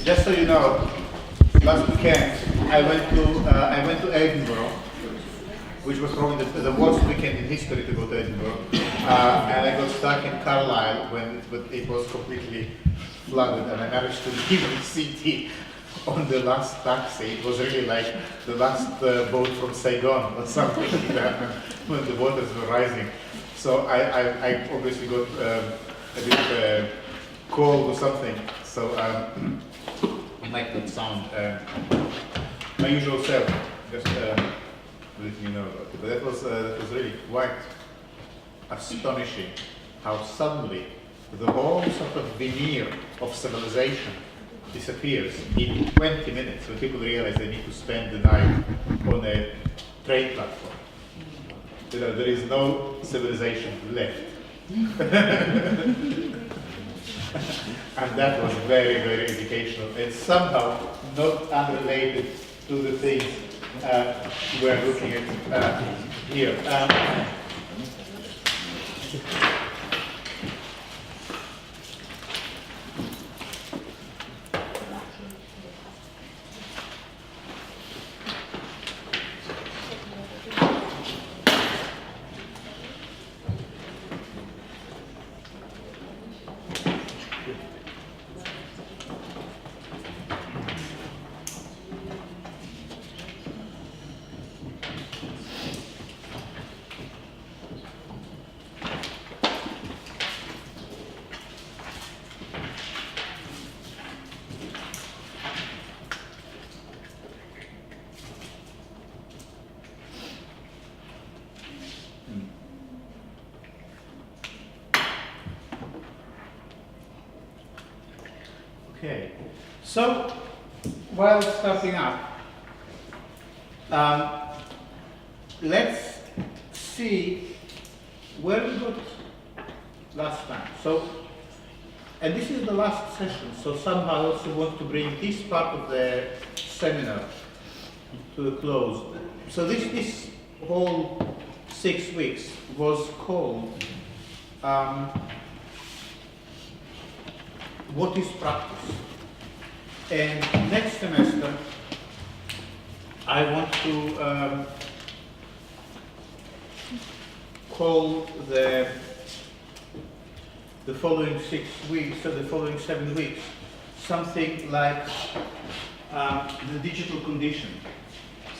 Just so you know, last weekend I went to Edinburgh, which was probably the worst weekend in history to go to Edinburgh, and I got stuck in Carlisle when it was completely flooded, and I managed to leave the city on the last taxi. It was really like the last boat from Saigon or something like that when the waters were rising. So I obviously got a bit cold or something. So I might not sound my usual self. Just letting you know about it. But that was really quite astonishing how suddenly the whole sort of veneer of civilization disappears in 20 minutes when people realize they need to spend the night on a train platform. You know, there is no civilization left. And that was very, very educational and somehow not unrelated to the things we're looking at here. Okay, so while starting up, let's see where we got last time. So, and this is the last session, so somehow I also want to bring this part of the seminar to a close. So this whole 6 weeks was called What is practice? And next semester, I want to call the following 6 weeks, or the following 7 weeks, something like the digital condition.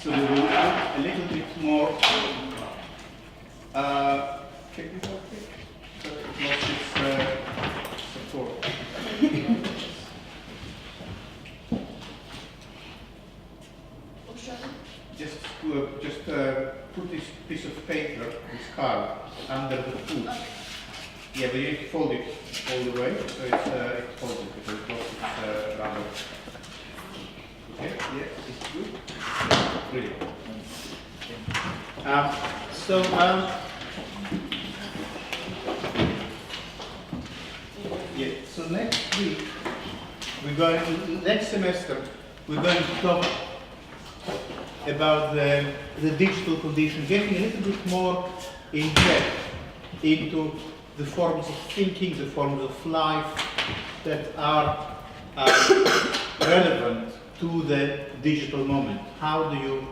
So we will look a little bit more. Can you help me? So it lost its support. Just put this piece of paper, this card, under the foot. Yeah, but you need to fold it all the way, so it's folded because it lost its rubber. Okay, yeah, it's good. Yeah, brilliant. Yeah, so next week, next semester, we're going to talk about the digital condition, getting a little bit more in depth into the forms of thinking, the forms of life that are relevant to the digital moment. How do you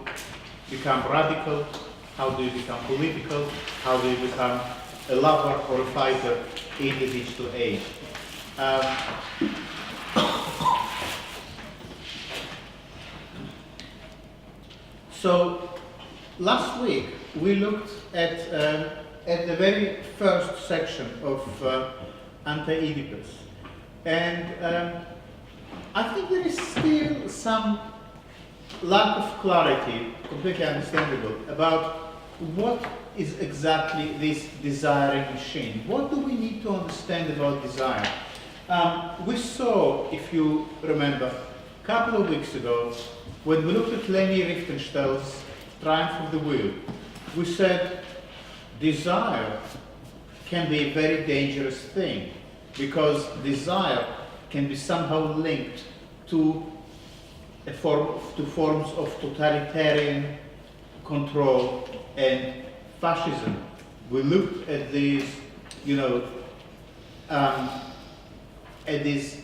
become radical? How do you become political? How do you become a lover or a fighter in the digital age? So last week we looked at the very first section of Anti-Oedipus, and I think there is still some lack of clarity, completely understandable, about what is exactly this desiring machine. What do we need to understand about desire? We saw, if you remember, a couple of weeks ago, when we looked at Leni Riefenstahl's Triumph of the Will, we said desire can be a very dangerous thing because desire can be somehow linked to forms of totalitarian control and fascism. We looked at these, and these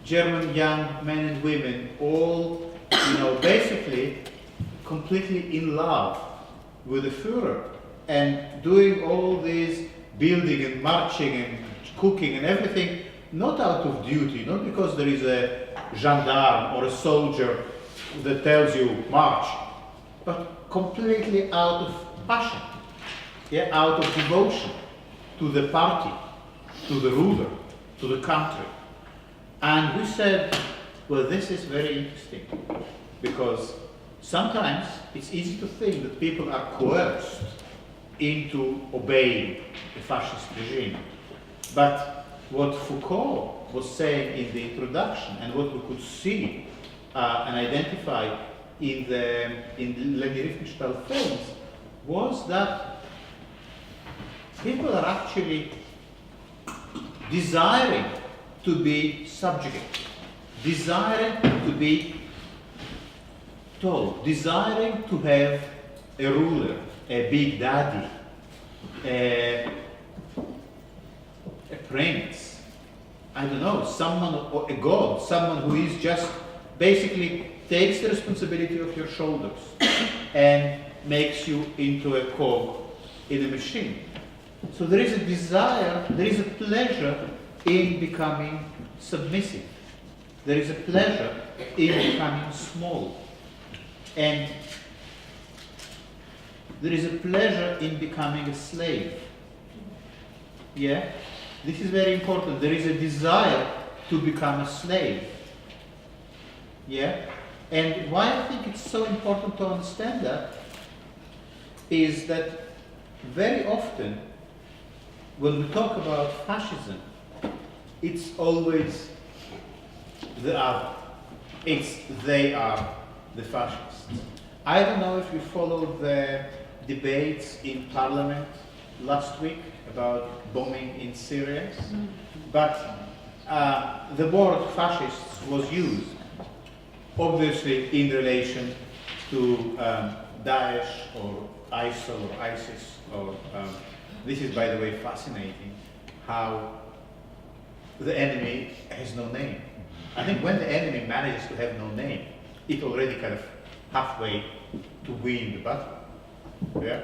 German young men and women, all, basically completely in love with the Führer and doing all this building and marching and cooking and everything, not out of duty, not because there is a gendarme or a soldier that tells you march, but completely out of passion, out of devotion to the party, to the ruler, to the country. And we said, well, this is very interesting, because sometimes it's easy to think that people are coerced into obeying the fascist regime. But what Foucault was saying in the introduction, and what we could see and identify in the Leni Riefenstahl films, was that people are actually desiring to be subjugated, desiring to be told, desiring to have a ruler, a big daddy, a prince, I don't know, someone, or a god, someone who is just basically takes the responsibility of your shoulders and makes you into a cog in a machine. So there is a desire, there is a pleasure in becoming submissive. There is a pleasure in becoming small. And there is a pleasure in becoming a slave. Yeah? This is very important. There is a desire to become a slave. Yeah? And why I think it's so important to understand that is that very often when we talk about fascism, it's always the other. It's they are the fascists. I don't know if you followed the debates in Parliament last week about bombing in Syria, but the word fascists was used, obviously in relation to Daesh or ISIL or ISIS. Or this is, by the way, fascinating how the enemy has no name. I think when the enemy manages to have no name, it already kind of halfway to win the battle. Yeah,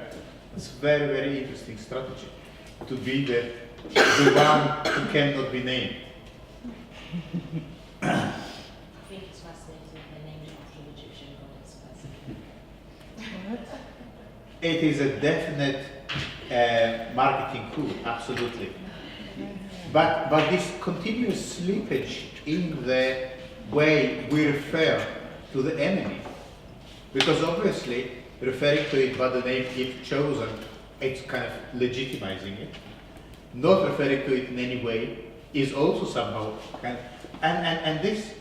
it's very, very interesting strategy to be the one who cannot be named. I think it's fascinating that they named it after an Egyptian goddess. It is a definite marketing coup, absolutely. But this continuous slippage in the way we refer to the enemy, because obviously referring to it by the name if chosen, it's kind of legitimizing it. Not referring to it in any way is also somehow kind of, and this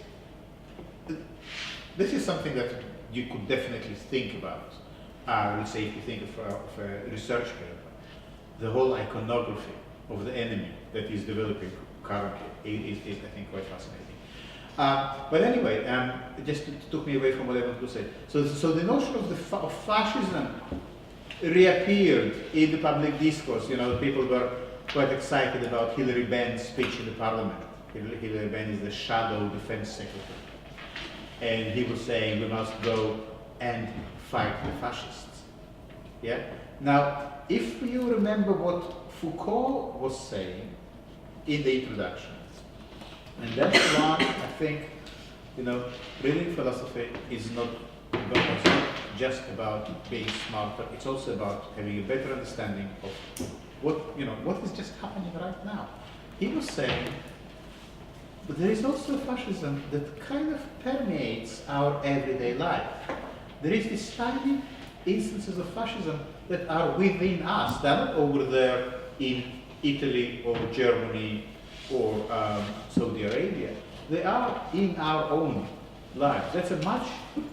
is something that you could definitely think about. Let's say if you think of a research paper, the whole iconography of the enemy that is developing currently is I think quite fascinating. But anyway, just took me away from what I wanted to say. So the notion of fascism reappeared in the public discourse. People were quite excited about Hilary Benn's speech in the parliament. Hilary Benn is the shadow defense secretary. And he was saying we must go and fight the fascists. Yeah? Now, if you remember what Foucault was saying in the introduction, and that's why I think, reading philosophy is not just about being smarter, it's also about having a better understanding of what is just happening right now. He was saying, but there is also a fascism that kind of permeates our everyday life. There is these tiny instances of fascism that are within us. They're not over there in Italy or Germany or Saudi Arabia. They are in our own lives. That's a much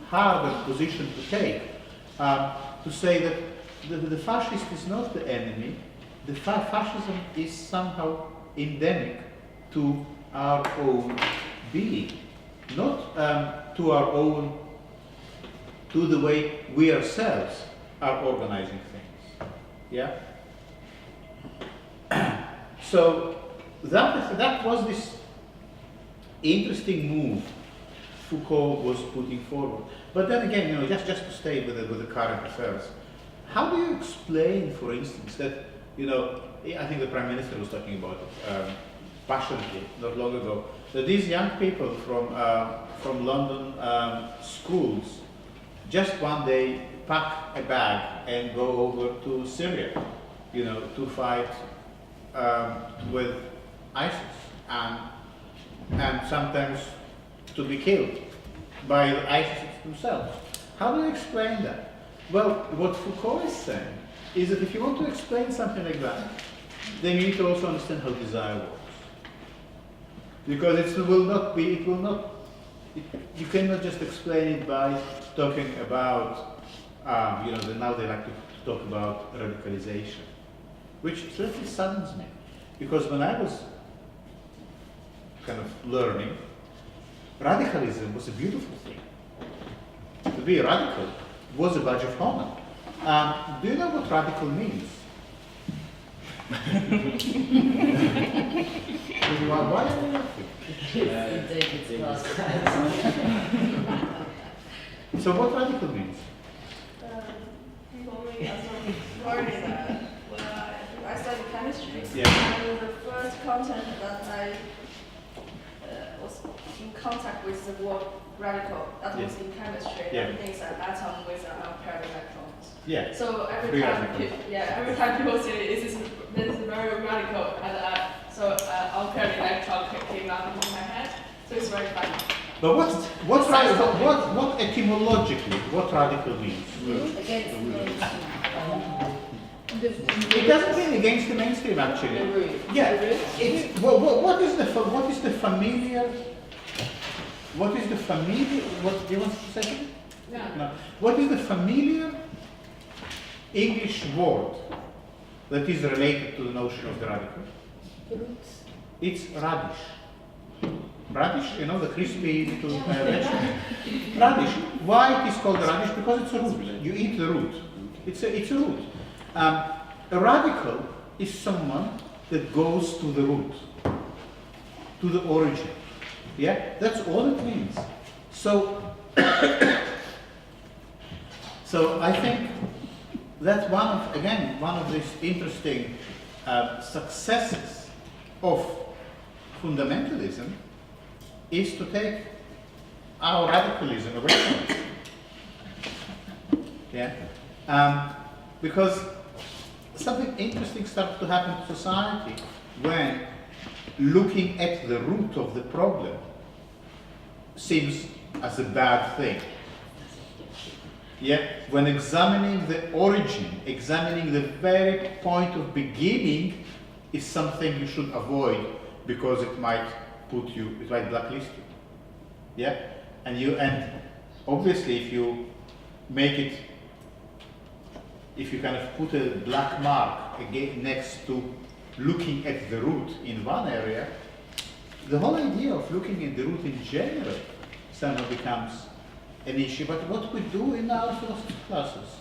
harder position to take, to say that the fascist is not the enemy. The fascism is somehow endemic to our own being, not to our own, to the way we ourselves are organizing things. Yeah. So that was this interesting move Foucault was putting forward. But then again, just to stay with the current affairs, how do you explain, for instance, that, I think the Prime Minister was talking about it passionately not long ago, that these young people from London schools just one day pack a bag and go over to Syria, to fight with ISIS and sometimes to be killed by the ISIS themselves. How do you explain that? Well, what Foucault is saying is that if you want to explain something like that, then you need to also understand how desire works. Because you cannot just explain it by talking about, now they like to talk about radicalization, which certainly saddens me. Because when I was kind of learning, radicalism was a beautiful thing. To be radical was a badge of honor. Do you know what radical means? Why are you laughing? So what radical means? For me, as a learning, when I studied chemistry, Yeah. and the first content that I was in contact with the word radical, that was in chemistry, Yeah. everything is an atom with an unpaired electrons. Yeah. So every Free time, radical. every time people say this is very radical, and unpaired electron came up into my head. So it's very funny. But what etymologically, what radical means? Against the mainstream. It doesn't mean against the mainstream, actually. The root. Yeah. The root? It's what is the familiar? What is the familiar? What do you want to say? Yeah. No. What is the familiar English word that is related to the notion of the radical? The roots. It's radish. Radish, the crispy little vegetable. Radish. Why it is called radish? Because it's a root. You eat the root. It's a root. A radical is someone that goes to the root, to the origin. Yeah, that's all it means. So, so I think that's one of these interesting successes of fundamentalism is to take our radicalism away from it. Yeah, because something interesting starts to happen to society when looking at the root of the problem seems as a bad thing. Yeah, when examining the origin, examining the very point of beginning is something you should avoid because it might blacklist you. Yeah, and obviously if you kind of put a black mark again next to looking at the root in one area, the whole idea of looking at the root in general somehow becomes an issue. But what we do in our philosophy classes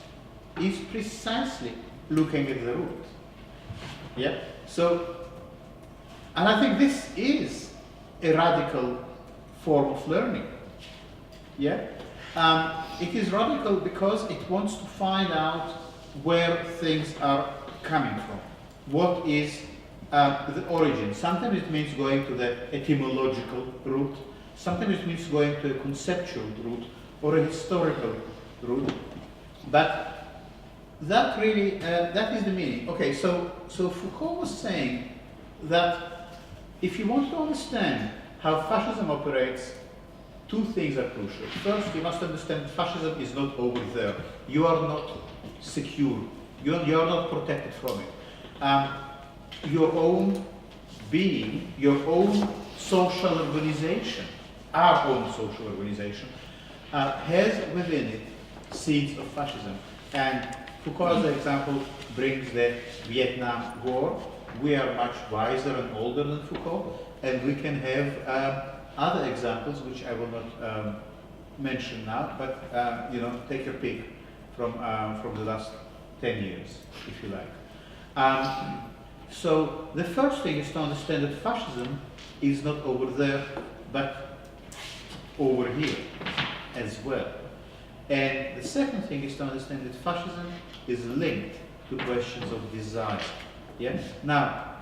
is precisely looking at the root. Yeah. So, and I think this is a radical form of learning. Yeah. It is radical because it wants to find out where things are coming from. What is the origin? Sometimes it means going to the etymological root. Sometimes it means going to a conceptual root or a historical root. But that really, that is the meaning. Okay, so Foucault was saying that if you want to understand how fascism operates, two things are crucial. First, you must understand fascism is not over there. You are not secure. You are not protected from it. Your own being, your own social organization, our own social organization, has within it seeds of fascism. And Foucault, as an example, brings the Vietnam War. We are much wiser and older than Foucault, and we can have other examples, which I will not mention now, but take your pick from the last 10 years, if you like. So the first thing is to understand that fascism is not over there, but over here as well. And the second thing is to understand that fascism is linked to questions of desire. Yeah? Now,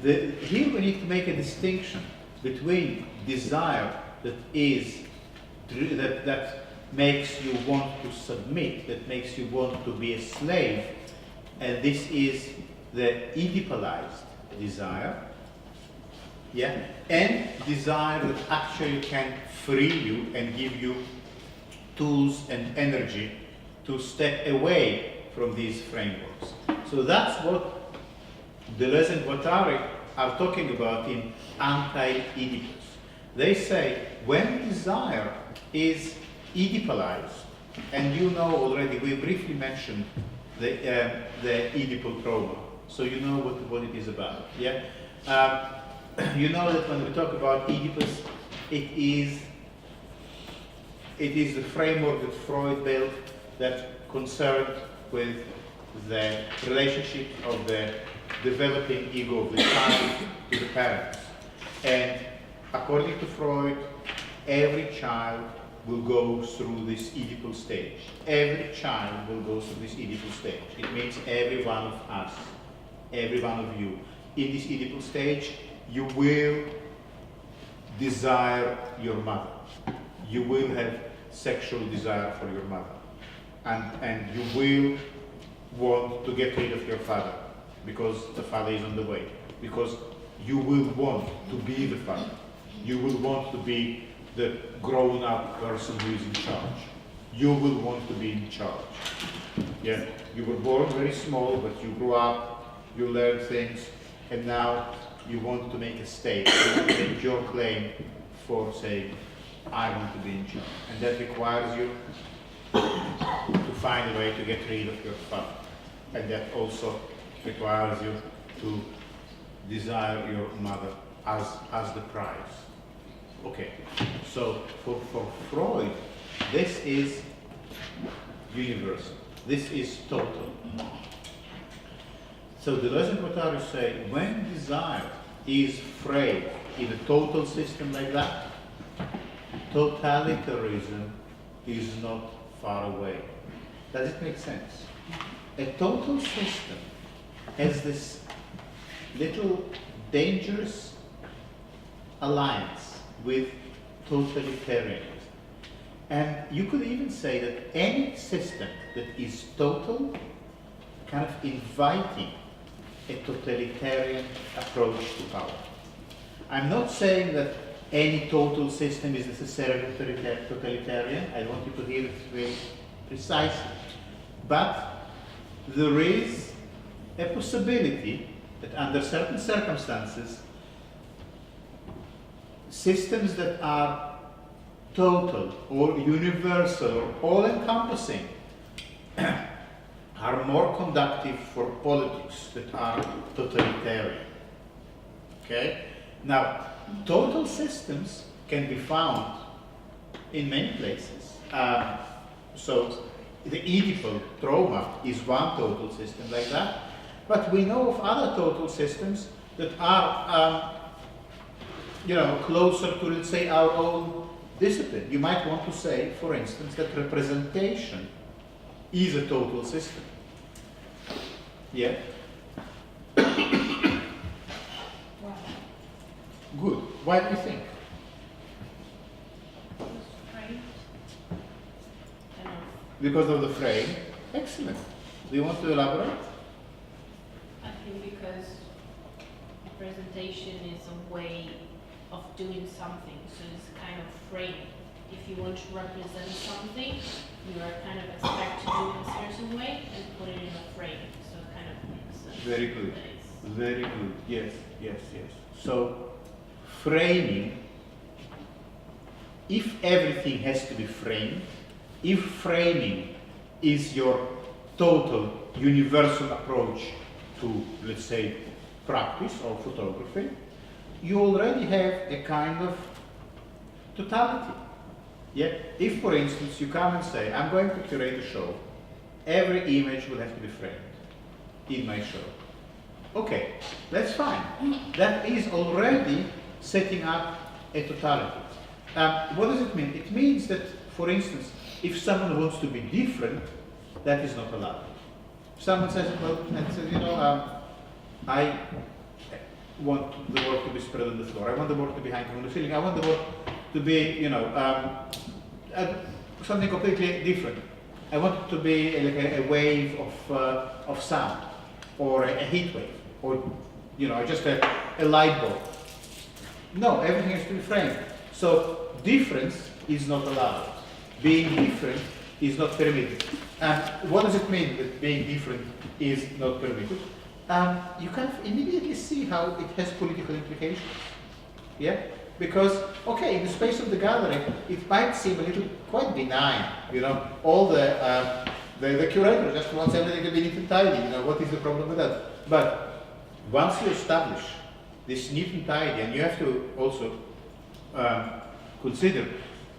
here we need to make a distinction between desire that makes you want to submit, that makes you want to be a slave, and this is the Oedipalized desire, yeah, and desire that actually can free you and give you tools and energy to step away from these frameworks. So that's what Deleuze and Guattari are talking about in Anti-Oedipus. They say when desire is Oedipalized, and you know already, we briefly mentioned the Oedipal trauma, so you know what it is about. Yeah, you know that when we talk about Oedipus, it is the framework that Freud built that concerned with the relationship of the developing ego of the child to the parents. And according to Freud, every child will go through this Oedipal stage. Every child will go through this Oedipal stage. It means every one of us, every one of you. In this Oedipal stage, you will desire your mother. You will have sexual desire for your mother. And you will want to get rid of your father because the father is on the way. Because you will want to be the father. You will want to be the grown-up person who is in charge. You will want to be in charge. Yeah, you were born very small, but you grew up, you learned things, and now you want to make a stake, you want to make your claim for saying, I want to be in charge. And that requires you to find a way to get rid of your father. And that also requires you to desire your mother as the prize. Okay, so for Freud, this is universal. This is total. So Deleuze and Guattari say, when desire is framed in a total system like that, totalitarianism is not far away. Does it make sense? A total system has this little dangerous alliance with totalitarianism. And you could even say that any system that is total, kind of inviting a totalitarian approach to power. I'm not saying that any total system is necessarily totalitarian. I want you to hear it very precisely. But there is a possibility that under certain circumstances, systems that are total or universal or all-encompassing are more conductive for politics that are totalitarian. Okay? Now, total systems can be found in many places. So the Oedipal trauma is one total system like that, but we know of other total systems that are closer to, let's say, our own discipline. You might want to say, for instance, that representation is a total system. Yeah? Wow. Good. Why do you think? Right. Because of the frame. Excellent. Do you want to elaborate? I think because representation is a way of doing something, so it's kind of frame. If you want to represent something, you are kind of expected to do it a certain way and put it in a frame. So it kind of makes sense. Very good. Very good. Yes, yes, yes. So framing, if everything has to be framed, if framing is your total universal approach to, let's say, practice or photography, you already have a kind of totality. Yeah? If, for instance, you come and say, I'm going to curate a show, every image will have to be framed in my show. Okay, that's fine. That is already setting up a totality. What does it mean? It means that, for instance, if someone wants to be different, that is not allowed. If someone says, well, and says, you know, I want the work to be spread on the floor. I want the work to be hanging on the ceiling. I want the work to be, you know, something completely different. I want it to be like a wave of sound, or a heat wave, or, you know, just a light bulb. No, everything has to be framed. So difference is not allowed. Being different is not permitted. And what does it mean that being different is not permitted? You kind of immediately see how it has political implications. Yeah? Because, okay, in the space of the gallery, it might seem a little quite benign, you know, all the curator just wants everything to be neat and tidy, you know, what is the problem with that? But once you establish this neat and tidy, and you have to also consider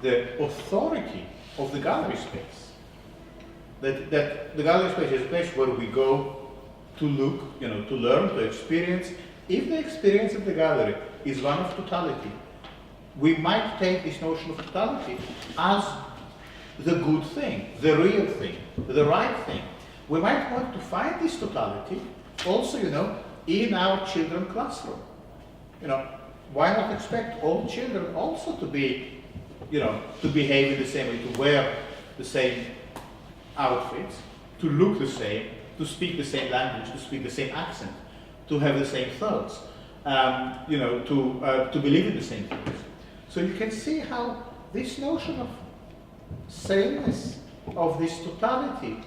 the authority of the gallery space, that the gallery space is a place where we go to look, you know, to learn, to experience. If the experience of the gallery is one of totality, we might take this notion of totality as the good thing, the real thing, the right thing. We might want to find this totality also, you know, in our children's classroom. You know, why not expect all children also to be, you know, to behave in the same way, to wear the same outfits, to look the same, to speak the same language, to speak the same accent, to have the same thoughts, you know, to believe in the same things. So you can see how this notion of sameness, of this totality,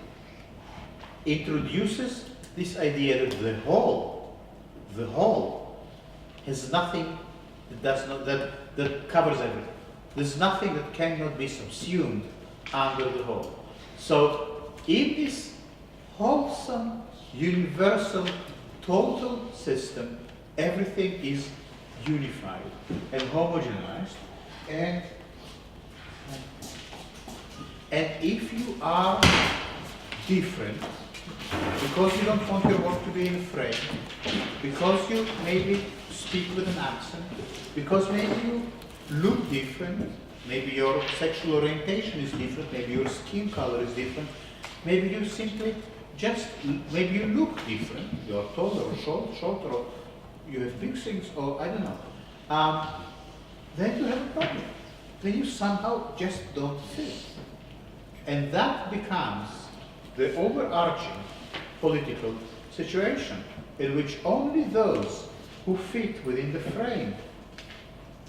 introduces this idea that the whole has nothing that does not, that covers everything. There's nothing that cannot be subsumed under the whole. So in this wholesome, universal, total system, everything is unified and homogenized, and if you are different, because you don't want your work to be in a frame, because you maybe speak with an accent, because maybe you look different, maybe your sexual orientation is different, maybe your skin color is different, maybe you simply just, maybe you look different, you're taller or shorter, or you have big things, or I don't know, then you have a problem. Then you somehow just don't fit. And that becomes the overarching political situation in which only those who fit within the frame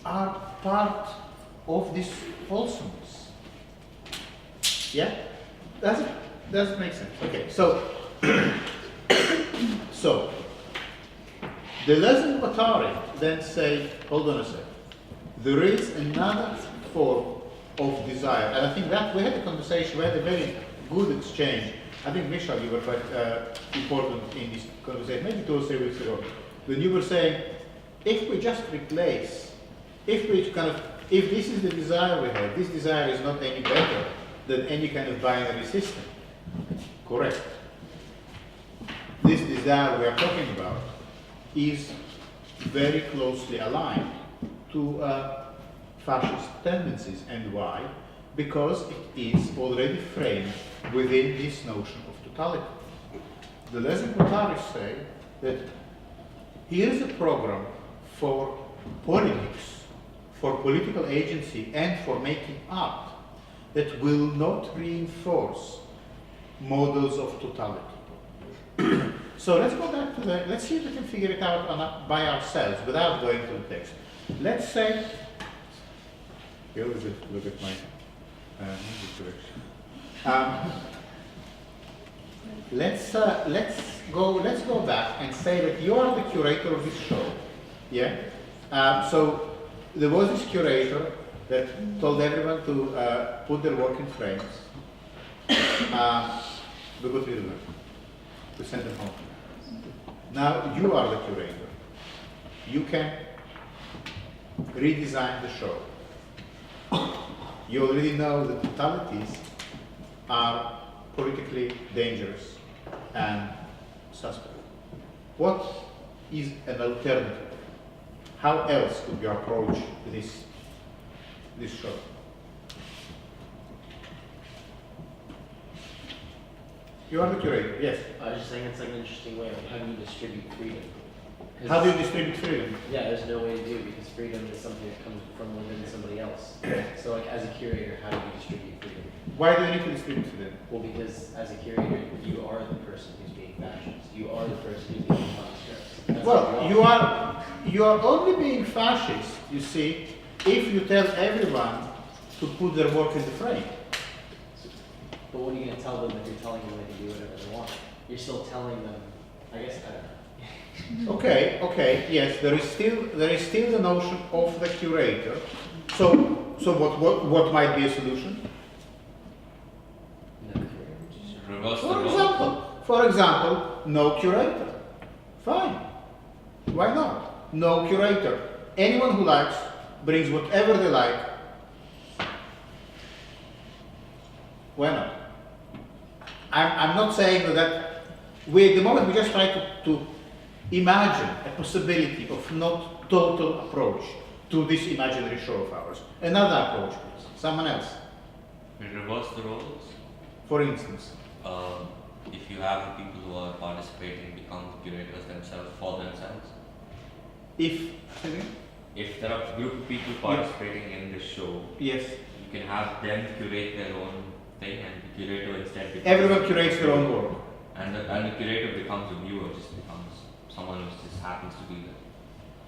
are part of this wholesomeness. Yeah? Does it make sense? Okay, so so Deleuze and Guattari then say, hold on a second, there is another form of desire, and I think that we had a conversation, we had a very good exchange. I think, Michal, you were quite important in this conversation, maybe 2 or 3 weeks ago, when you were saying, if we just replace, if this is the desire we have, this desire is not any better than any kind of binary system. Correct. This desire we are talking about is very closely aligned to fascist tendencies. And why? Because it is already framed within this notion of totality. Deleuze and Guattari say that here is a program for politics, for political agency, and for making art that will not reinforce models of totality. So let's go back to let's see if we can figure it out by ourselves without going to the text. Let's say, here is it, look at my direction. Let's go back and say that you are the curator of this show. Yeah. So there was this curator that told everyone to put their work in frames. We got rid of them. We sent them home. Now you are the curator. You can redesign the show. You already know that totalities are politically dangerous and suspect. What is an alternative? How else could you approach this this show? You are the curator, yes. I was just saying it's like an interesting way of how do you distribute freedom? 'Cause How do you distribute freedom? Yeah, there's no way to do it because freedom is something that comes from within somebody else. So like as a curator, how do you distribute freedom? Why do you need to distribute freedom? Well, because as a curator, you are the person who's being fascist. You are the person who's being constructs. That's Well, what you are only being fascist, you see, if you tell everyone to put their work in the frame. But what are you going to tell them if you're telling them they can do whatever they want? You're still telling them, I guess, I don't know. Okay, yes, there is still the notion of the curator. So what might be a solution? No curator. Reverse the role. For example, no curator. Fine. Why not? No curator. Anyone who likes brings whatever they like. Why not? I'm not saying that we at the moment we just try to imagine a possibility of not total approach to this imaginary show of ours. Another approach, please. Someone else. We reverse the roles. For instance. If you have the people who are participating become the curators themselves for themselves. If there are a group of people participating in this show, Yes. you can have them curate their own thing and the curator instead becomes Everyone curates their own work. and the curator becomes a viewer, just becomes someone who just happens to be there.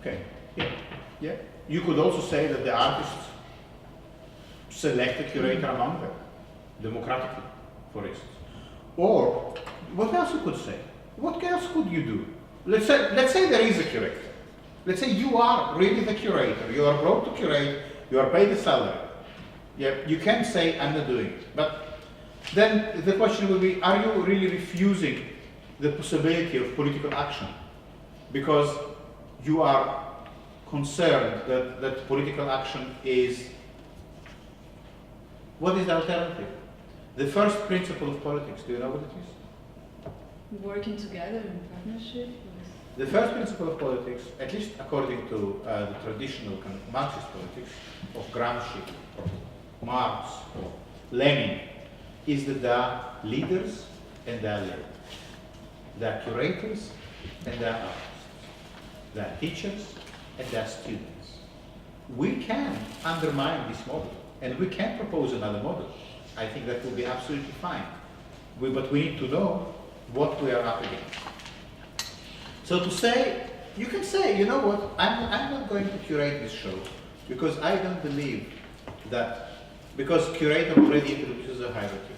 Okay. Yeah. You could also say that the artists select a curator among them, democratically, for instance. Or what else you could say? What else could you do? Let's say there is a curator. Let's say you are really the curator. You are brought to curate. You are paid a salary. Yeah. You can't say I'm not doing it. But then the question will be: are you really refusing the possibility of political action because you are concerned that political action is? What is the alternative? The first principle of politics, do you know what it is? Working together in partnership. The first principle of politics, at least according to the traditional kind of Marxist politics of Gramsci, or Marx, or Lenin, is that there are leaders and there are led. There are curators and there are artists. There are teachers and there are students. We can undermine this model and we can propose another model. I think that will be absolutely fine. But we need to know what we are up against. So to say, you can say, you know what, I'm not going to curate this show because I don't believe that, because curator already introduces a hierarchy.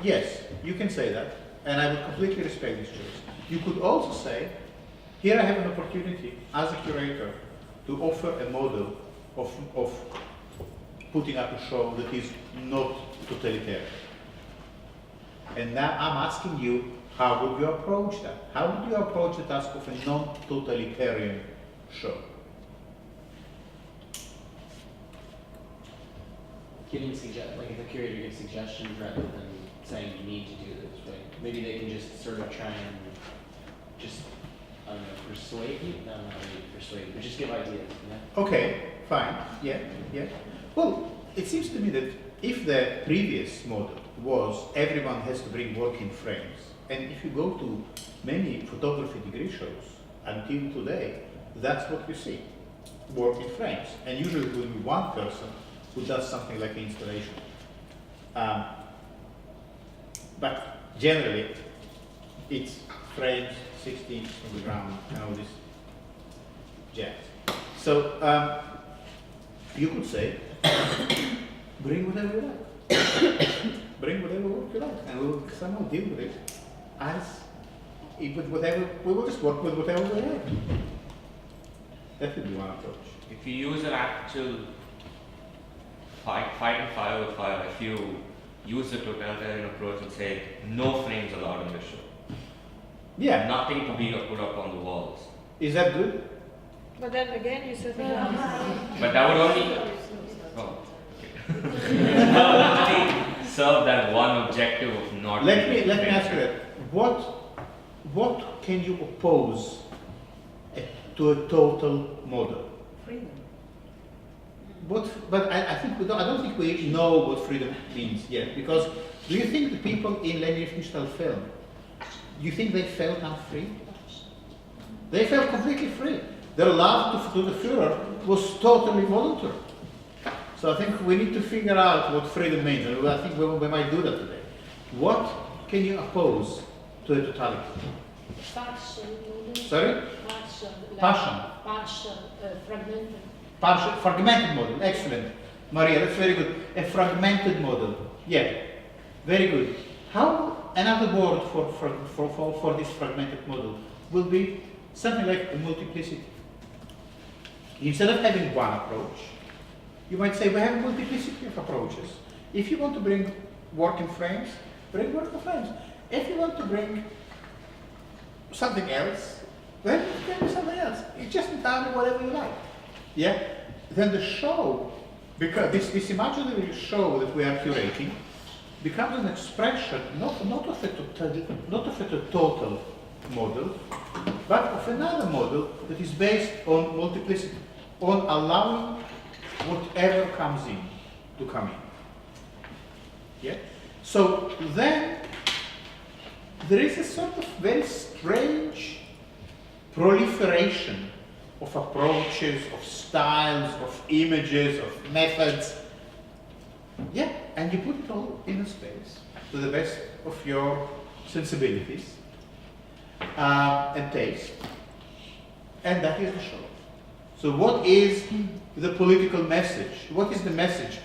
Yes, you can say that, and I would completely respect this choice. You could also say, here I have an opportunity as a curator to offer a model of putting up a show that is not totalitarian. And now I'm asking you, how would you approach that? How would you approach the task of a non-totalitarian show? Giving like if a curator gives suggestions rather than saying you need to do this, right? Maybe they can just sort of try and just, I don't know, persuade you? No, not really persuade you, but just give ideas, yeah? Okay, fine, yeah. Well, it seems to me that if the previous model was everyone has to bring work in frames, and if you go to many photography degree shows until today, that's what you see, work in frames. And usually it will be one person who does something like an installation. But generally, it's frames, 16 on the ground, and all this jazz. So you could say, bring whatever you like. Bring whatever work you like, and we will somehow deal with it as with whatever, we will just work with whatever we have. That would be one approach. If you use an actual fighting fire with fire, if you use the totalitarian approach and say no frames allowed in this show, Yeah. nothing to be put up on the walls, Is that good? But then again, you said but that would only serve that one objective of not. Let me ask you that. What can you oppose to a total model? freedom. but I think I don't think we know what freedom means yet, because do you think the people in Leni Riefenstahl film, do you think they felt unfree? They felt completely free. Their love to the Führer was totally voluntary. So I think we need to figure out what freedom means, and I think we might do that today. What can you oppose to a totality? Passion. Sorry? Passion. Fragmented. Fragmented model, excellent. Maria, that's very good. A fragmented model, yeah, very good. How another word for this fragmented model will be something like a multiplicity. Instead of having one approach, you might say we have a multiplicity of approaches. If you want to bring working frames, bring working frames. If you want to bring something else, then you can do something else. It's just entirely whatever you like. Yeah? Then the show, because this imaginary show that we are curating, becomes an expression not of a total model, but of another model that is based on multiplicity, on allowing whatever comes in to come in. Yeah? So then there is a sort of very strange proliferation of approaches, of styles, of images, of methods. Yeah, and you put it all in a space to the best of your sensibilities and taste, and that is the show. So what is the political message? What is the message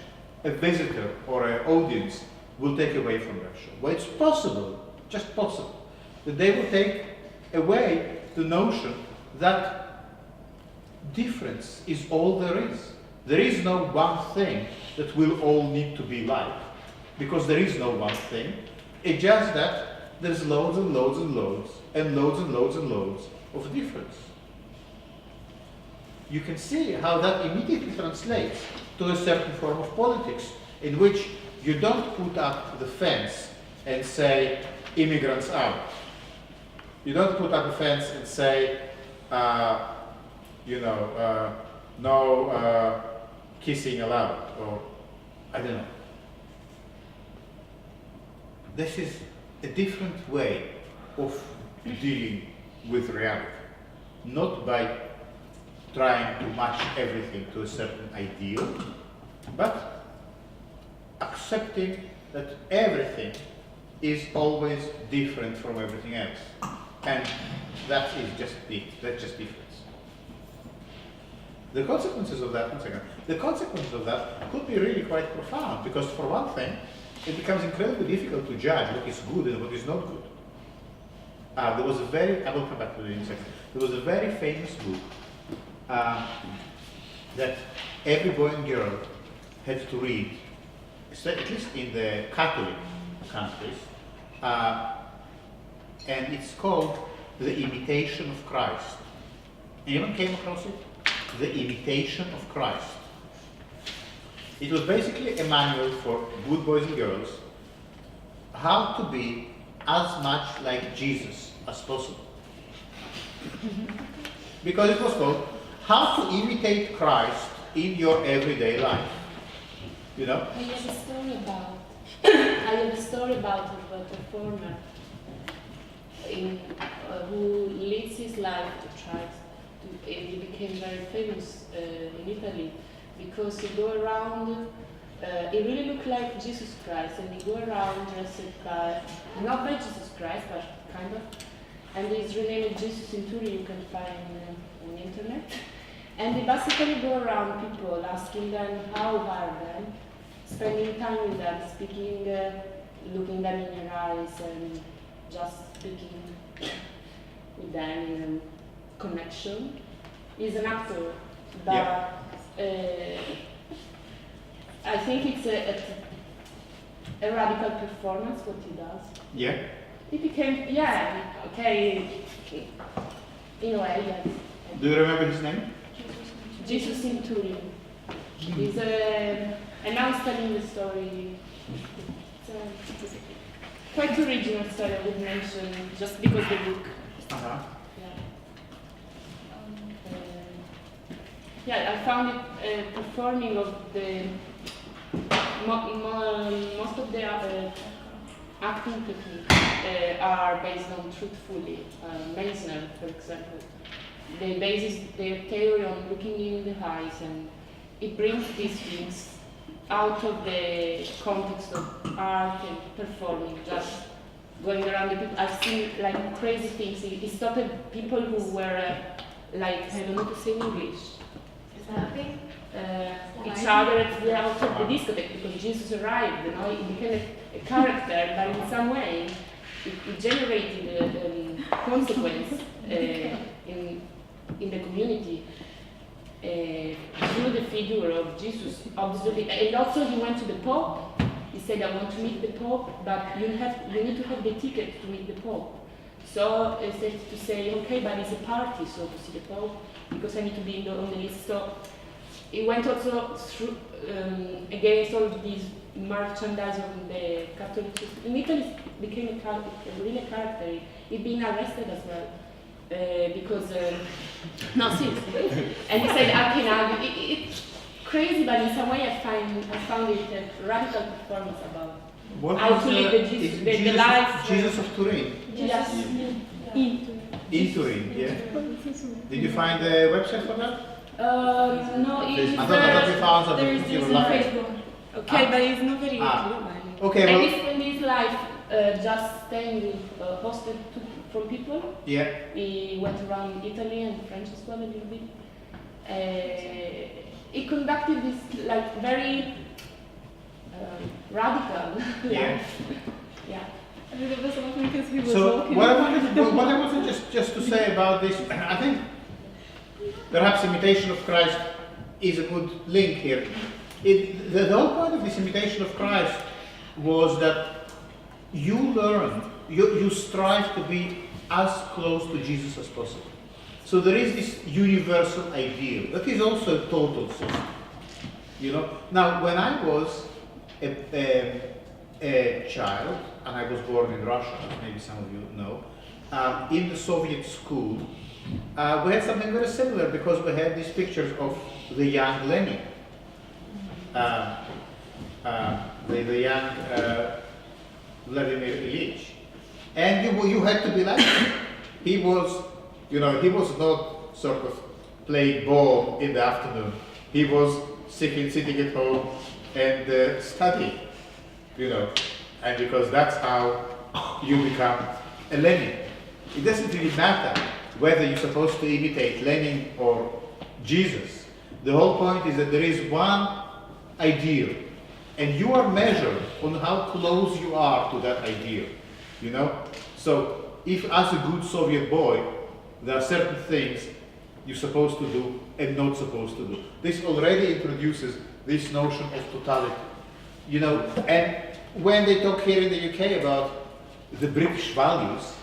a visitor or an audience will take away from that show? Well, it's possible, just possible, that they will take away the notion that difference is all there is. There is no one thing that we'll all need to be like, because there is no one thing. It's just that there's loads and loads and loads and loads and loads and loads of difference. You can see how that immediately translates to a certain form of politics, in which you don't put up the fence and say, immigrants out. You don't put up a fence and say, no kissing allowed, or I don't know. This is a different way of dealing with reality, not by trying to match everything to a certain ideal, but accepting that everything is always different from everything else, and that is just difference. The consequences of that, the consequences of that could be really quite profound, because for one thing, it becomes incredibly difficult to judge what is good and what is not good. I will come back to it in a second. There was a very famous book that every boy and girl had to read, at least in the Catholic countries, and it's called The Imitation of Christ. Anyone came across it? The Imitation of Christ. It was basically a manual for good boys and girls how to be as much like Jesus as possible. Because it was called How to Imitate Christ in Your Everyday Life. You know? I have a story about a performer who leads his life to try to, he became very famous in Italy because he go around, he really looked like Jesus Christ, and he go around dressed not by Jesus Christ, but kind of, and he's renamed Jesus Centurion, you can find on the internet. And he basically go around people, asking them how are them, spending time with them, speaking, looking them in their eyes, and just speaking with them in a connection. He's an actor, but yeah. I think it's a radical performance what he does. Yeah. It became, okay, in a way, yes. Do you remember his name? Jesus Centurion. He's and now telling the story. It's quite original story, I would mention, just because the book. Uh-huh. Yeah. Yeah, I found it performing of the most of the acting techniques are based on truthfully. Meisner, for example, they bases their theory on looking in the eyes, and it brings these things out of the context of art and performing, just going around the people. I've seen like crazy things. He stopped people who were like, I don't know to say in English. Snapping? Each other at the out of the discotheque because Jesus arrived, you know, it became a character, but in some way it generated a consequence in the community through the figure of Jesus, obviously. And also he went to the Pope. He said, I want to meet the Pope, but you need to have the ticket to meet the Pope. So he said to say, okay, but it's a party, so to see the Pope, because I need to be on the list. So he went also through against all these merchandise of the Catholicism. In Italy, it became a really character. He'd been arrested as well because no, seriously. And he said, "I can argue." It's crazy, but in some way, I found it a radical performance about how to live the life. Jesus of Turin. Yes. In Turin, yeah. Did you find the website for that? No, it's I thought we found that There's you this were on lying. Facebook. Okay, but it's not very Okay, and well, in his life, just staying with hosted from people. yeah. He went around Italy and French as well a little bit. He conducted this like very radical Yeah. life. Yeah. I mean, it was laughing because he was So walking. what I wanted just to say about this, I think perhaps imitation of Christ is a good link here. The whole point of this imitation of Christ was that you learn, you strive to be as close to Jesus as possible. So there is this universal ideal that is also a total system. You know. Now, when I was a child, and I was born in Russia, as maybe some of you know, in the Soviet school, we had something very similar because we had these pictures of the young Lenin, the young Vladimir Ilyich, and you had to be like him. He was, he was not sort of playing ball in the afternoon. He was sitting at home and studying, and because that's how you become a Lenin. It doesn't really matter whether you're supposed to imitate Lenin or Jesus. The whole point is that there is one ideal, and you are measured on how close you are to that ideal, So if as a good Soviet boy, there are certain things you're supposed to do and not supposed to do. This already introduces this notion of totality, and when they talk here in the UK about the British values,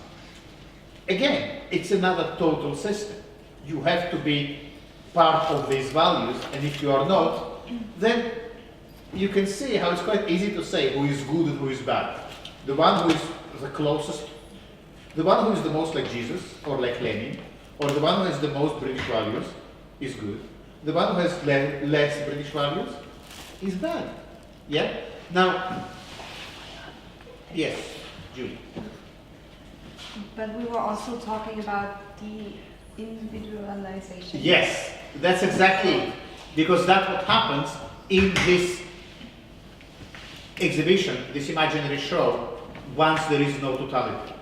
again, it's another total system. You have to be part of these values, and if you are not, then you can see how it's quite easy to say who is good and who is bad. The one who is the closest, the one who is the most like Jesus or like Lenin, or the one who has the most British values is good. The one who has less British values is bad. Yeah? Now, yes, Julie. But we were also talking about de-individualization. Yes, that's exactly it. Because that's what happens in this exhibition, this imaginary show, once there is no totality.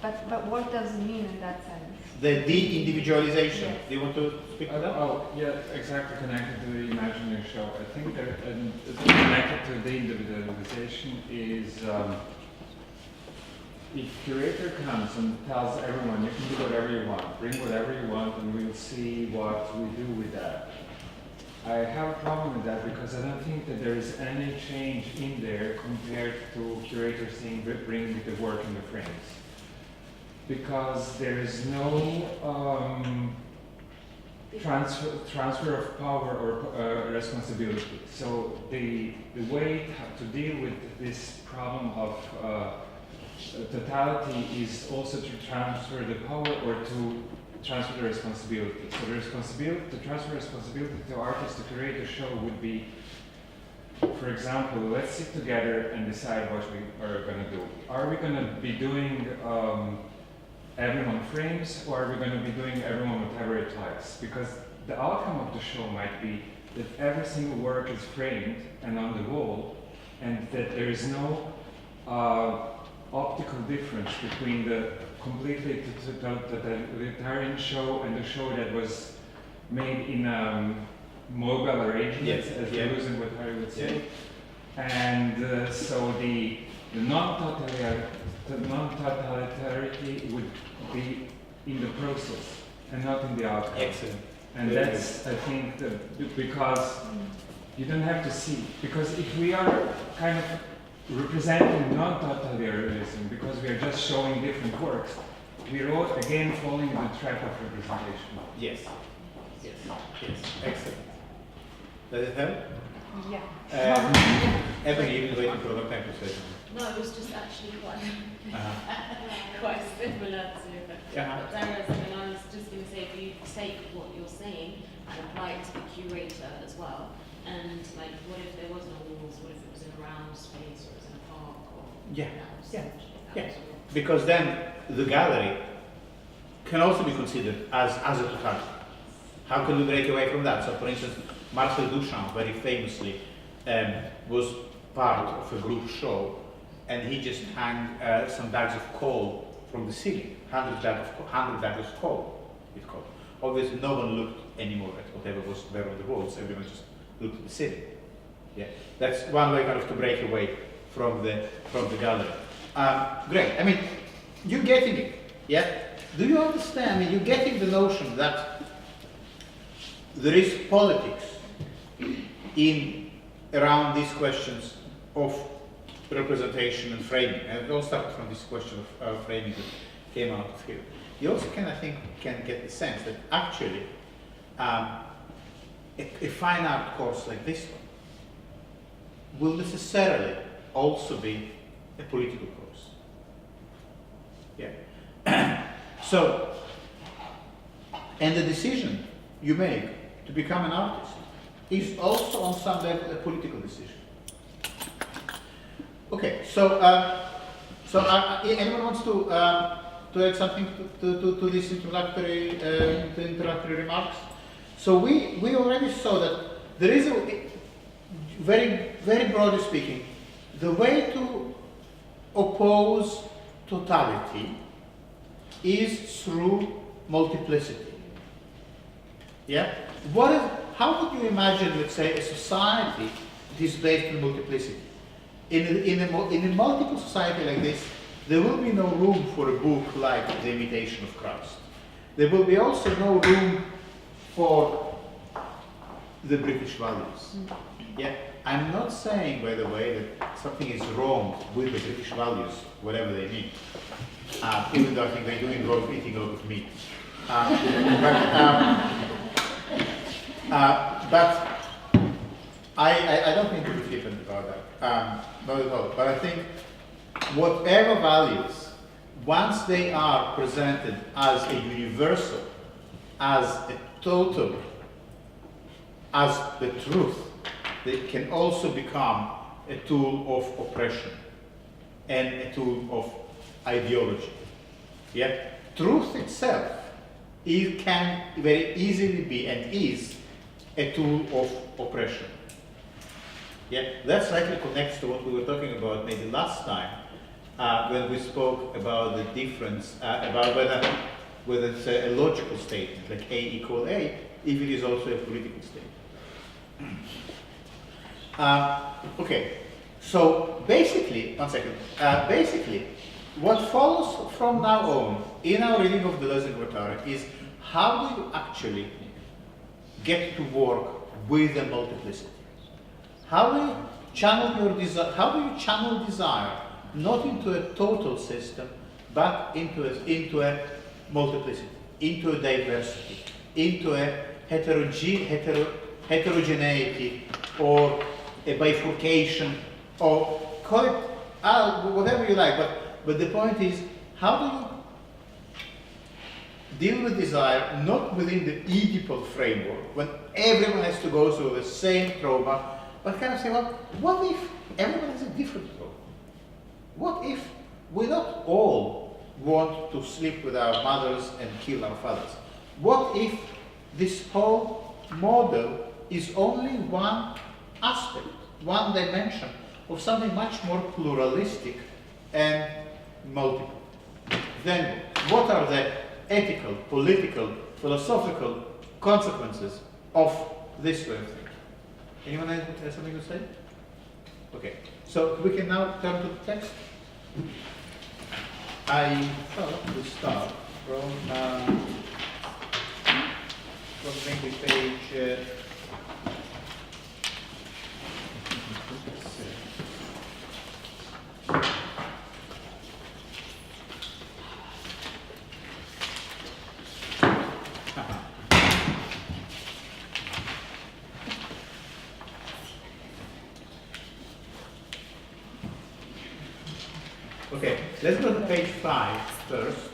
But what does it mean in that sense? The de-individualization. Yes. Do you want to speak to that? Oh, yeah, exactly connected to the imaginary show. I think that connected to the individualization is if curator comes and tells everyone you can do whatever you want, bring whatever you want, and we'll see what we do with that. I have a problem with that because I don't think that there is any change in there compared to curators saying bring the work in the frames. Because there is no transfer of power or responsibility. So the way to deal with this problem of totality is also to transfer the power or to transfer the responsibility. So the responsibility, to transfer responsibility to artists to create a show would be, for example, let's sit together and decide what we are going to do. Are we going to be doing everyone frames, or are we going to be doing everyone whatever it likes? Because the outcome of the show might be that every single work is framed and on the wall, and that there is no optical difference between the completely totalitarian show and the show that was made in mobile arrangements, as Deleuze and Guattari would say. And so the non-totalitarity would be in the process and not in the outcome. Excellent. And that's, I think, because you don't have to see. Because if we are kind of representing non-totalitarianism, because we are just showing different works, we're all again falling in the trap of representation. Yes. Yes. Yes. Excellent. Does it help? Yeah. Ebony, you've been waiting for a long time to say something. No, it was just actually quite similar to Darius. And I was just going to say, if you take what you're saying and apply it to the curator as well, and like, what if there was no walls? What if it was in a round space, or it was in a park, or Because then the gallery can also be considered as a totality. How can we break away from that? So, for instance, Marcel Duchamp very famously was part of a group show, and he just hung some bags of coal from the ceiling, 100 bags of coal, it's called. Obviously, no one looked anymore at whatever was there on the walls. Everyone just looked at the ceiling. Yeah, that's one way kind of to break away from the gallery. Great. I mean, you're getting it. Yeah. Do you understand? I mean, you're getting the notion that there is politics around these questions of representation and framing, and it all started from this question of framing that came out of here. You also can, I think, get the sense that actually a fine art course like this one will necessarily also be a political course. Yeah. So, and the decision you make to become an artist is also on some level a political decision. Okay, so anyone wants to add something to this introductory remarks? So we already saw that there is very broadly speaking, the way to oppose totality is through multiplicity. Yeah. How would you imagine, let's say, a society that is based on multiplicity? In a multiple society like this, there will be no room for a book like The Imitation of Christ. There will be also no room for the British values. Yeah, I'm not saying, by the way, that something is wrong with the British values, whatever they mean. Even though I think they do involve eating a lot of meat. But I don't think to be flippant about that. Not at all. But I think whatever values, once they are presented as a universal, as a total, as the truth, they can also become a tool of oppression and a tool of ideology. Yeah? Truth itself, it can very easily be and is a tool of oppression. Yeah, that slightly connects to what we were talking about maybe last time when we spoke about the difference about whether it's a logical statement like A equal A, if it is also a political statement. Okay, so basically, one second. Basically, what follows from now on in our reading of Deleuze and Guattari is how do you actually get to work with the multiplicity? How do you channel your desire? How do you channel desire not into a total system, but into a multiplicity, into a diversity, into a heterogeneity, or a bifurcation, or call it whatever you like. But the point is, how deal with desire not within the Oedipal framework, when everyone has to go through the same trauma, but kind of say, well, what if everyone has a different trauma? What if we not all want to sleep with our mothers and kill our fathers? What if this whole model is only one aspect, one dimension of something much more pluralistic and multiple? Then what are the ethical, political, philosophical consequences of this way of thinking? Anyone has something to say? Okay, so we can now turn to the text. I thought we start from maybe page. Okay, let's go to page 5 first.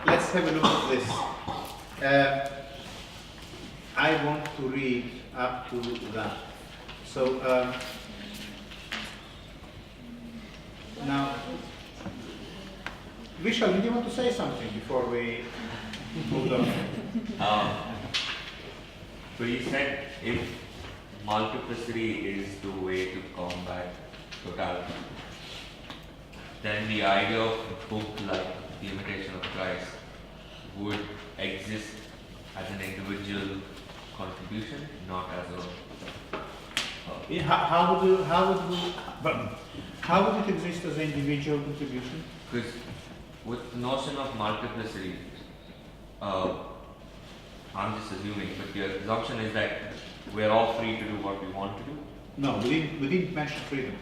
Let's have a look at this. I want to read up to that. So now, Vishal, did you want to say something before we move on? So you said if multiplicity is the way to combat totality, then the idea of a book like The Imitation of Christ would exist as an individual contribution, not as a How would it exist as an individual contribution? because with the notion of multiplicity, I'm just assuming, but the assumption is that we're all free to do what we want to do. No, we didn't mention freedom.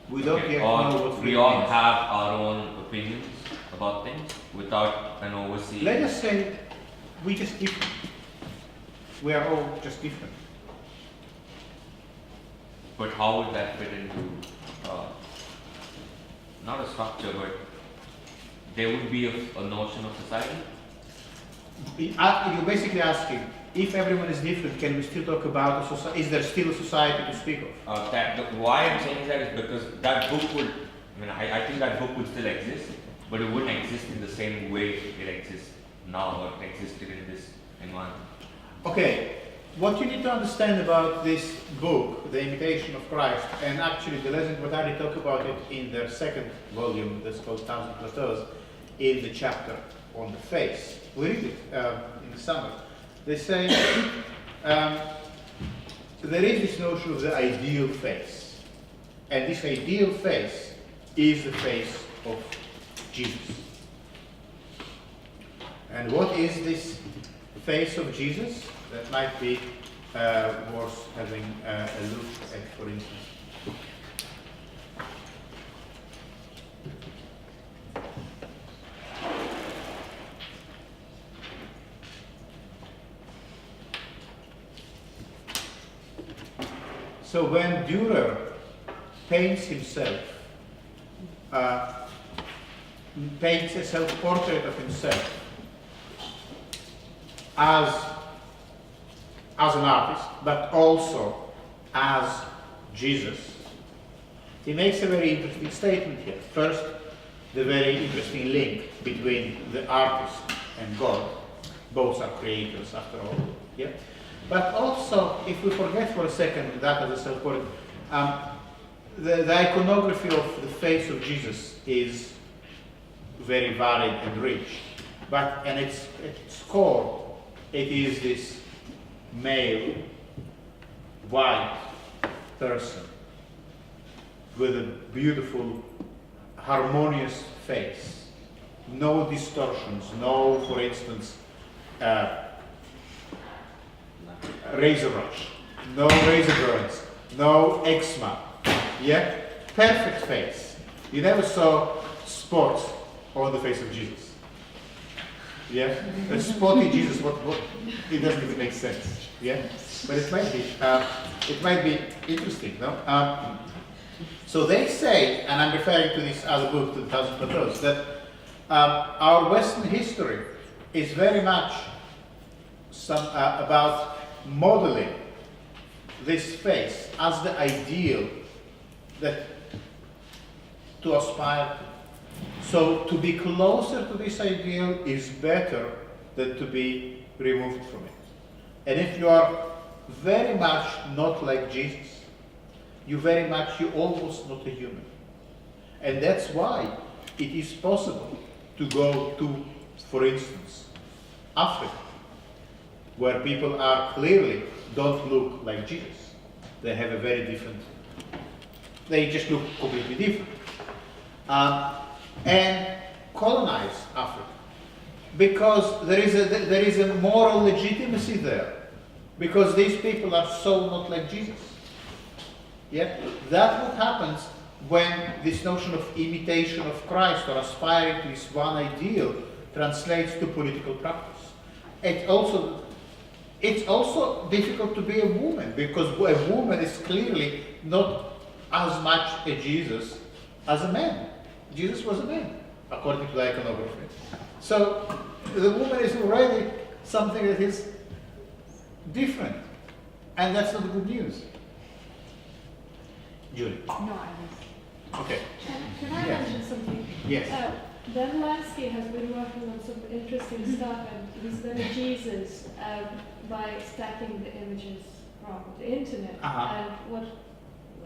We don't Okay, yet or know what freedom we all means. have our own opinions about things without an overseeing. Let us say we just different. We are all just different. But how would that fit into, not a structure, but there would be a notion of society? You're basically asking, if everyone is different, can we still talk about a society? Is there still a society to speak of? Why I'm saying that is because that book would, I think that book would still exist, but it wouldn't exist in the same way it exists now, or it existed in this environment. Okay, what you need to understand about this book, The Imitation of Christ, and actually Deleuze and Guattari talk about it in their second volume that's called Thousand Plateaus, in the chapter on the face. We read it in the summer. They say there is this notion of the ideal face, and this ideal face is the face of Jesus. And what is this face of Jesus? That might be worth having a look at, for instance. So when Dürer paints himself, paints a self-portrait of himself as an artist, but also as Jesus, he makes a very interesting statement here. First, the very interesting link between the artist and God. Both are creators, after all. Yeah? But also, if we forget for a second that as a self-portrait, the iconography of the face of Jesus is very varied and rich. But at its core, it is this male, white person with a beautiful, harmonious face. No distortions, no, for instance, razor rush, no razor burns, no eczema. Yeah? Perfect face. You never saw spots on the face of Jesus. Yeah? A spotty Jesus, what it doesn't even make sense. Yeah? But it might be interesting, no? So they say, and I'm referring to this other book, 2000 Plateaus, that our Western history is very much about modeling this face as the ideal that to aspire to. So to be closer to this ideal is better than to be removed from it. And if you are very much not like Jesus, you're almost not a human. And that's why it is possible to go to, for instance, Africa, where people are clearly don't look like Jesus. They have a very different, they just look completely different. And colonize Africa. Because there is a moral legitimacy there. Because these people are so not like Jesus. Yeah? That's what happens when this notion of imitation of Christ or aspiring to this one ideal translates to political practice. It's also difficult to be a woman, because a woman is clearly not as much a Jesus as a man. Jesus was a man, according to the iconography. So the woman is already something that is different, and that's not good news. Julie. No, I was. Okay. Can I Yes. mention something? Yes. Ben Lansky has been working on some interesting stuff, and he's done a Jesus by stacking the images from the internet. And what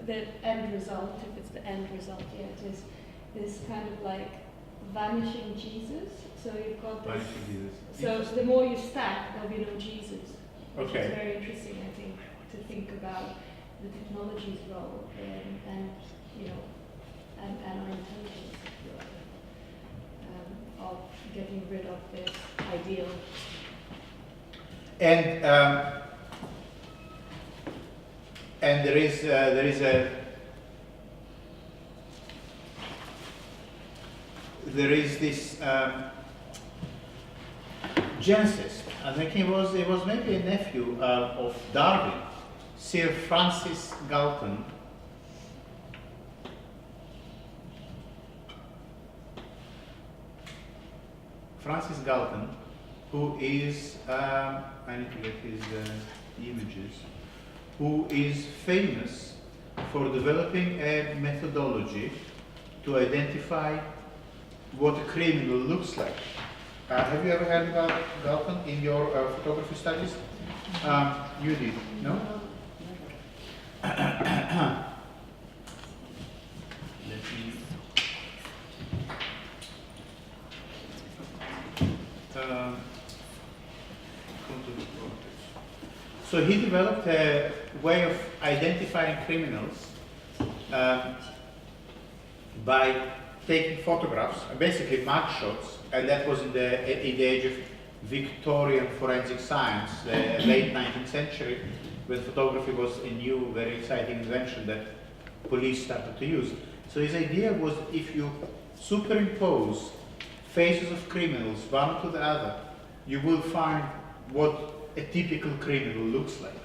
the end result, if it's the end result yet, is this kind of like vanishing Jesus. So you've got this. So the more you stack, there'll be no Jesus. Which is very interesting, I think, to think about the technology's role and you know, and our intelligence, if you like, of getting rid of this ideal. And there is this genesis. I think it was maybe a nephew of Darwin, Sir Francis Galton. Francis Galton, who is, I need to get his images, who is famous for developing a methodology to identify what a criminal looks like. Have you ever heard about Galton in your photography studies? You did, no? So he developed a way of identifying criminals by taking photographs, basically mug shots, and that was in the age of Victorian forensic science, the late 19th century, when photography was a new, very exciting invention that police started to use. So his idea was, if you superimpose faces of criminals one to the other, you will find what a typical criminal looks like.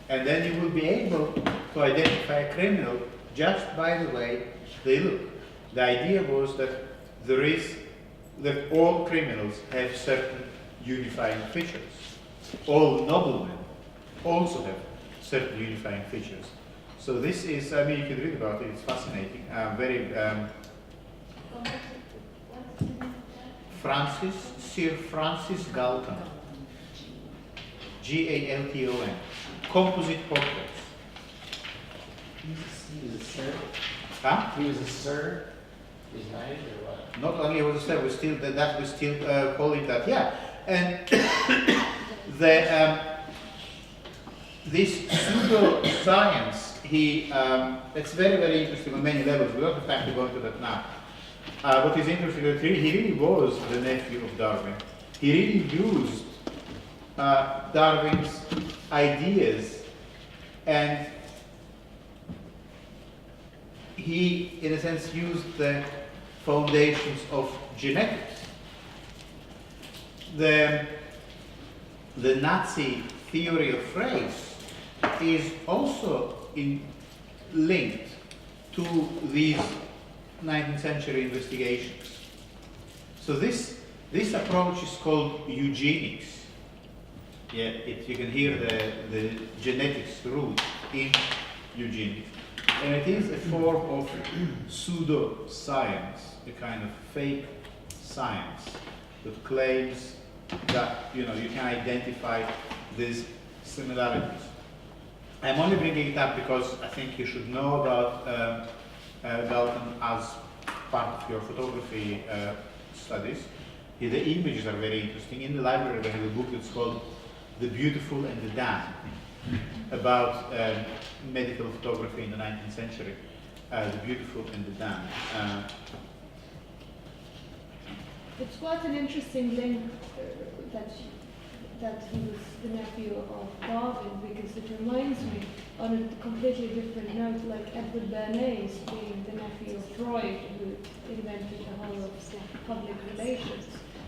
And then you will be able to identify a criminal just by the way they look. The idea was that that all criminals have certain unifying features. All noblemen also have certain unifying features. So this is, I mean, you can read about it, it's fascinating. Sir Francis Galton. Galton. Composite portraits. He was a sir? Huh? He was a sir? He was knighted or what? Not only was a sir, we still call it that. Yeah. And this pseudo-science, it's very, very interesting on many levels. We don't have time to go into that now. What is interesting is that he really was the nephew of Darwin. He really used Darwin's ideas, and he, in a sense, used the foundations of genetics. The Nazi theory of race is also linked to these 19th century investigations. So this approach is called eugenics. Yeah, you can hear the genetics root in eugenics. And it is a form of pseudo-science, a kind of fake science that claims that you can identify these similarities. I'm only bringing it up because I think you should know about Dalton as part of your photography studies. The images are very interesting. In the library we have a book that's called The Beautiful and the Damned, about medical photography in the 19th century. The Beautiful and the Damned. It's quite an interesting link that he was the nephew of Darwin, because it reminds me, on a completely different note, like Edward Bernays being the nephew of Freud, who invented the whole of public relations.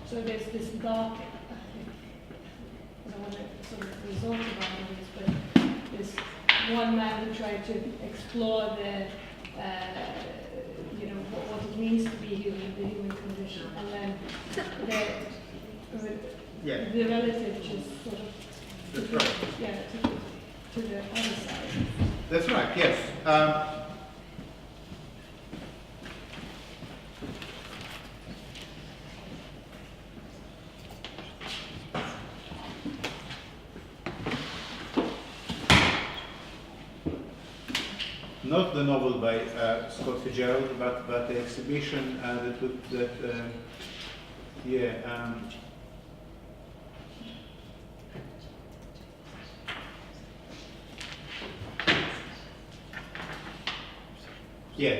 So there's this dark, I don't want to sort of resort about this, but this one man who tried to explore the, what it means to be human, the human condition, and then the relative just sort of That's right. to the other side. That's right, yes. Not the novel by Scott Fitzgerald, but the exhibition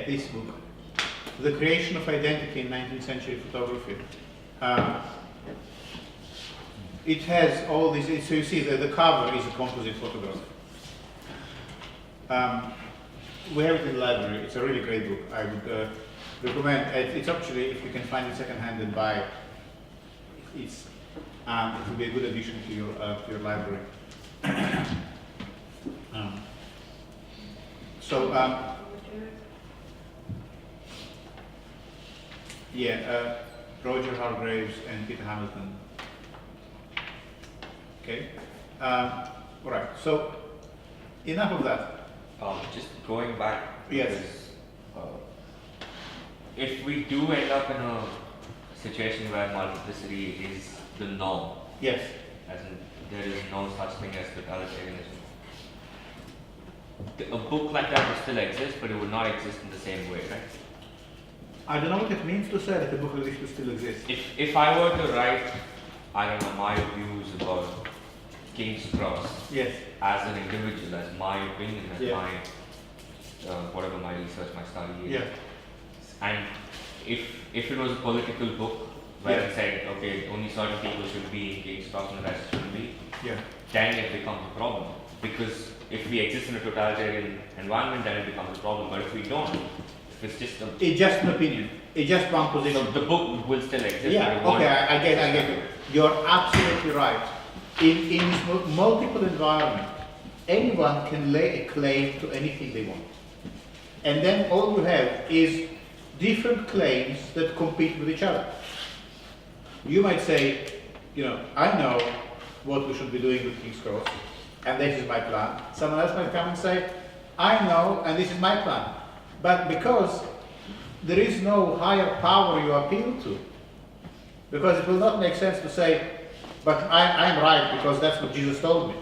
this book, The Creation of Identity in 19th Century Photography. It has all these, so you see the cover is a composite photograph. We have it in the library. It's a really great book. I would recommend. It's actually, if you can find it secondhand and buy it, it will be a good addition to your library. Roger Hargraves and Peter Hamilton. Okay. All right. So enough of that. Just going back, Yes. because, if we do end up in a situation where multiplicity is the norm, Yes. as in there is no such thing as totalitarianism, a book like that would still exist, but it would not exist in the same way, right? I don't know what it means to say that a book like this will still exist. If I were to write, I don't know, my views about King's Cross, Yes. as an individual, as my opinion, as Yeah. my whatever my research, my study is. Yeah. And if it was a political book where Yeah. it said, okay, only certain people should be in King's Cross and the rest shouldn't be, Yeah. then it becomes a problem. Because if we exist in a totalitarian environment, then it becomes a problem. But if we don't, if it's just a It's just an opinion. It's just one position. so the book will still exist. but Yeah. it won't- Okay. I get it. You're absolutely right. In this multiple environment, anyone can lay a claim to anything they want. And then all you have is different claims that compete with each other. You might say, I know what we should be doing with King's Cross, and this is my plan. Someone else might come and say, I know, and this is my plan. But because there is no higher power you appeal to, because it will not make sense to say, but I'm right because that's what Jesus told me.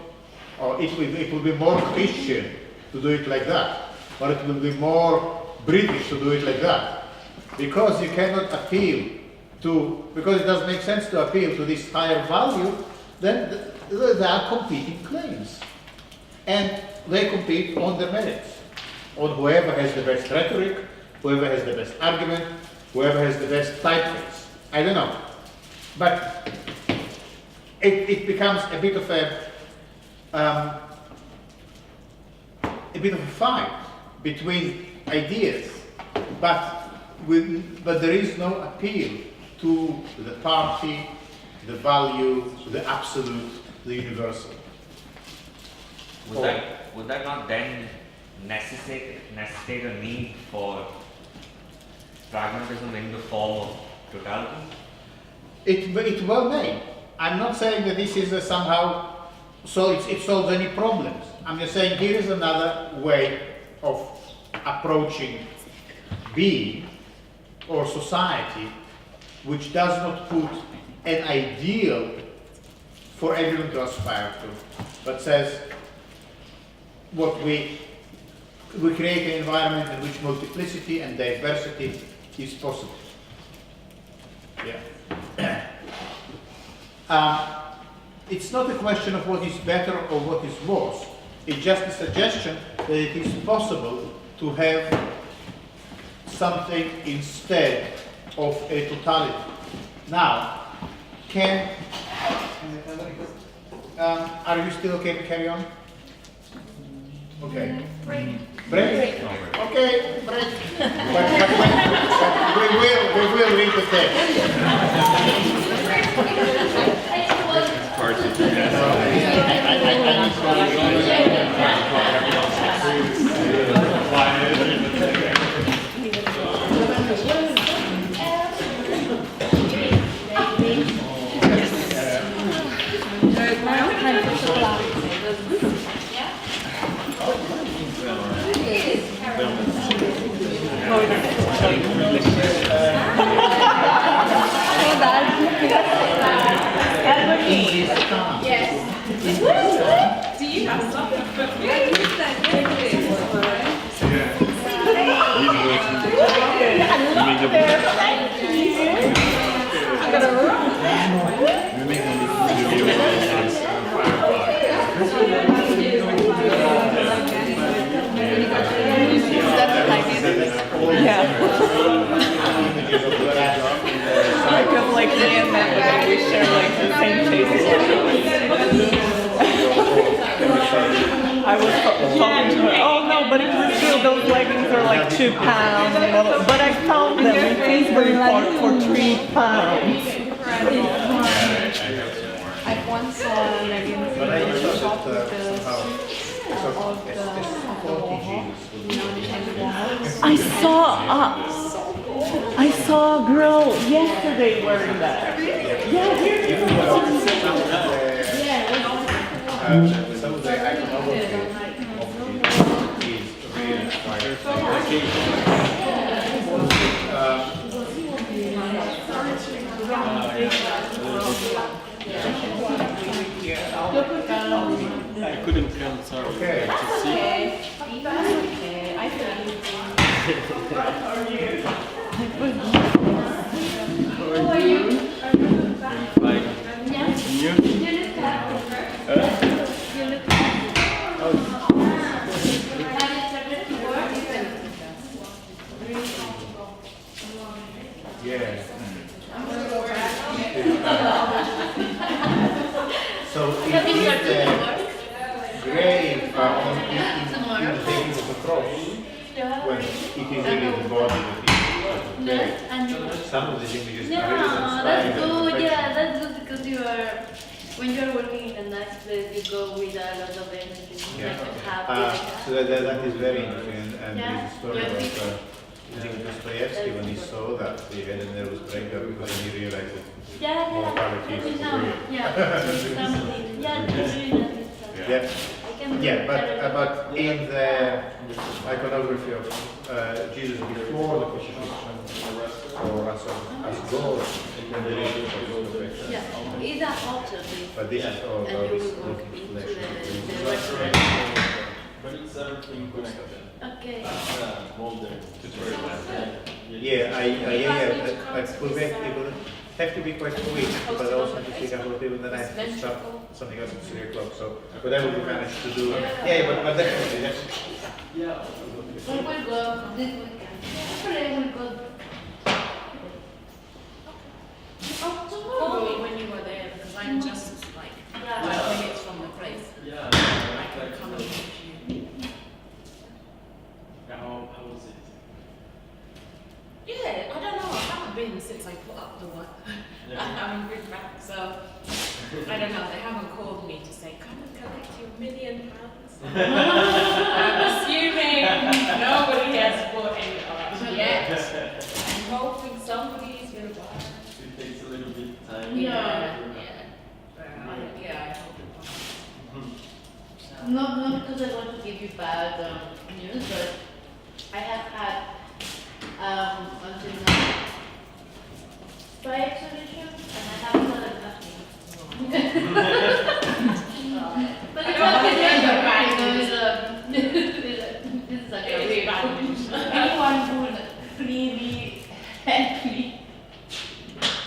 Or it will be more Christian to do it like that. Or it will be more British to do it like that. Because you cannot appeal to, because it doesn't make sense to appeal to this higher value, then there are competing claims. And they compete on their merits. On whoever has the best rhetoric, whoever has the best argument, whoever has the best typeface. I don't know. But it becomes a bit of a fight between ideas, but there is no appeal to the party, the value, the absolute, the universal. Would that not then necessitate a need for pragmatism in the form of totality? It well may. I'm not saying that this is somehow so it solves any problems. I'm just saying here is another way of approaching being or society which does not put an ideal for everyone to aspire to, but says what we create an environment in which multiplicity and diversity is possible. Yeah. It's not a question of what is better or what is worse. It's just a suggestion that it is possible to have something instead of a totality. Now, are you still okay to carry on? Okay. Break. Okay, break. But we will read the text. Yes. Do you have something? I feel like me and Matt, we share like the same taste. I was talking to her, oh no, but if you feel those leggings are like £2, but I found them in Finsbury Park for £3. I once saw leggings in the shop with the I saw a girl yesterday wearing that. Yeah, Some of the iconography of it is really I couldn't come, sorry. Okay. To see. I feel How are you? I'm fine. Yeah. And you? You look happy. You look happy. Have you started to work? Yeah. So it is the grave in the taking of the cross when it is really the body that is buried. Some of the images are really that's inspiring. good. Yeah, that's good because when you are working in a nice place, you go with a lot of energy. Yeah. Like happy. So that is very interesting, and Yeah. there's a story Yeah. about Dostoevsky when he saw that he had a nervous breakdown because he realized that mortality is real. Yeah, something. Yeah, that's really nice. Yeah. Yeah, but in the iconography of Jesus before the crucifixion, or as God, then there is the resurrection. Yeah, it's a photo. But this is all And about you this will go looking into flesh. the resurrection. But it's everything connected. Okay. Molder. Yeah, I will have to be quite quick, but also to figure out people that I have to start something else at 3 o'clock. So whatever we manage to do. Yeah, but definitely, yes. Yeah. We will go this weekend. Hopefully we will go. Call me when you were there because I'm just like 5 minutes from the place. Yeah. I can come and meet you. How was it? Yeah, I don't know. I haven't been since I put up the one. I'm in Big Back, so I don't know. They haven't called me to say, come and collect your £1 million. I'm assuming not because I want to give you bad news, but I have had until now 5 exhibitions, and I haven't done nothing. But it's not this is a very bad news. Anyone would freely help me.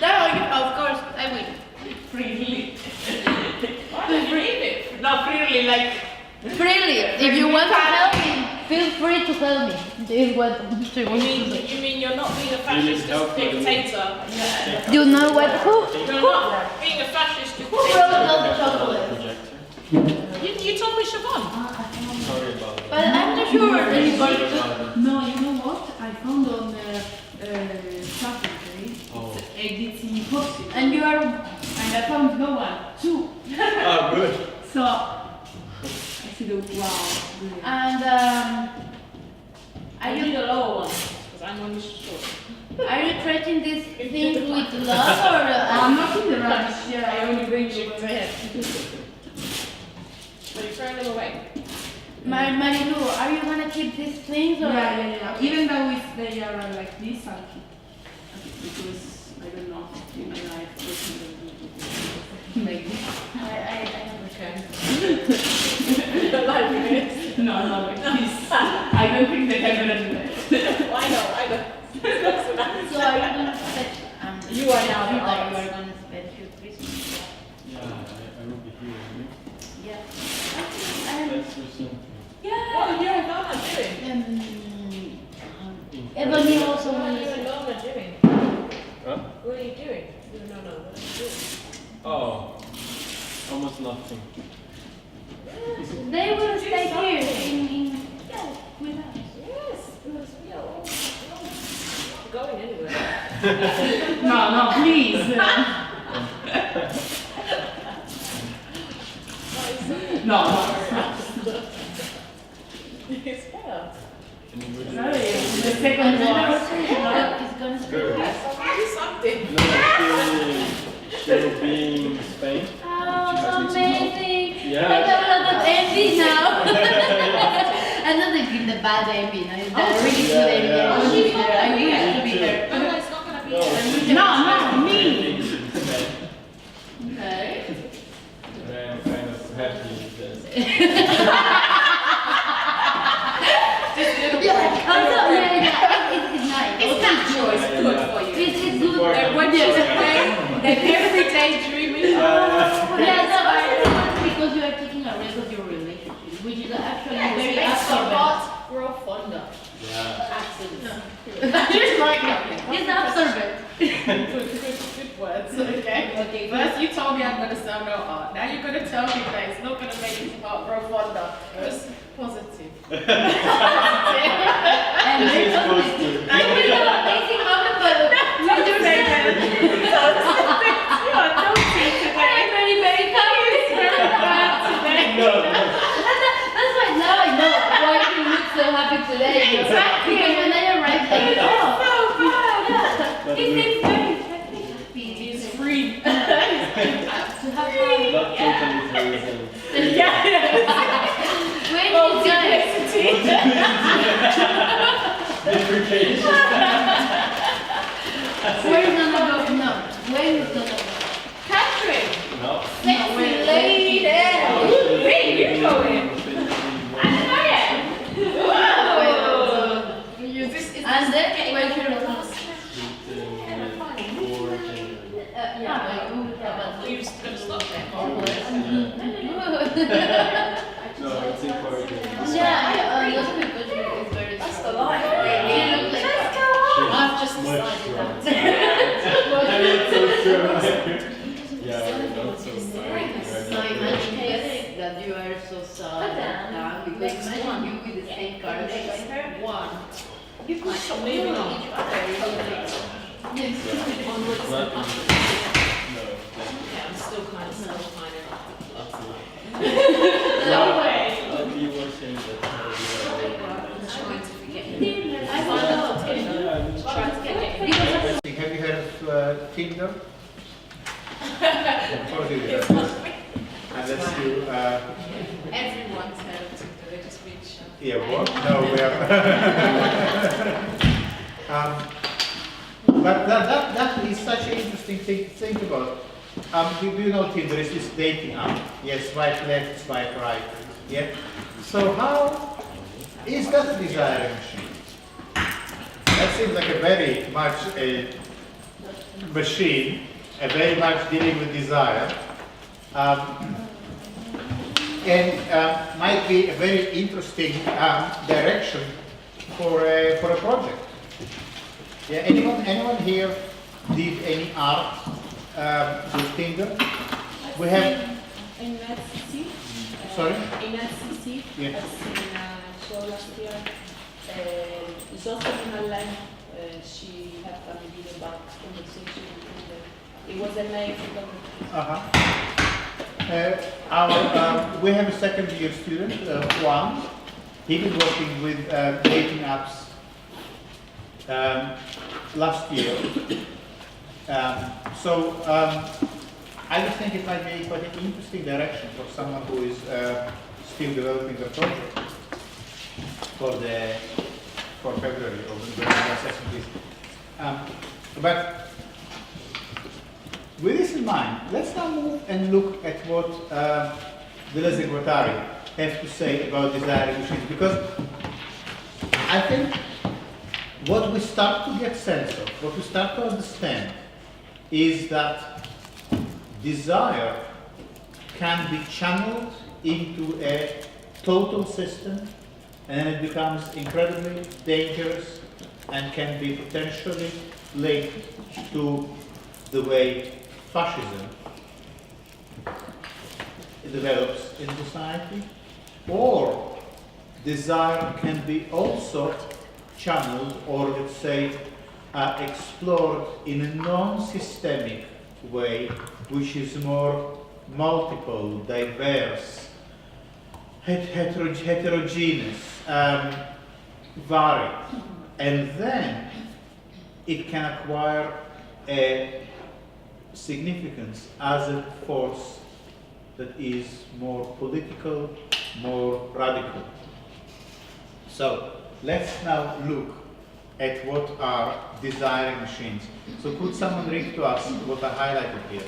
No, of course, I will. Freely. Freely. Not freely, like. Freely. If you want to help me, feel free to tell me. Is what You mean you're not being a fascist dictator? Yeah. You know what? You're not being a fascist dictator. Who wrote all the chocolate? You told me Siobhan. Sorry about that. But I'm not sure that anybody. No, you know what? I found on Saturday, it's impossible. And you are. And I found no one, 2. Ah, good. So, I said, wow, brilliant. And I need a lower one because I'm only short. are you treating this thing with love or? I'm not in the rush, yeah. I only bring you over here. But you're throwing them away. Marilu, are you gonna keep these things or? Yeah. Even though if they are like this, I'll keep. Because I don't know, in my life, like this. I Okay. Like this? No, not like this. I don't think they can do that. I know. So are you gonna spend? You are now You the are artist. gonna spend your Christmas. Yeah, I will be here. Yeah. Let's do something. What are you and Mama doing? Ebony also What are wants you and to. Mama doing? Huh? What are you doing? No, what are you doing? Oh, almost nothing. They will stay here with us. Yes, because we are all going anywhere. No, please. No. It's better. Sorry, the second one. It's gonna stay Good. here. Do something. She'll be in Spain. Oh, amazing! Yeah. I have a lot of envy now. I'm not the bad envy, no, it's the really good envy. yeah. I want to be there. I wish to be too. there. No, it's not going to be No, here. No, me. Okay. I'm kind of happy with this. It's nice. It's natural, it's good for you. It's good. When you're away, then every day dreaming. Yeah, no, I think it's because you are taking a risk of your relationship, which is actually very It's absorbent. about grow fonder. Yeah. Absolutely. Just right now. It's absorbent. Good words, okay? Okay. First you told me I'm going to sell no art. Now you're going to tell me that it's not going to make his heart grow fonder. Just positive. And It's supposed to. I will have an amazing moment, but with your statement. You are naughty today. I'm very, very happy. No. That's why now I know why you look so happy today. Exactly. Because when I arrived, I thought, But he we- seems very happy. He's free. To have fun. Not totally frozen. When is guys? Deprecation. Where is gonna go? No. Where is gonna go? Catherine. No. Sexy lady. Where you going? And then where should I go? Yeah, but You're just going to stop there. No, it's important. yeah, that's because it's very. That's the line. You look like I've just decided that. I mean, so true. Yeah, we're not so sorry. So imagine that you are so sad because imagine you with the same card as her. One. You could Like, moving on. each other. Onwards Not and upwards. No. Yeah, I'm still kind of No way. I'll be watching the I'm trying to forget. I follow Trying to get it. Have you heard of Tinder? Of course you have. Unless you, Everyone Yeah, what? No, we are. But that is such an interesting thing to think about. Do you know, Tim, there is this dating app? Yes, swipe left, swipe right. Yeah. So how is that a desiring machine? That seems like a very much a machine, a very much dealing with desire. And might be a very interesting direction for a project. Yeah, anyone here did any art with Tinder? We have. In NCC. Sorry? In NCC, Yeah. I've seen a show last year. Jocelyn Hurley, she had a video about conversation with Tinder. It was amazing. We have a second year student, Juan. He was working with dating apps last year. I just think it might be quite an interesting direction for someone who is still developing the project for February or when the assessment is. But with this in mind, let's now move and look at what Deleuze and Guattari have to say about desiring machines, because I think what we start to get sense of, what we start to understand, is that desire can be channeled into a total system, and it becomes incredibly dangerous and can be potentially linked to the way fascism develops in society. Or desire can be also channeled, or let's say explored in a non-systemic way, which is more multiple, diverse, heterogeneous, varied, and then it can acquire a significance as a force that is more political, more radical. So let's now look at what are desiring machines. So could someone read to us what I highlighted here?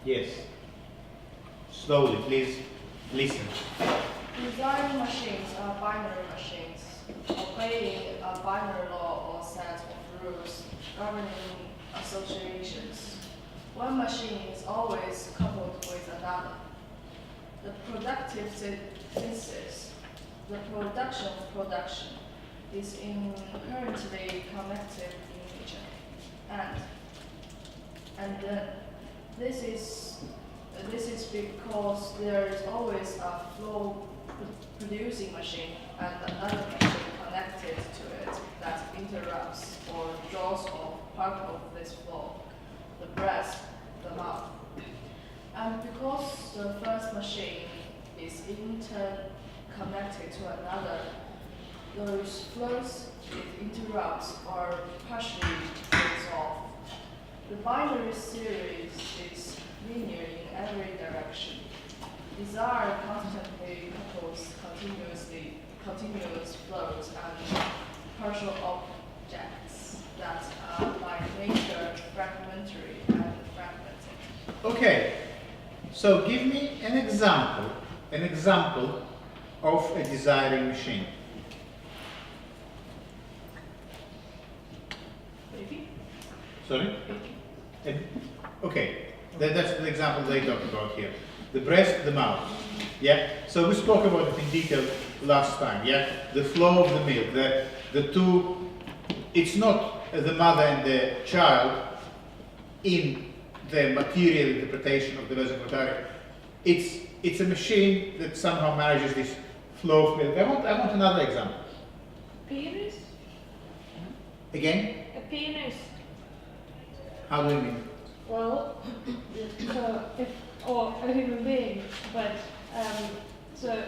Yes. Slowly, please listen. Desiring machines are binary machines, obeying a binary law or set of rules governing associations. One machine is always coupled with another. The productive synthesis, the production of production, is inherently connected in nature. And then this is because there is always a flow producing machine and another machine connected to it that interrupts or draws off part of this flow, the breath, the mouth. And because the first machine is interconnected to another, those flows it interrupts or partially breaks off. The binary series is linear in every direction. Desire constantly couples continuous flows and partial objects that are by nature fragmentary and fragmented. Okay, so give me an example of a desiring machine. Baby? Sorry? Okay, that's the example they talked about here. The breast, the mouth. Yeah. So we spoke about it in detail last time. Yeah. The flow of the milk. The two. It's not the mother and the child in the material interpretation of Deleuze and Guattari. It's a machine that somehow manages this flow of milk. I want another example. Penis? Again? A penis. How do you mean? Well, or a human being, but so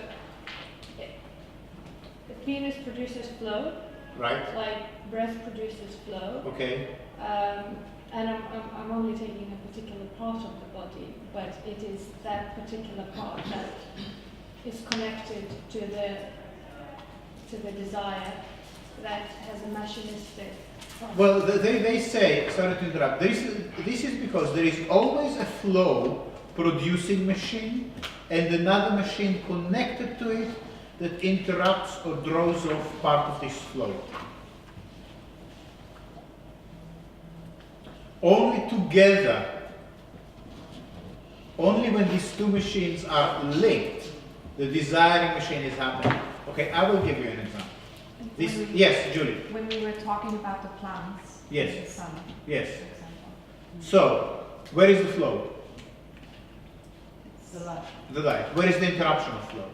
the penis produces flow, Right. like breath produces flow. Okay. and I'm only taking a particular part of the body, but it is that particular part that is connected to the desire that has a machinistic process. Well, they say, sorry to interrupt, this is because there is always a flow producing machine and another machine connected to it that interrupts or draws off part of this flow. Only together, only when these two machines are linked, the desiring machine is happening. Okay, I will give you an example. Yes, Julie. When we were talking about the plants, Yes. the sun, Yes. for example. So, where is the flow? It's the light. The light. Where is the interruption of flow?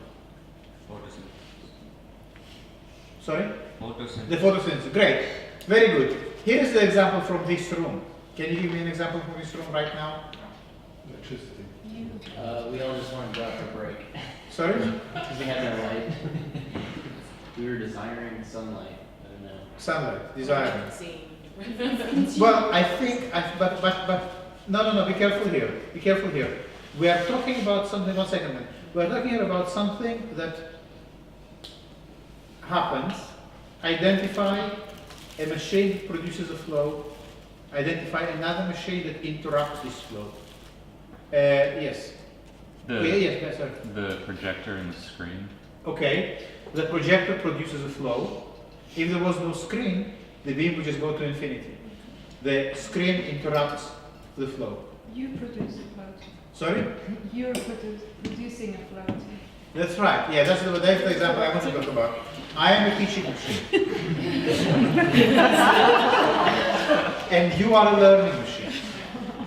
Photosynthesis. Sorry? Photosynthesis. The photosynthesis. Great. Very good. Here is the example from this room. Can you give me an example from this room right now? Electricity. We all just wanted to go out for a break. Sorry? Because we had no light. We were desiring sunlight. I don't know. Sunlight. Desire. Well, I think, but no, be careful here. Be careful here. We are talking about something, one second. We are talking here about something that happens. Identify a machine that produces a flow. Identify another machine that interrupts this flow. Yes. Yes, sorry. The projector and the screen. Okay. The projector produces a flow. If there was no screen, the beam would just go to infinity. The screen interrupts the flow. You produce a flow. Sorry? You're producing a flow. That's right. Yeah, that's the example I want to talk about. I am a teaching machine. And you are a learning machine.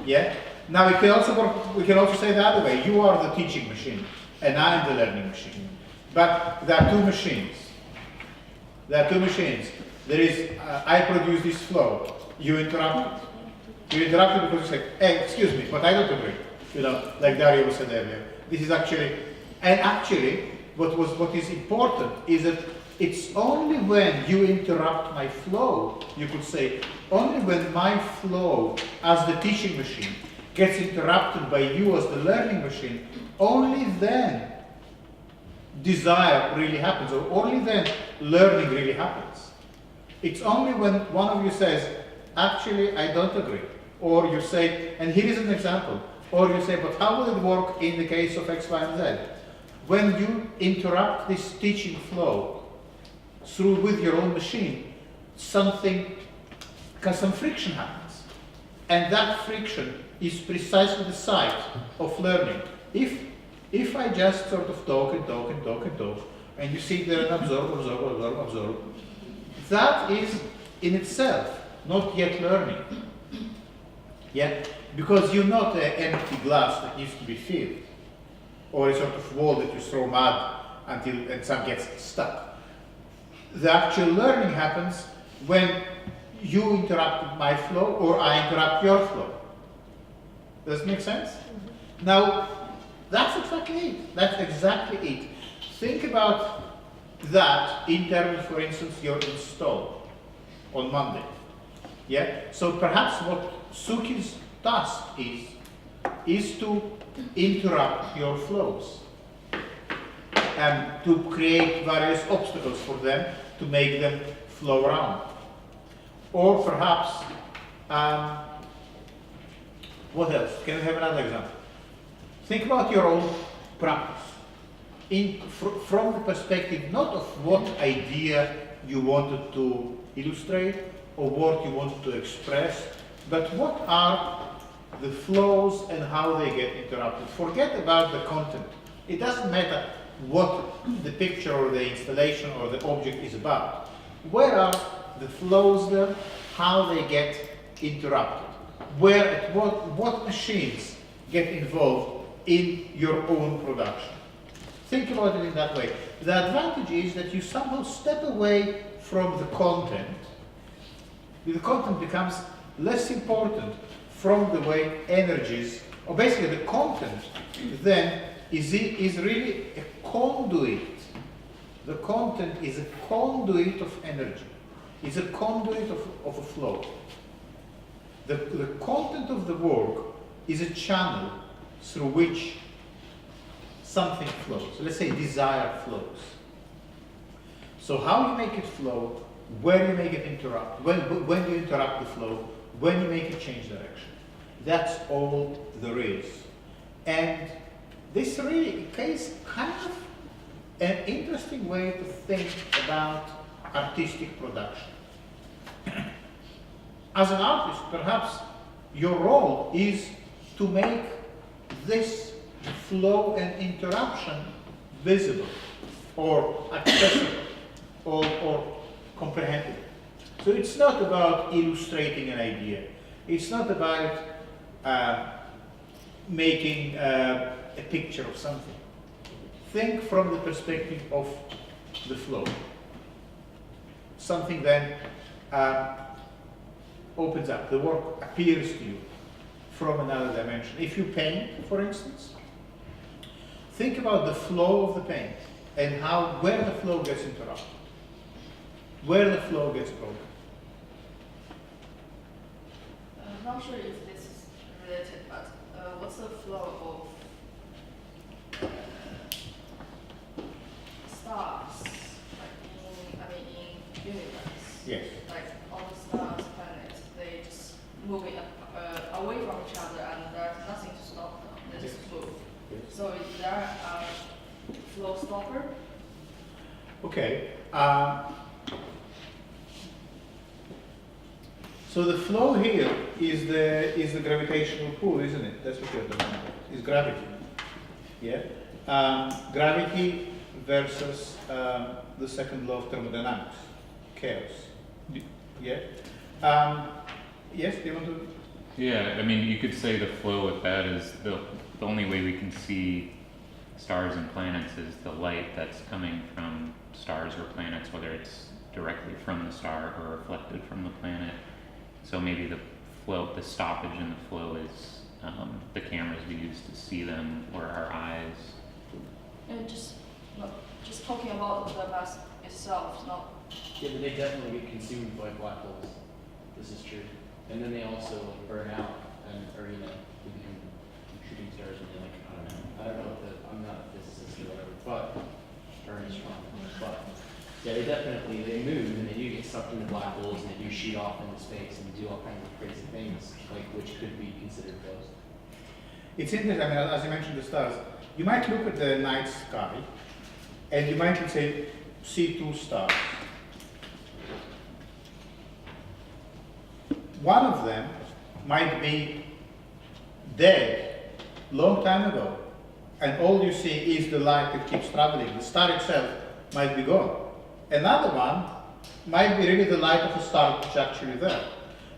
Yeah? Now we can also say the other way. You are the teaching machine and I am the learning machine. But there are two machines. There are two machines. There is, I produce this flow. You interrupt it. You interrupt it because you say, hey, excuse me, but I don't agree. You know, like Dario said earlier. This is actually, and actually, what is important is that it's only when you interrupt my flow, you could say, only when my flow as the teaching machine gets interrupted by you as the learning machine, only then desire really happens, or only then learning really happens. It's only when one of you says, actually, I don't agree. Or you say, and here is an example. Or you say, but how will it work in the case of X, Y, and Z? When you interrupt this teaching flow with your own machine, some friction happens. And that friction is precisely the site of learning. If I just sort of talk, and you sit there and absorb, that is in itself not yet learning. Yeah? Because you're not an empty glass that needs to be filled, or a sort of wall that you throw mud and some gets stuck. The actual learning happens when you interrupt my flow or I interrupt your flow. Does it make sense? Mm-hmm. Now, that's exactly it. That's exactly it. Think about that in terms, for instance, your install on Monday. Yeah? So perhaps what Suki's task is to interrupt your flows and to create various obstacles for them to make them flow around. Or perhaps, what else? Can we have another example? Think about your own practice from the perspective not of what idea you wanted to illustrate or what you wanted to express, but what are the flows and how they get interrupted. Forget about the content. It doesn't matter what the picture or the installation or the object is about. Where are the flows there? How they get interrupted? Where, what machines get involved in your own production? Think about it in that way. The advantage is that you somehow step away from the content. The content becomes less important from the way energies, or basically the content then is really a conduit. The content is a conduit of energy. It's a conduit of a flow. the content of the work is a channel through which something flows. So let's say desire flows. So how you make it flow, where you make it interrupt, when you interrupt the flow, when you make it change direction. That's all there is. And this really is kind of an interesting way to think about artistic production. As an artist, perhaps your role is to make this flow and interruption visible or accessible or comprehensible. So it's not about illustrating an idea. It's not about making a picture of something. Think from the perspective of the flow. Something then opens up. The work appears to you from another dimension. If you paint, for instance, think about the flow of the paint and where the flow gets interrupted, where the flow gets broken. I'm not sure if this is related, but what's the flow of stars, like in universe? Yes. Like all the stars, planets, they just moving away from each other, and there's nothing to stop them. They just move. Yes. So is there a flow stopper? Okay. So the flow here is the gravitational pull, isn't it? That's what you're talking about. Is gravity. Yeah. Gravity versus the second law of thermodynamics, chaos. Yeah. Yes. Do you want to? Yeah. I mean, you could say the flow with that is the only way we can see stars and planets is the light that's coming from stars or planets, whether it's directly from the star or reflected from the planet. So maybe the flow, the stoppage in the flow is the cameras we use to see them, or our eyes. And just talking about the mass itself, not. Yeah, but they definitely get consumed by black holes. This is true. And then they also burn out, or they become shooting stars, and they I don't know if I'm not a physicist or whatever, but burn is strong. But yeah, they move, and they do get sucked into black holes, and they do shoot off into space and do all kinds of crazy things, which could be considered flows. It's interesting. I mean, as you mentioned the stars, you might look at the night sky, and you might say, see two stars. One of them might be dead long time ago, and all you see is the light that keeps traveling. The star itself might be gone. Another one might be really the light of a star which is actually there.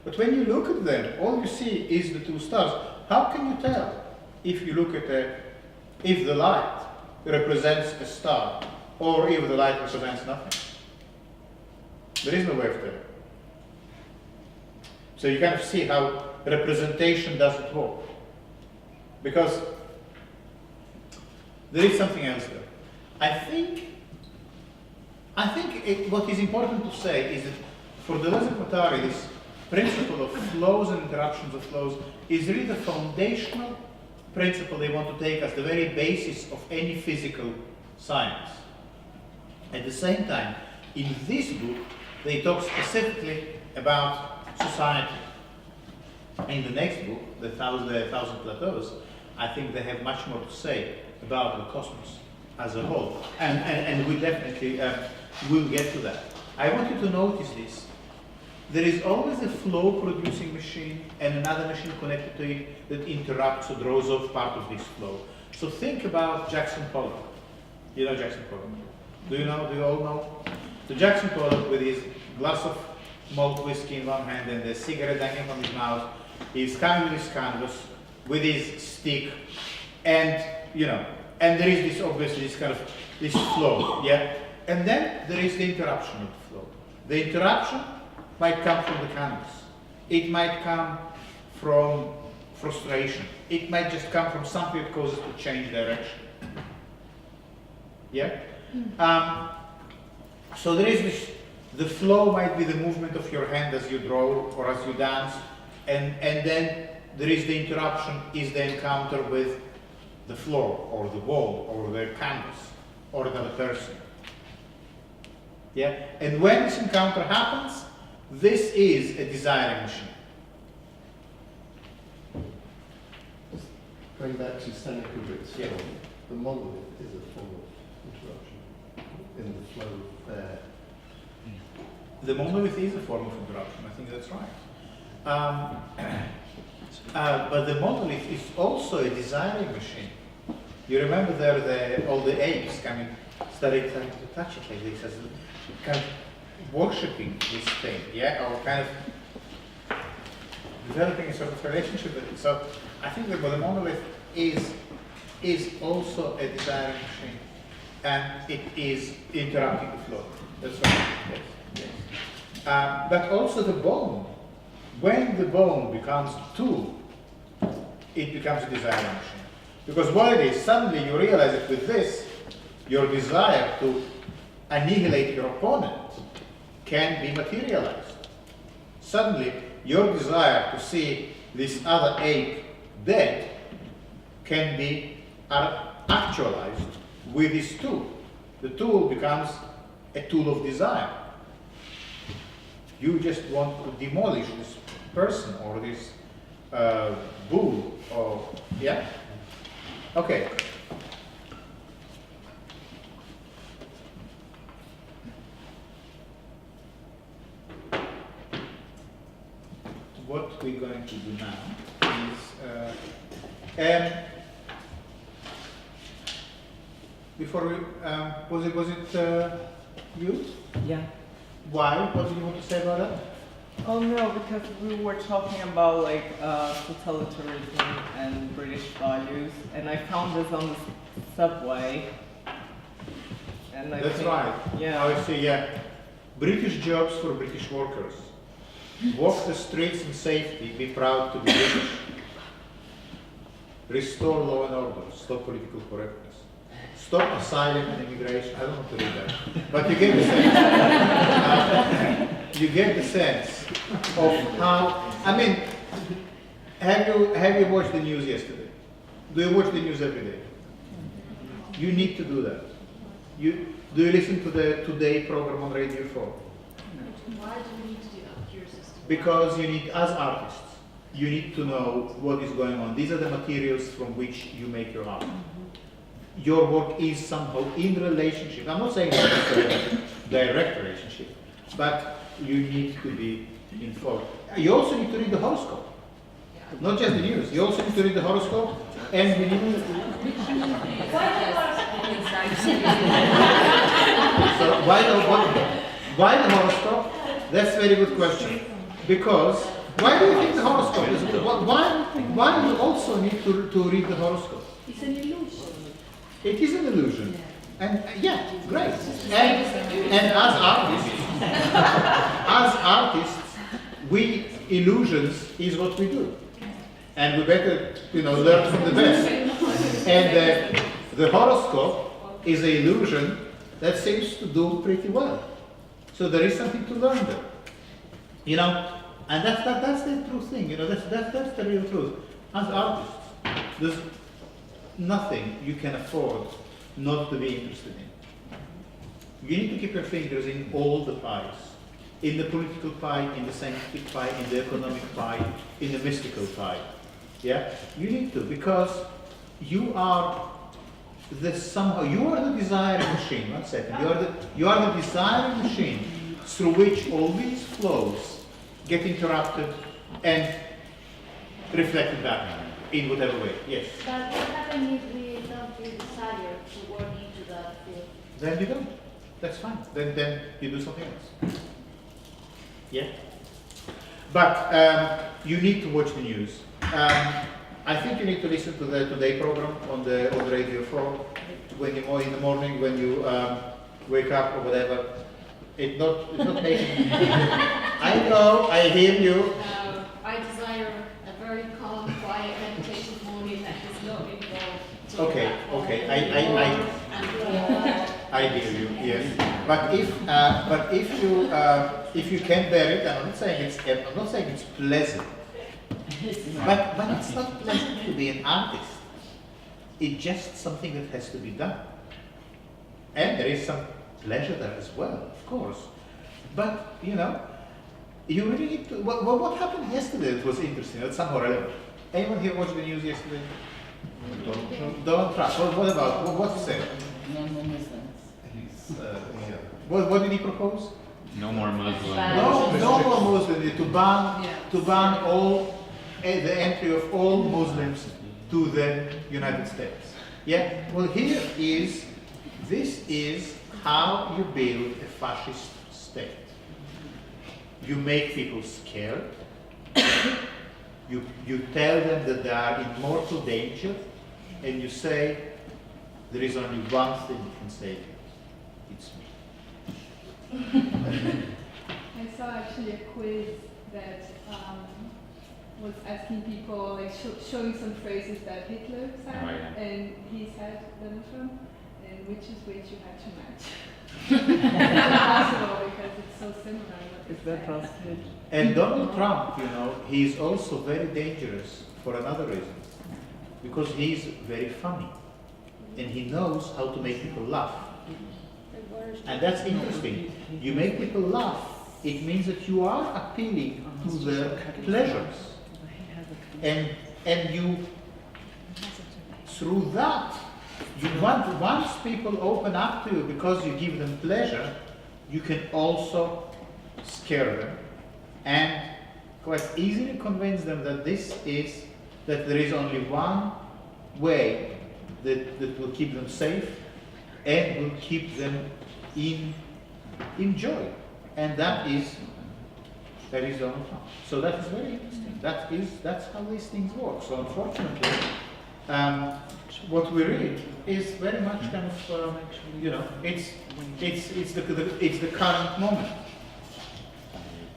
But when you look at them, all you see is the two stars. How can you tell if you look at if the light represents a star or if the light represents nothing? There is no way of telling. So you kind of see how representation doesn't work. Because there is something else there. I think what is important to say is that for Deleuze and Guattari, this principle of flows and interruptions of flows is really the foundational principle they want to take as the very basis of any physical science. At the same time, in this book, they talk specifically about society. In the next book, the Thousand Plateaus, I think they have much more to say about the cosmos as a whole. And we definitely will get to that. I want you to notice this. There is always a flow-producing machine and another machine connected to it that interrupts or draws off part of this flow. So think about Jackson Pollock. You know Jackson Pollock? Do you all know? So Jackson Pollock, with his glass of malt whiskey in one hand and the cigarette hanging from his mouth, he's coming with his canvas, with his stick, and and there is this obviously this flow, yeah? And then there is the interruption of the flow. The interruption might come from the canvas. It might come from frustration. It might just come from something that causes to change direction. Yeah? So there is this, the flow might be the movement of your hand as you draw or as you dance, and then there is the interruption, is the encounter with the floor, or the wall, or the canvas, or another person. Yeah? And when this encounter happens, this is a desiring machine. Going back to Stanley Kubrick's film, the monolith is a form of interruption in the flow of air. The monolith is a form of interruption, I think that's right. But the monolith is also a desiring machine. You remember there all the apes started trying to touch it like this, as kind of worshipping this thing, yeah, or kind of developing a sort of relationship with it. So I think that the monolith is also a desiring machine, and it is interrupting the flow. That's right. Yes. Yes. But also the bone. When the bone becomes a tool, it becomes a desiring machine. Because what it is, suddenly you realize that with this, your desire to annihilate your opponent can be materialized. Suddenly, your desire to see this other ape dead can be actualized with this tool. The tool becomes a tool of desire. You just want to demolish this person or this bull, or yeah. Okay. What we're going to do now is before we was it you? Yeah. Why? What did you want to say about that? Oh no, because we were talking about like totalitarianism and British values, and I found this on the subway. And I That's think, right. Yeah. I see. Yeah. British jobs for British workers. Walk the streets in safety. Be proud to be British. Restore law and order. Stop political correctness. Stop asylum and immigration. I don't want to read that, but you get the sense. You get the sense of how. I mean, have you watched the news yesterday? Do you watch the news every day? You need to do that. Do you listen to the Today program on Radio 4? Why do we need to do that? Your system? Because you need, as artists, you need to know what is going on. These are the materials from which you make your art. Your work is somehow in relationship. I'm not saying it's a direct relationship, but you need to be informed. You also need to read the horoscope. Not just the news. You also need to read the horoscope, and you need to. So why the horoscope? That's a very good question. Because why do you think the horoscope is? Why do you also need to read the horoscope? It's an illusion. It is an illusion. And yeah, great. And as artists, we illusions is what we do. And we better, learn from the best. And the horoscope is an illusion that seems to do pretty well. So there is something to learn there. And that's the true thing, that's the real truth. As artists, there's nothing you can afford not to be interested in. You need to keep your fingers in all the pies. In the political pie, in the scientific pie, in the economic pie, in the mystical pie. Yeah? You need to, because you are the desiring machine. 1 second. You are the desiring machine through which all these flows get interrupted and reflected back in whatever way. Yes? But what happens if we don't feel desire to work into that field? Then you don't. That's fine. Then you do something else. Yeah? But you need to watch the news. I think you need to listen to the Today program on the Radio 4 in the morning when you wake up or whatever. It's not making. I know. I hear you. I desire a very calm, quiet, meditative morning that is not involved. Okay. I hear you. Yes. But if you can bear it, and I'm not saying it's pleasant, But it's not pleasant to be an artist. It's just something that has to be done. And there is some pleasure there as well, of course. But, you know, you really need to, what happened yesterday that was interesting, that's somehow relevant. Anyone here watched the news yesterday? Donald Trump. What about, what he said? No more Muslims. Yeah. What did he propose? No more Muslims. No more Muslims, to ban all, the entry of all Muslims to the United States. Yeah, well this is how you build a fascist state. You make people scared. You tell them that they are in mortal danger, and you say, there is only one thing that can save you. It's me. I saw actually a quiz that was asking people, like showing some phrases that Hitler said, Oh, yeah. and he said Donald Trump, and which is which you had to match. It's impossible because it's so similar. Is that possible? And Donald Trump, you know, he's also very dangerous for another reason. Because he's very funny. And he knows how to make people laugh. And that's interesting. You make people laugh, it means that you are appealing to their pleasures. And you, through that, once people open up to you because you give them pleasure, you can also scare them and quite easily convince them that that there is only one way that will keep them safe and will keep them in joy. And that is Donald Trump. So that is very interesting. That's how these things work. So unfortunately, what we read is very much kind of you know, it's the current moment.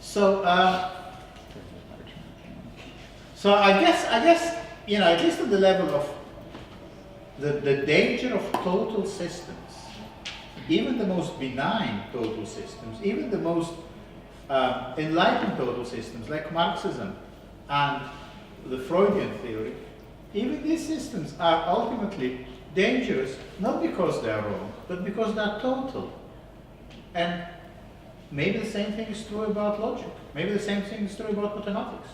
So so I guess you know, at least at the level of the danger of total systems, even the most benign total systems, even the most enlightened total systems like Marxism and the Freudian theory, even these systems are ultimately dangerous, not because they are wrong, but because they are total. And maybe the same thing is true about logic. Maybe the same thing is true about mathematics.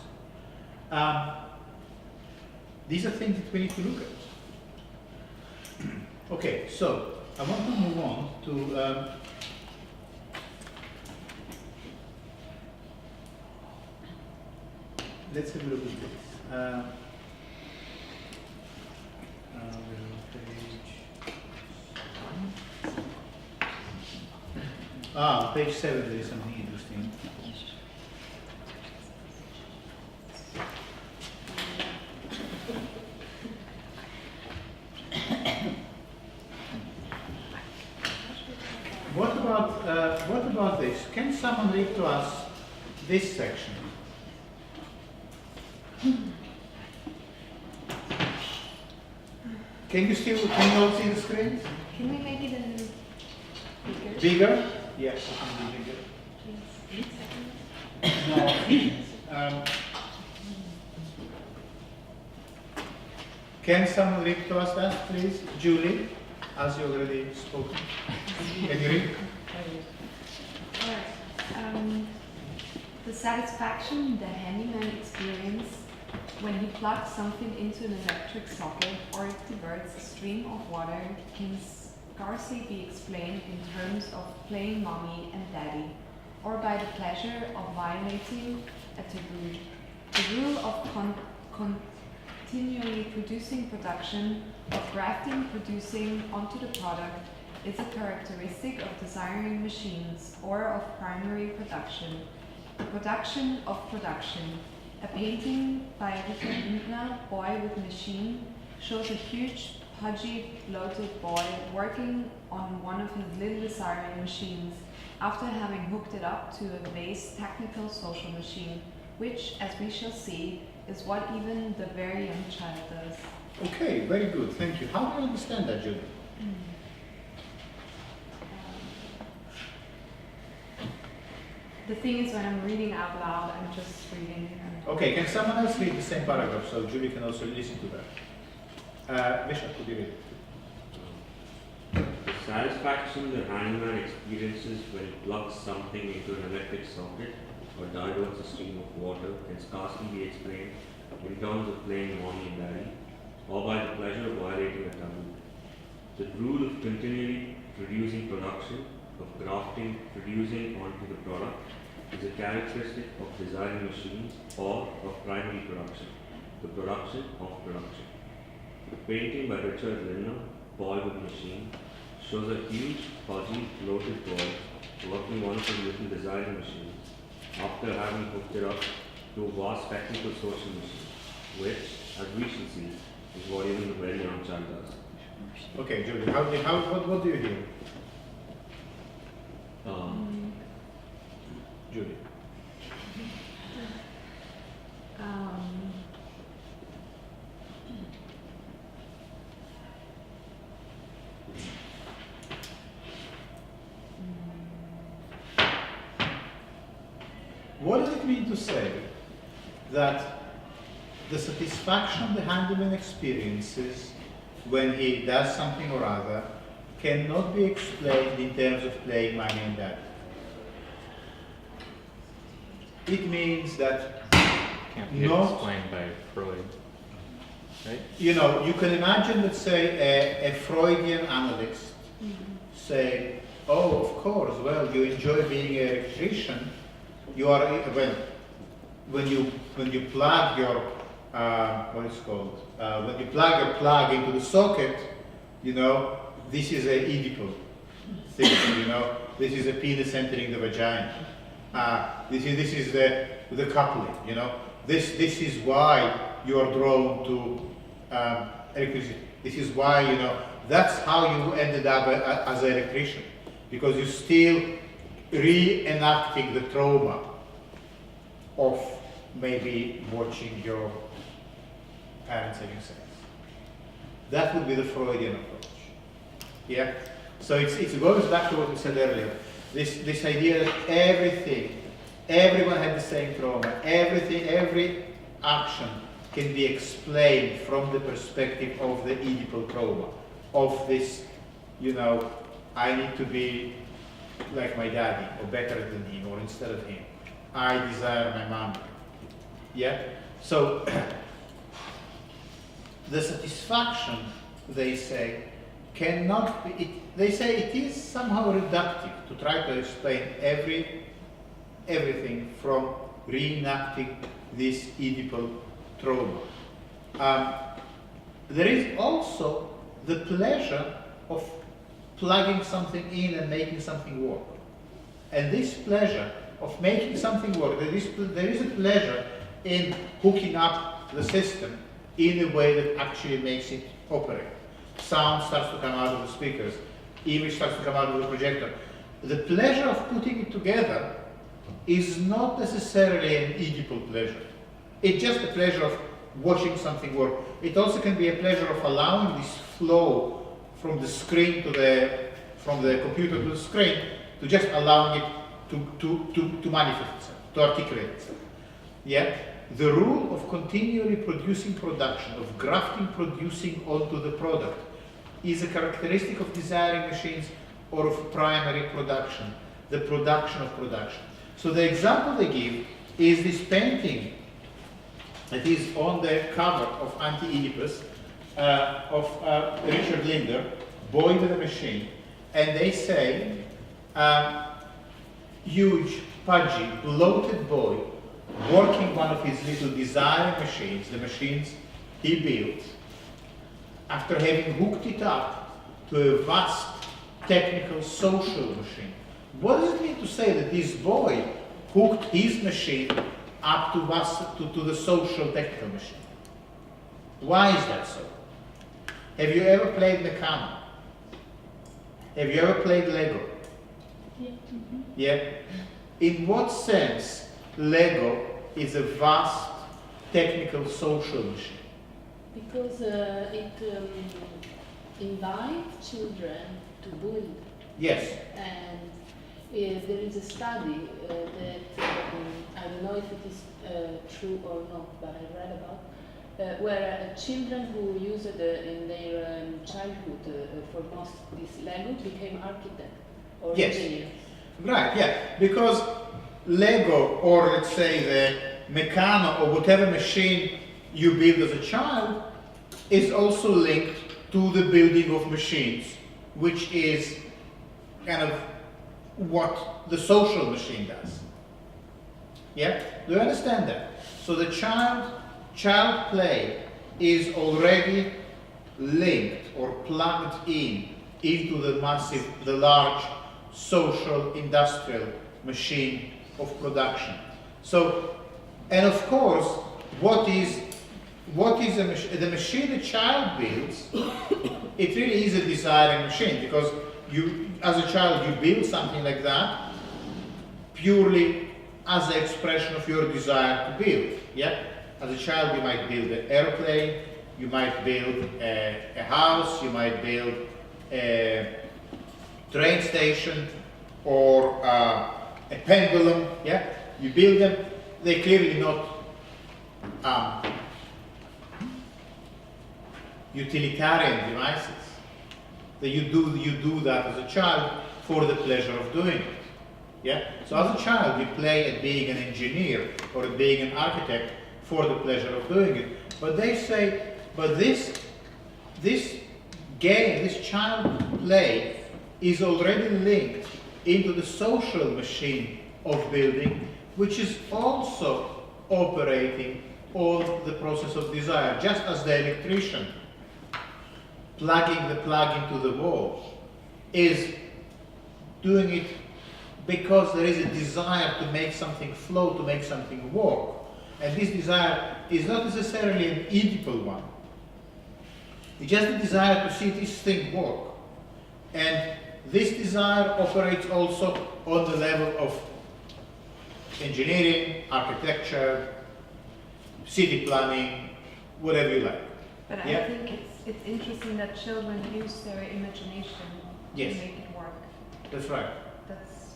These are things that we need to look at. Okay, so I want to move on to let's have a look at this. Page 7, there is something interesting. What about this? Can someone read to us this section? Can you all see the screen? Can we make it a little bigger? Bigger? Yes, it can be bigger. No. Can someone read to us that, please? Julie, as you already spoken. Can you read? Alright. The satisfaction the handyman experiences when he plugs something into an electric socket or it diverts a stream of water can scarcely be explained in terms of playing mommy and daddy, or by the pleasure of violating a taboo. The rule of continually producing production, of grafting producing onto the product, is a characteristic of desiring machines, or of primary production, the production of production. A painting by Richard Lindner, Boy with Machine, shows a huge, pudgy, bloated boy working on one of his little desiring machines after having hooked it up to a base technical social machine, which, as we shall see, is what even the very young child does. Okay, very good, thank you. How do you understand that, Julie? The thing is, when I'm reading out loud, I'm just reading. Okay, can someone else read the same paragraph so Julie can also listen to that? Bishop, could you read it? The satisfaction the handman experiences when he plugs something into an electric socket or diverts a stream of water can scarcely be explained in terms of playing mommy and daddy, or by the pleasure of violating a taboo. The rule of continually producing production, of grafting, producing onto the product, is a characteristic of designing machines or of primary production, the production of production. The painting by Richard Lindner, Boy with Machine, shows a huge, pudgy, bloated boy working one of his little designing machines after having hooked it up to a vast technical social machine, which, as we shall see, is what even the very young child does. Okay, Julie, what do you hear? Julie. What does it mean to say that the satisfaction the handyman experiences when he does something or other cannot be explained in terms of playing mommy and daddy? It means that can't be explained by Freud, right? You know, you can imagine, let's say, a Freudian analyst say, "Oh, of course. Well, you enjoy being an electrician. You are when you plug your what is called when you plug your plug into the socket, you know, this is a Oedipal thing. You know, this is a penis entering the vagina. This is the coupling. You know, this is why you are drawn to electricity. This is why, you know, that's how you ended up as an electrician, because you still reenacting the trauma of maybe watching your parents having sex. That would be the Freudian approach. Yeah. So it goes back to what we said earlier. This idea that everyone had the same trauma. Every action can be explained from the perspective of the Oedipal trauma, of this, you know, I need to be like my daddy, or better than him, or instead of him. I desire my mom. Yeah? So, the satisfaction, they say, cannot be, they say it is somehow reductive to try to explain everything from reenacting this Oedipal trauma. There is also the pleasure of plugging something in and making something work. And this pleasure of making something work, there is a pleasure in hooking up the system in a way that actually makes it operate. Sound starts to come out of the speakers, image starts to come out of the projector. The pleasure of putting it together is not necessarily an Oedipal pleasure. It's just a pleasure of watching something work. It also can be a pleasure of allowing this flow from the screen to from the computer to the screen, to just allowing it to manifest itself, to articulate itself. Yeah? The rule of continually producing production, of grafting producing onto the product, is a characteristic of desiring machines or of primary production, the production of production. So the example they give is this painting that is on the cover of Anti-Oedipus of Richard Lindner, Boy with a Machine. And they say, huge, pudgy, bloated boy working one of his little desiring machines, the machines he built, after having hooked it up to a vast technical social machine. What does it mean to say that this boy hooked his machine up to the social technical machine? Why is that so? Have you ever played Meccano? Have you ever played Lego? Yeah. Yeah? In what sense Lego is a vast technical social machine? Because it invites children to build. Yes. And There is a study that I don't know if it is true or not, but I read about where children who used it in their childhood for most this Lego became architects or engineers. Right, yeah, because Lego, or let's say the Meccano, or whatever machine you build as a child, is also linked to the building of machines, which is kind of what the social machine does. Yeah? Do you understand that? So the child play is already linked or plugged into the large social industrial machine of production. So, and of course, what is the machine a child builds? It really is a desiring machine, because you, as a child, you build something like that purely as an expression of your desire to build. Yeah. As a child, you might build an airplane, you might build a house, you might build a train station or a pendulum. Yeah, you build them. They're clearly not utilitarian devices. That you do that as a child for the pleasure of doing it. Yeah. So as a child, you play at being an engineer or at being an architect for the pleasure of doing it. But they say, but this game, this child play, is already linked into the social machine of building, which is also operating on the process of desire, just as the electrician plugging the plug into the wall is doing it because there is a desire to make something flow, to make something work. And this desire is not necessarily an Oedipal one. It's just a desire to see this thing work. And this desire operates also on the level of engineering, architecture, city planning, whatever you like. But yeah? I think it's interesting that children use their imagination yes. to make it work. That's right. That's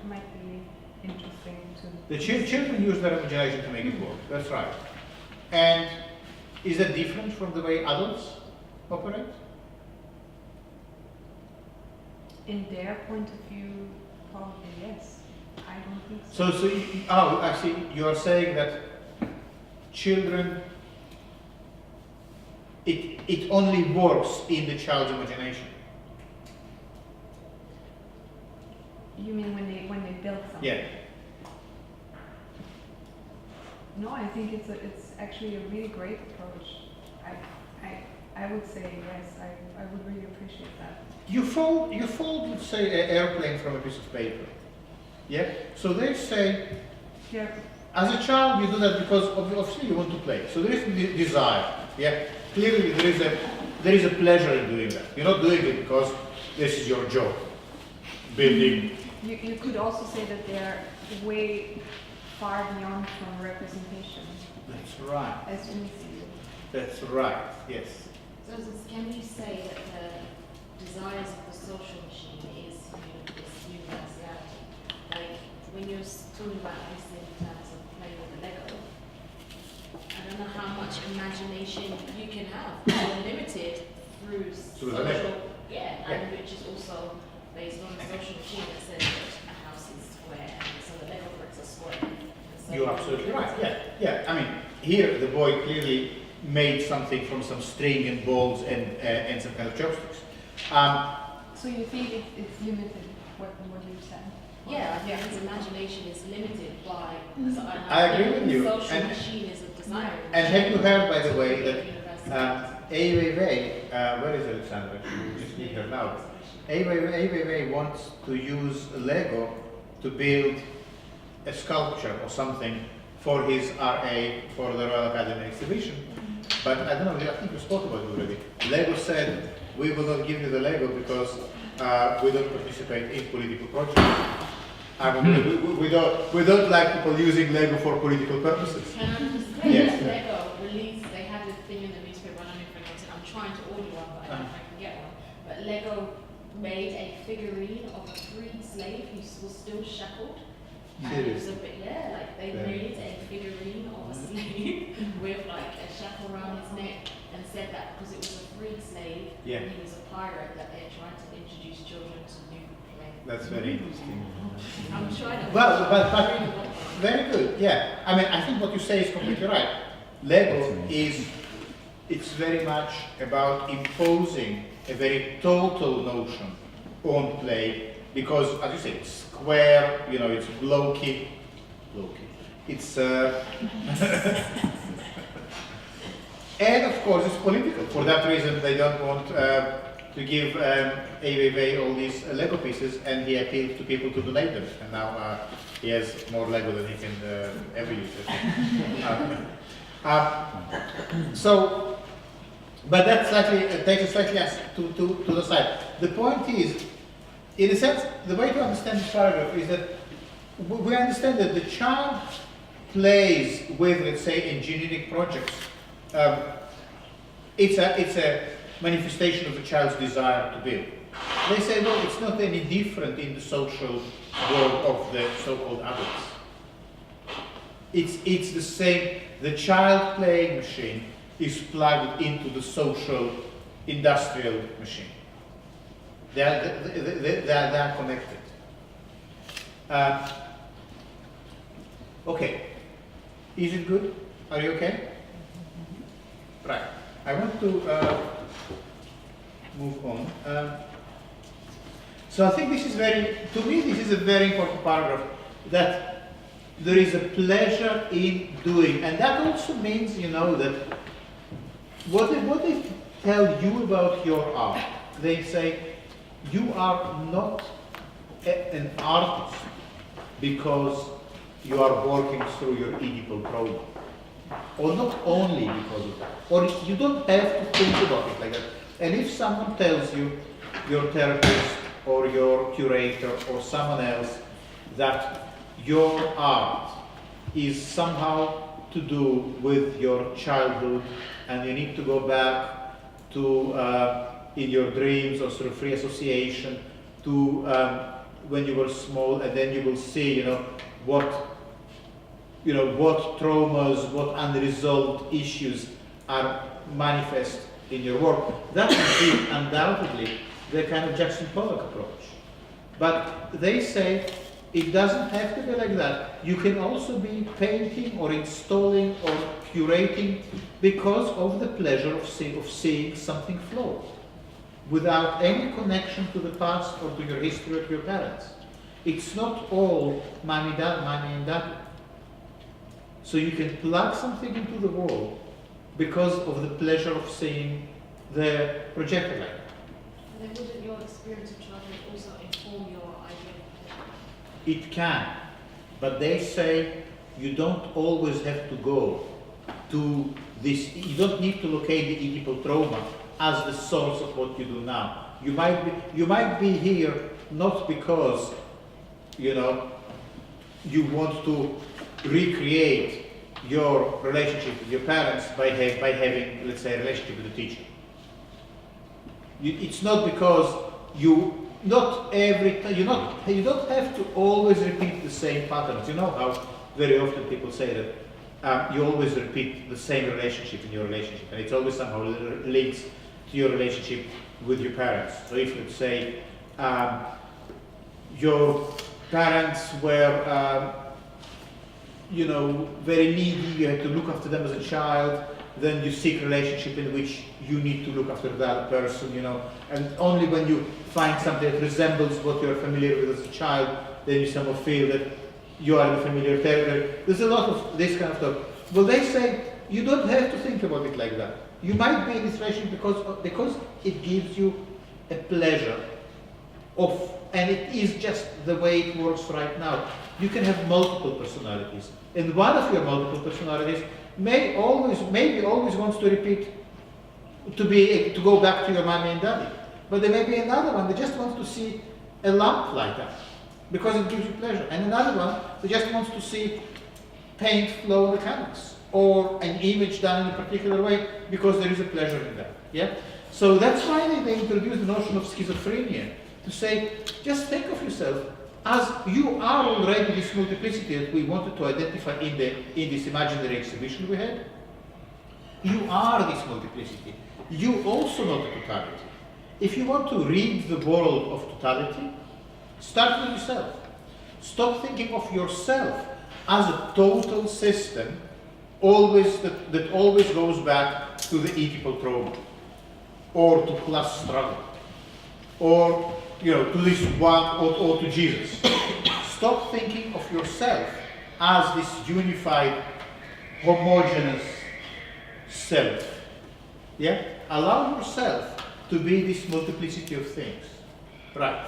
might be interesting to... The children use their imagination to make it work. That's right. And is that different from the way adults operate? In their point of view, probably yes. I don't think so. So actually, you are saying that children, it only works in the child's imagination. You mean when they build something? Yeah. No, I think it's actually a really great approach. I would say yes. I would really appreciate that. You fold, let's say, an airplane from a piece of paper. Yeah. So they say, yeah. As a child, you do that because obviously you want to play. So there is the desire. Yeah. Clearly, there is a pleasure in doing that. You're not doing it because this is your job. Building. You could also say that they're way far beyond from representation. That's right. As we see it. That's right. Yes. So can we say that the desires of the social machine is universality? Like when you're talking about this in terms of playing with the Lego, I don't know how much imagination you can have. You're limited through social, and which is also based on a social machine that says that a house is square, and so the Lego bricks are square. So you're absolutely right. Yeah, yeah. I mean, here the boy clearly made something from some string and balls and some kind of chopsticks. So you think it's limited? What you said? Yeah, I think his imagination is limited by. So I agree with you. The social and, machine is a desire. And have you heard, by the way, that Ai Weiwei, where is Alexandra? We just need her now. Ai Weiwei wants to use Lego to build a sculpture or something for his RA for the Royal Academy exhibition. But I don't know, I think we spoke about it already. Lego said, we will not give you the Lego because we don't participate in political projects. We don't like people using Lego for political purposes. Can I just say that Lego released, they had this thing in the newspaper, I don't know if I got it, I'm trying to order one, but I don't know if I can get one. But Lego made a figurine of a freed slave who was still shackled. And it was a bit, yeah, like they made a figurine of a slave with like a shackle around his neck and said that because it was a freed slave and he was a pirate that they're trying to introduce children to new language. That's very interesting. I'm trying to. Well, but very good. Yeah, I mean, I think what you say is completely right. Lego is, it's very much about imposing a very total notion on play because, as you say, it's square, you know, it's blokey. It's, and of course it's political. For that reason, they don't want to give AWA all these Lego pieces, and he appealed to people to donate them. And now he has more Lego than he can ever use. So, but that slightly takes us slightly to the side. The point is, in a sense, the way to understand this paragraph is that we understand that the child plays with, let's say, engineering projects. It's a manifestation of the child's desire to build. They say, well, it's not any different in the social world of the so-called adults. It's the same. The child playing machine is plugged into the social industrial machine. They are connected. Okay. Is it good? Are you okay? Right. I want to move on. So I think this is to me, this is a very important paragraph, that there is a pleasure in doing. And that also means, you know, that what they tell you about your art, they say, you are not an artist because you are working through your Oedipal problem. Or not only because of that. Or you don't have to think about it like that. And if someone tells you, your therapist or your curator or someone else, that your art is somehow to do with your childhood and you need to go back to in your dreams or through free association to when you were small, and then you will see, you know, what traumas, what unresolved issues are manifest in your work. That is undoubtedly the kind of Jackson Pollock approach. But they say it doesn't have to be like that. You can also be painting or installing or curating because of the pleasure of seeing something flow, without any connection to the past or to your history or to your parents. It's not all mommy and daddy. So you can plug something into the wall because of the pleasure of seeing the projector light. And then wouldn't your experience of childhood also inform your idea of pleasure? It can, but they say you don't always have to go to this. You don't need to locate the Oedipal trauma as the source of what you do now. You might be here not because, you know, you want to recreate your relationship with your parents by having, let's say, a relationship with a teacher. It's not because you don't have to always repeat the same patterns. You know how very often people say that you always repeat the same relationship in your relationship, and it's always somehow links to your relationship with your parents. So if, let's say, your parents were you know, very needy, you had to look after them as a child, then you seek a relationship in which you need to look after that person, you know, and only when you find something that resembles what you're familiar with as a child, then you somehow feel that you are in a familiar territory. There's a lot of this kind of stuff. Well, they say you don't have to think about it like that. You might be in this relationship because it gives you a pleasure of, and it is just the way it works right now. You can have multiple personalities, and one of your multiple personalities maybe always wants to repeat, to go back to your mommy and daddy. But there may be another one that just wants to see a lamp light up because it gives you pleasure, and another one that just wants to see paint flow on the canvas or an image done in a particular way because there is a pleasure in that. Yeah. So that's why they introduced the notion of schizophrenia, to say, just think of yourself as you are already this multiplicity that we wanted to identify in this imaginary exhibition we had. You are this multiplicity. You also know the totality. If you want to read the world of totality, start with yourself. Stop thinking of yourself as a total system, that always goes back to the Oedipal trauma, or to class struggle, or to this one, or to Jesus. Stop thinking of yourself as this unified, homogeneous self. Yeah? Allow yourself to be this multiplicity of things. Right.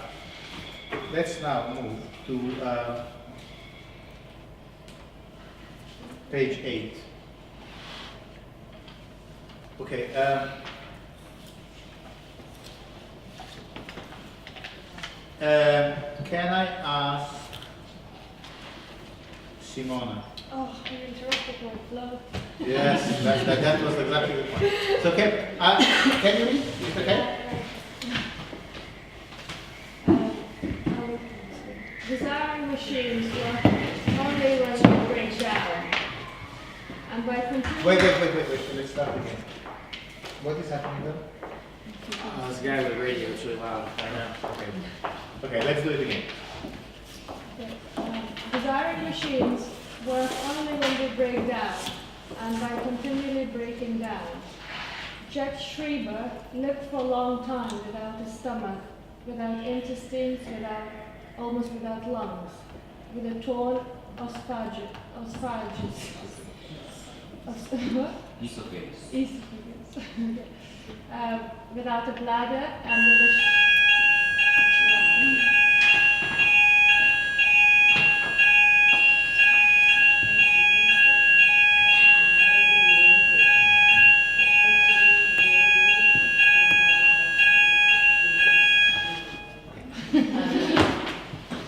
Let's now move to page 8. Okay. Can I ask Simona? Oh, you interrupted my flow. Yes, that was exactly the point. So can you read? Is it okay? Desiring machines work only when they break down. And by continuing... Wait, let's start again. What is happening then? This guy with the radio is really loud. I know. Okay, let's do it again. Desiring machines work only when they break down, and by continually breaking down. Judge Schreiber lived for a long time without a stomach, without intestines, almost without lungs, with a torn esophagus. Without a bladder and with a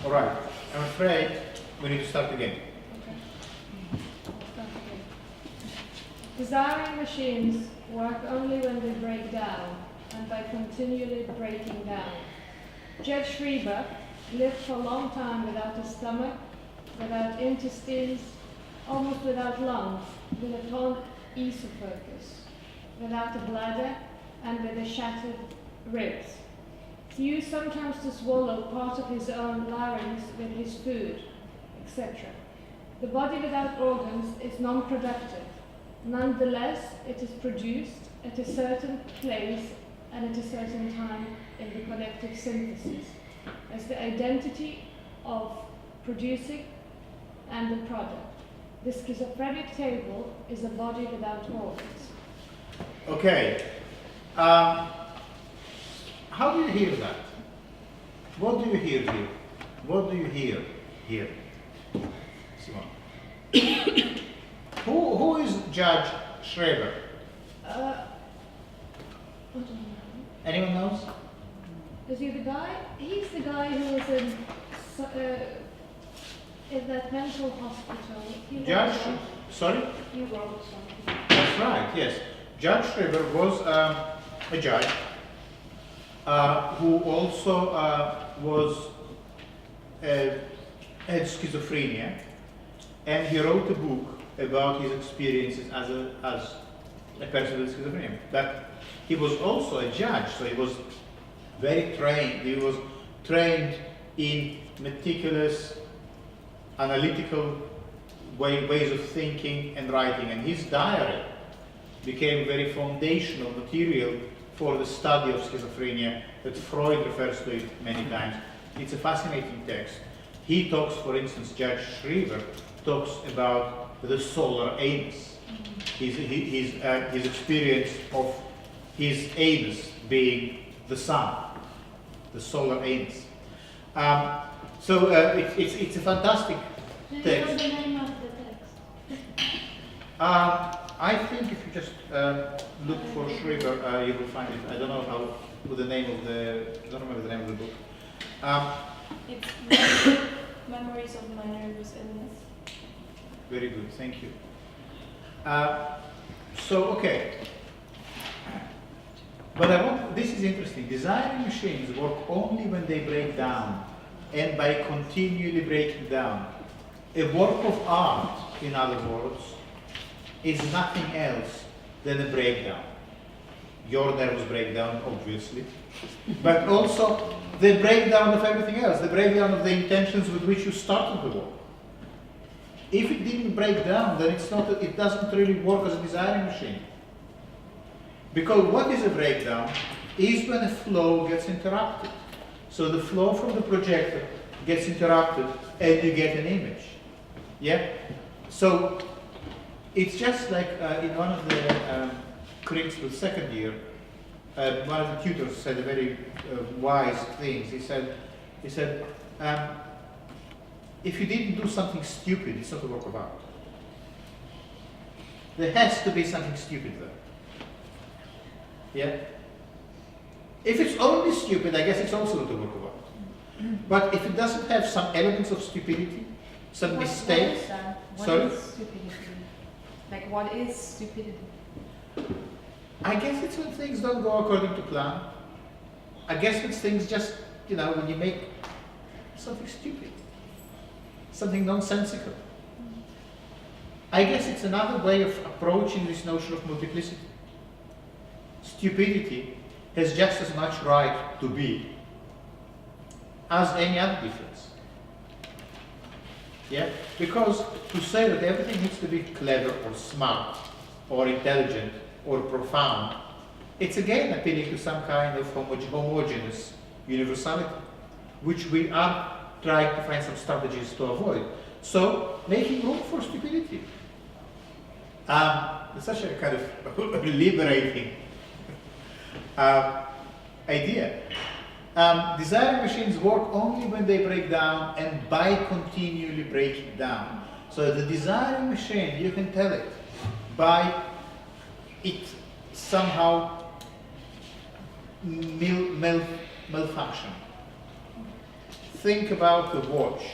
All right. I'm afraid we need to start again. Desiring machines work only when they break down, and by continually breaking down. Judge Schreiber lived for a long time without a stomach, without intestines, almost without lungs, with a torn esophagus, without a bladder, and with a shattered ribs. He used sometimes to swallow part of his own larynx with his food, etc. The body without organs is non-productive. Nonetheless, it is produced at a certain place and at a certain time in the collective synthesis, as the identity of producing and the product. The schizophrenic table is a body without organs. Okay. How do you hear that? What do you hear here? What do you hear here? Simon. Who is Judge Schreiber? I don't know. Anyone knows? Is he the guy? He's the guy who was in that mental hospital. Judge? Sorry? He wrote something. That's right, yes. Judge Schreiber was a judge who also had schizophrenia, and he wrote a book about his experiences as a person with schizophrenia. But he was also a judge, so he was very trained. He was trained in meticulous, analytical ways of thinking and writing, and his diary became very foundational material for the study of schizophrenia that Freud refers to it many times. It's a fascinating text. He talks, for instance, Judge Schreiber talks about the solar anus, his experience of his anus being the sun, the solar anus. So it's a fantastic text. Do you know the name of the text? I think if you just look for Schreiber, you will find it. I don't know what the name of I don't remember the name of the book. It's Memories of My Nervous Illness. Very good, thank you. So, okay. But this is interesting. Desiring machines work only when they break down, and by continually breaking down. A work of art, in other words, is nothing else than a breakdown. Your nervous breakdown, obviously, but also the breakdown of everything else, the breakdown of the intentions with which you started the work. If it didn't break down, then it doesn't really work as a desiring machine. Because what is a breakdown is when a flow gets interrupted. So the flow from the projector gets interrupted and you get an image. Yeah? So it's just like in one of the critics for the second year, one of the tutors said a very wise thing. He said, if you didn't do something stupid, it's not a work of art. There has to be something stupid there. Yeah? If it's only stupid, I guess it's also not a work of art. But if it doesn't have some elements of stupidity, some mistakes. What Sorry? is stupidity? Like, what is stupidity? I guess it's when things don't go according to plan. I guess it's things just, when you make something stupid, something nonsensical. I guess it's another way of approaching this notion of multiplicity. Stupidity has just as much right to be as any other difference. Yeah? Because to say that everything needs to be clever or smart or intelligent or profound, it's again appealing to some kind of homogeneous universality, which we are trying to find some strategies to avoid. So, making room for stupidity. It's such a kind of liberating idea. Desiring machines work only when they break down and by continually breaking down. So the desiring machine, you can tell it by it somehow malfunction. Think about the watch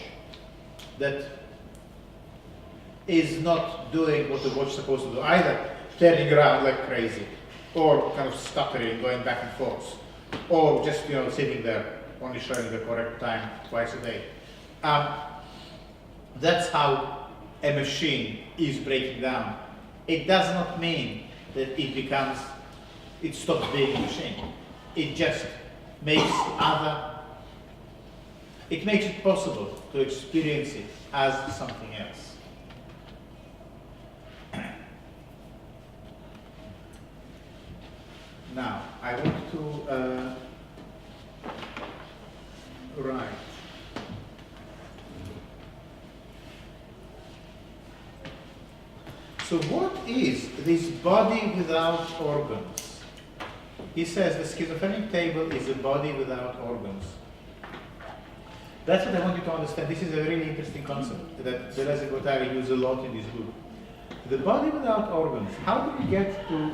that is not doing what the watch is supposed to do, either turning around like crazy, or kind of stuttering, going back and forth, or just sitting there, only showing the correct time twice a day. That's how a machine is breaking down. It does not mean that it stops being a machine. It just makes it makes it possible to experience it as something else. Now, I want to write. So what is this body without organs? He says the schizophrenic table is a body without organs. That's what I want you to understand. This is a really interesting concept that Deleuze and Guattari use a lot in this book. The body without organs. How do we get to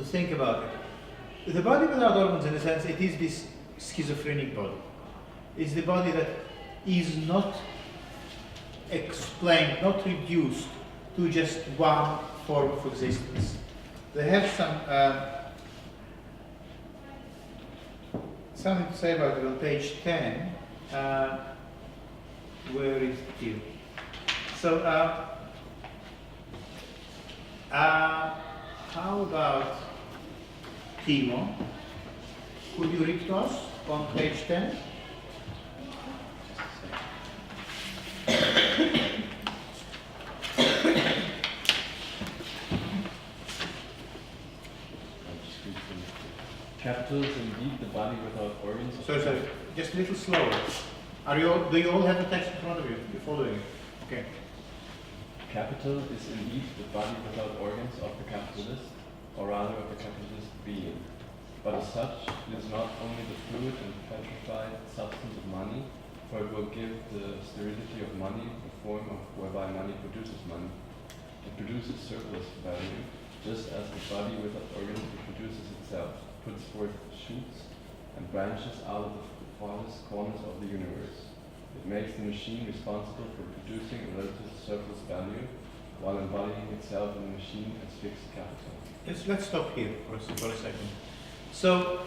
think about it? The body without organs, in a sense, it is this schizophrenic body. It's the body that is not explained, not reduced to just one form of existence. They have something to say about it on page 10. Where is it here? So, how about Timo? Could you read to us on page 10? Capital is indeed the body without organs. Sorry, just a little slower. Do you all have the text in front of you? You're following it? Okay. Capital is indeed the body without organs of the capitalist, or rather of the capitalist being. But as such, it is not only the fluid and petrified substance of money, for it will give the sterility of money the form of whereby money produces money. It produces surplus value, just as the body without organs reproduces itself, puts forth shoots and branches out of the farthest corners of the universe. It makes the machine responsible for producing a relative surplus value, while embodying itself in the machine as fixed capital. let's stop here for a second. So,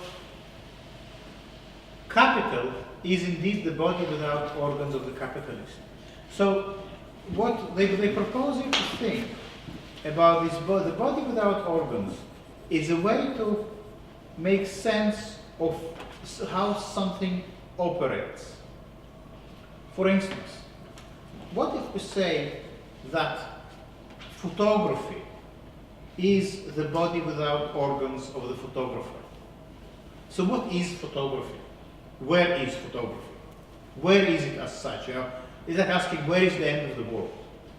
capital is indeed the body without organs of the capitalist. So, what they propose you to think about this body, the body without organs, is a way to make sense of how something operates. For instance, what if we say that photography is the body without organs of the photographer? So what is photography? Where is photography? Where is it as such? You know, is that asking where is the end of the world?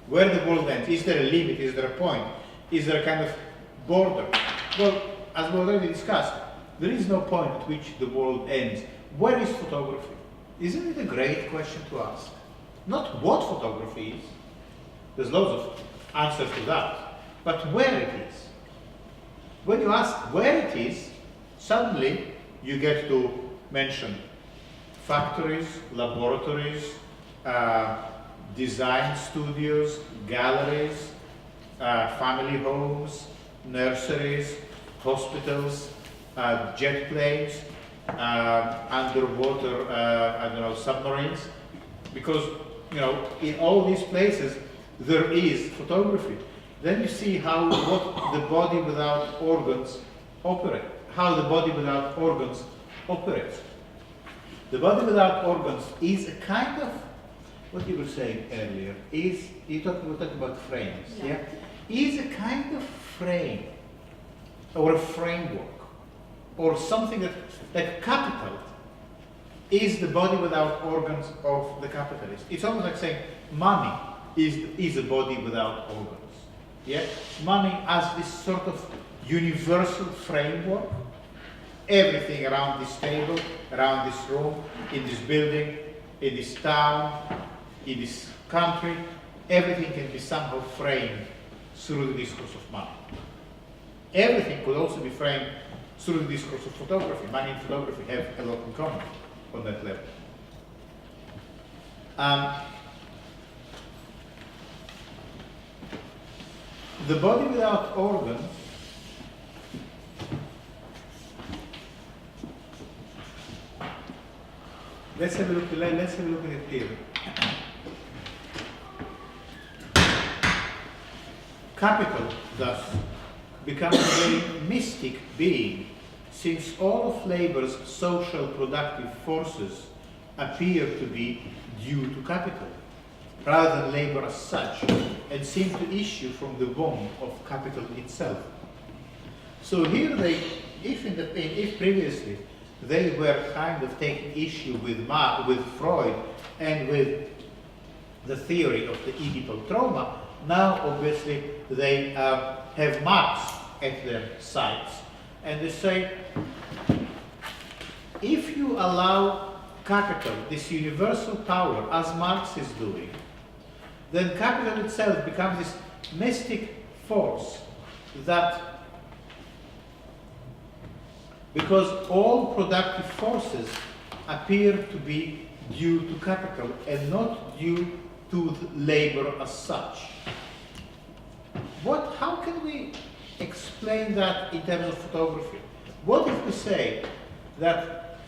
Where the world ends? Is there a limit? Is there a point? Is there a kind of border? Well, as we already discussed, there is no point at which the world ends. Where is photography? Isn't it a great question to ask? Not what photography is. There's loads of answers to that. But where it is. When you ask where it is, suddenly you get to mention factories, laboratories, design studios, galleries, family homes, nurseries, hospitals, jet planes, underwater, submarines. Because, in all these places, there is photography. Then you see what the body without organs operates. How the body without organs operates. The body without organs is a kind of, what you were saying earlier, we were talking about frames, yeah? Is a kind of frame, or a framework, or something that capital is the body without organs of the capitalist. It's almost like saying money is a body without organs. Yeah? Money as this sort of universal framework. Everything around this table, around this room, in this building, in this town, in this country, everything can be somehow framed through the discourse of money. Everything could also be framed through the discourse of photography. Money and photography have a lot in common on that level. The body without organs let's have a look at it here. Capital, thus, becomes a very mystic being, since all of labor's social productive forces appear to be due to capital, rather than labor as such, and seem to issue from the womb of capital itself. So here if previously they were kind of taking issue with Freud and with the theory of the Oedipal trauma, now obviously they have Marx at their sides, and they say, if you allow capital this universal power, as Marx is doing, then capital itself becomes this mystic force that, because all productive forces appear to be due to capital and not due to labor as such. How can we explain that in terms of photography? What if we say that,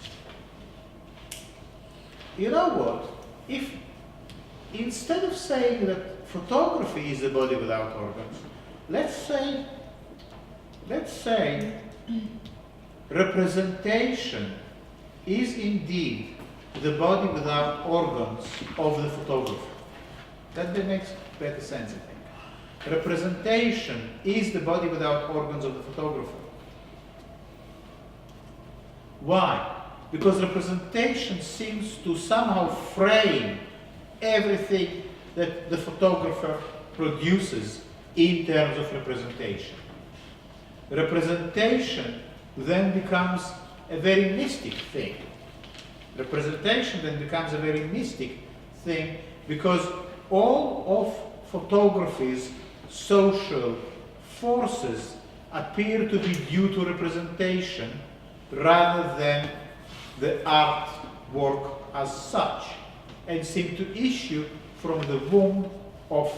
if instead of saying that photography is the body without organs, let's say representation is indeed the body without organs of the photographer. That makes better sense, I think. Representation is the body without organs of the photographer. Why? Because representation seems to somehow frame everything that the photographer produces in terms of representation. Representation then becomes a very mystic thing. Representation then becomes a very mystic thing because all of photography's social forces appear to be due to representation rather than the artwork as such, and seem to issue from the womb of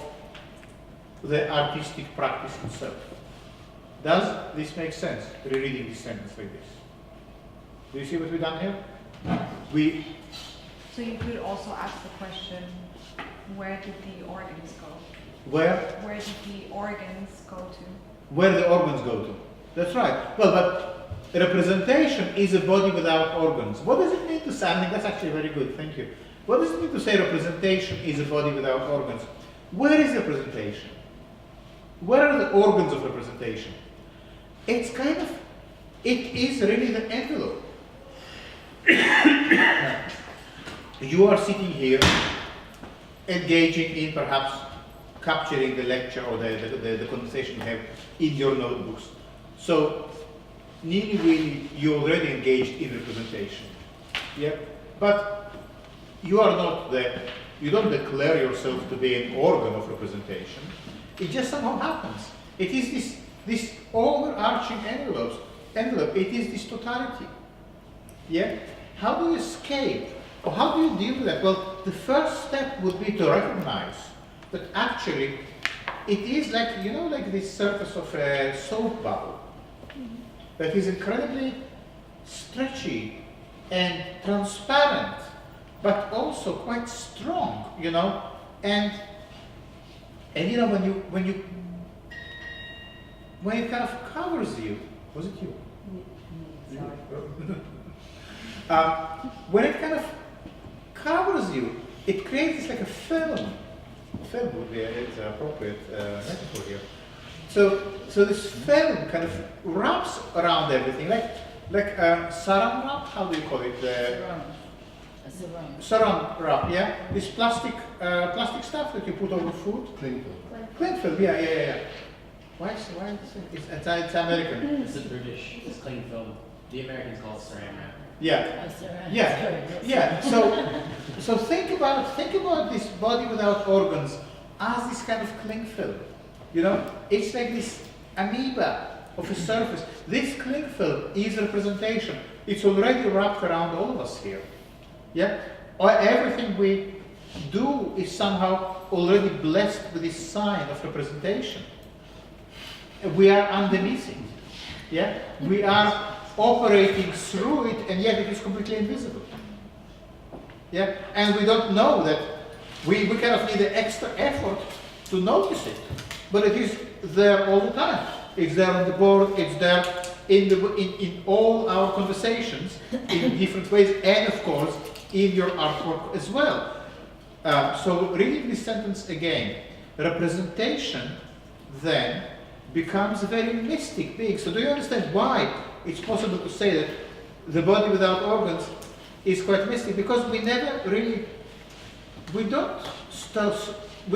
the artistic practice itself. Does this make sense, rereading this sentence like this? Do you see what we've done here? So you could also ask the question, where did the organs go? Where? Where did the organs go to? Where the organs go to. That's right. Well, but representation is a body without organs. What does it mean to say? I think that's actually very good, thank you. What does it mean to say representation is a body without organs? Where is representation? Where are the organs of representation? It's kind of, it is really the envelope. You are sitting here, engaging in perhaps capturing the lecture or the conversation you have in your notebooks. So, really, you already engaged in representation. Yeah? But you are not you don't declare yourself to be an organ of representation. It just somehow happens. It is this overarching envelope. It is this totality. Yeah? How do you escape? Or how do you deal with that? Well, the first step would be to recognize that actually it is like, you know, like this surface of a soap bubble that is incredibly stretchy and transparent, but also quite strong, you know, and you know, when it kind of covers you, was it you? When it kind of covers you, it creates like a film. Film would be an appropriate metaphor here. So this film kind of wraps around everything, like saran wrap. How do you call it? Saran wrap. Yeah. This plastic stuff that you put over food. Cling film. Cling film. Yeah. Why is it's American? It's the British. It's cling film. The Americans call it saran wrap. Yeah. So think about this body without organs as this kind of cling film. You know, it's like this amoeba of a surface. This cling film is representation. It's already wrapped around all of us here. Yeah? Or everything we do is somehow already blessed with this sign of representation. We are underneath it. Yeah? We are operating through it, and yet it is completely invisible. Yeah? And we don't know that we kind of need an extra effort to notice it. But it is there all the time. It's there on the board, it's there in all our conversations in different ways, and of course in your artwork as well. So reading this sentence again, representation then becomes a very mystic being. So do you understand why it's possible to say that the body without organs is quite mystic? Because we never really, we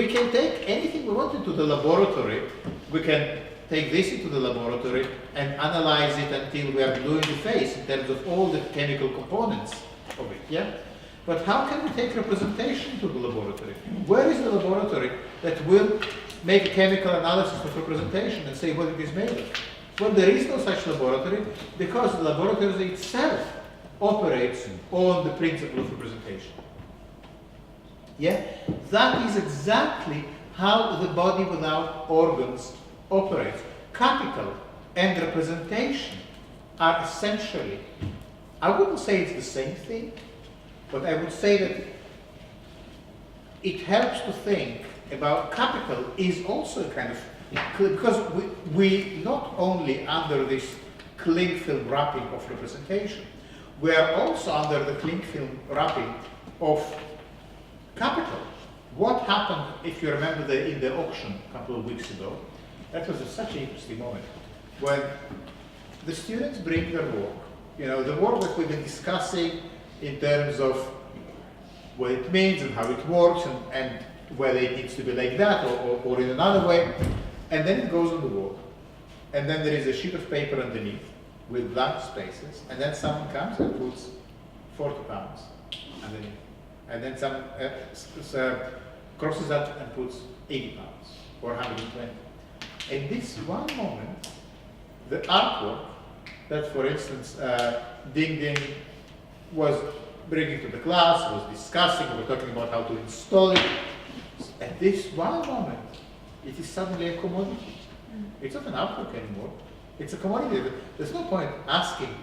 can take anything we want into the laboratory. We can take this into the laboratory and analyze it until we are blue in the face in terms of all the chemical components of it, yeah? But how can we take representation to the laboratory? Where is the laboratory that will make a chemical analysis of representation and say what it is made of? Well, there is no such laboratory because the laboratory itself operates on the principle of representation. Yeah? That is exactly how the body without organs operates. Capital and representation are essentially, I wouldn't say it's the same thing, but I would say that it helps to think about capital is also a kind of, because we not only under this cling film wrapping of representation, we are also under the cling film wrapping of capital. What happened, if you remember in the auction a couple of weeks ago, that was such an interesting moment, when the students bring their work, you know, the work that we've been discussing in terms of what it means and how it works and whether it needs to be like that or in another way, and then it goes on the wall. And then there is a sheet of paper underneath with blank spaces, and then someone comes and puts 40 pounds underneath. And then someone crosses that and puts 80 pounds or 120. In this one moment, the artwork that, for instance, Ding Ding was bringing to the class, was discussing, we were talking about how to install it. At this one moment, it is suddenly a commodity. It's not an artwork anymore. It's a commodity. There's no point asking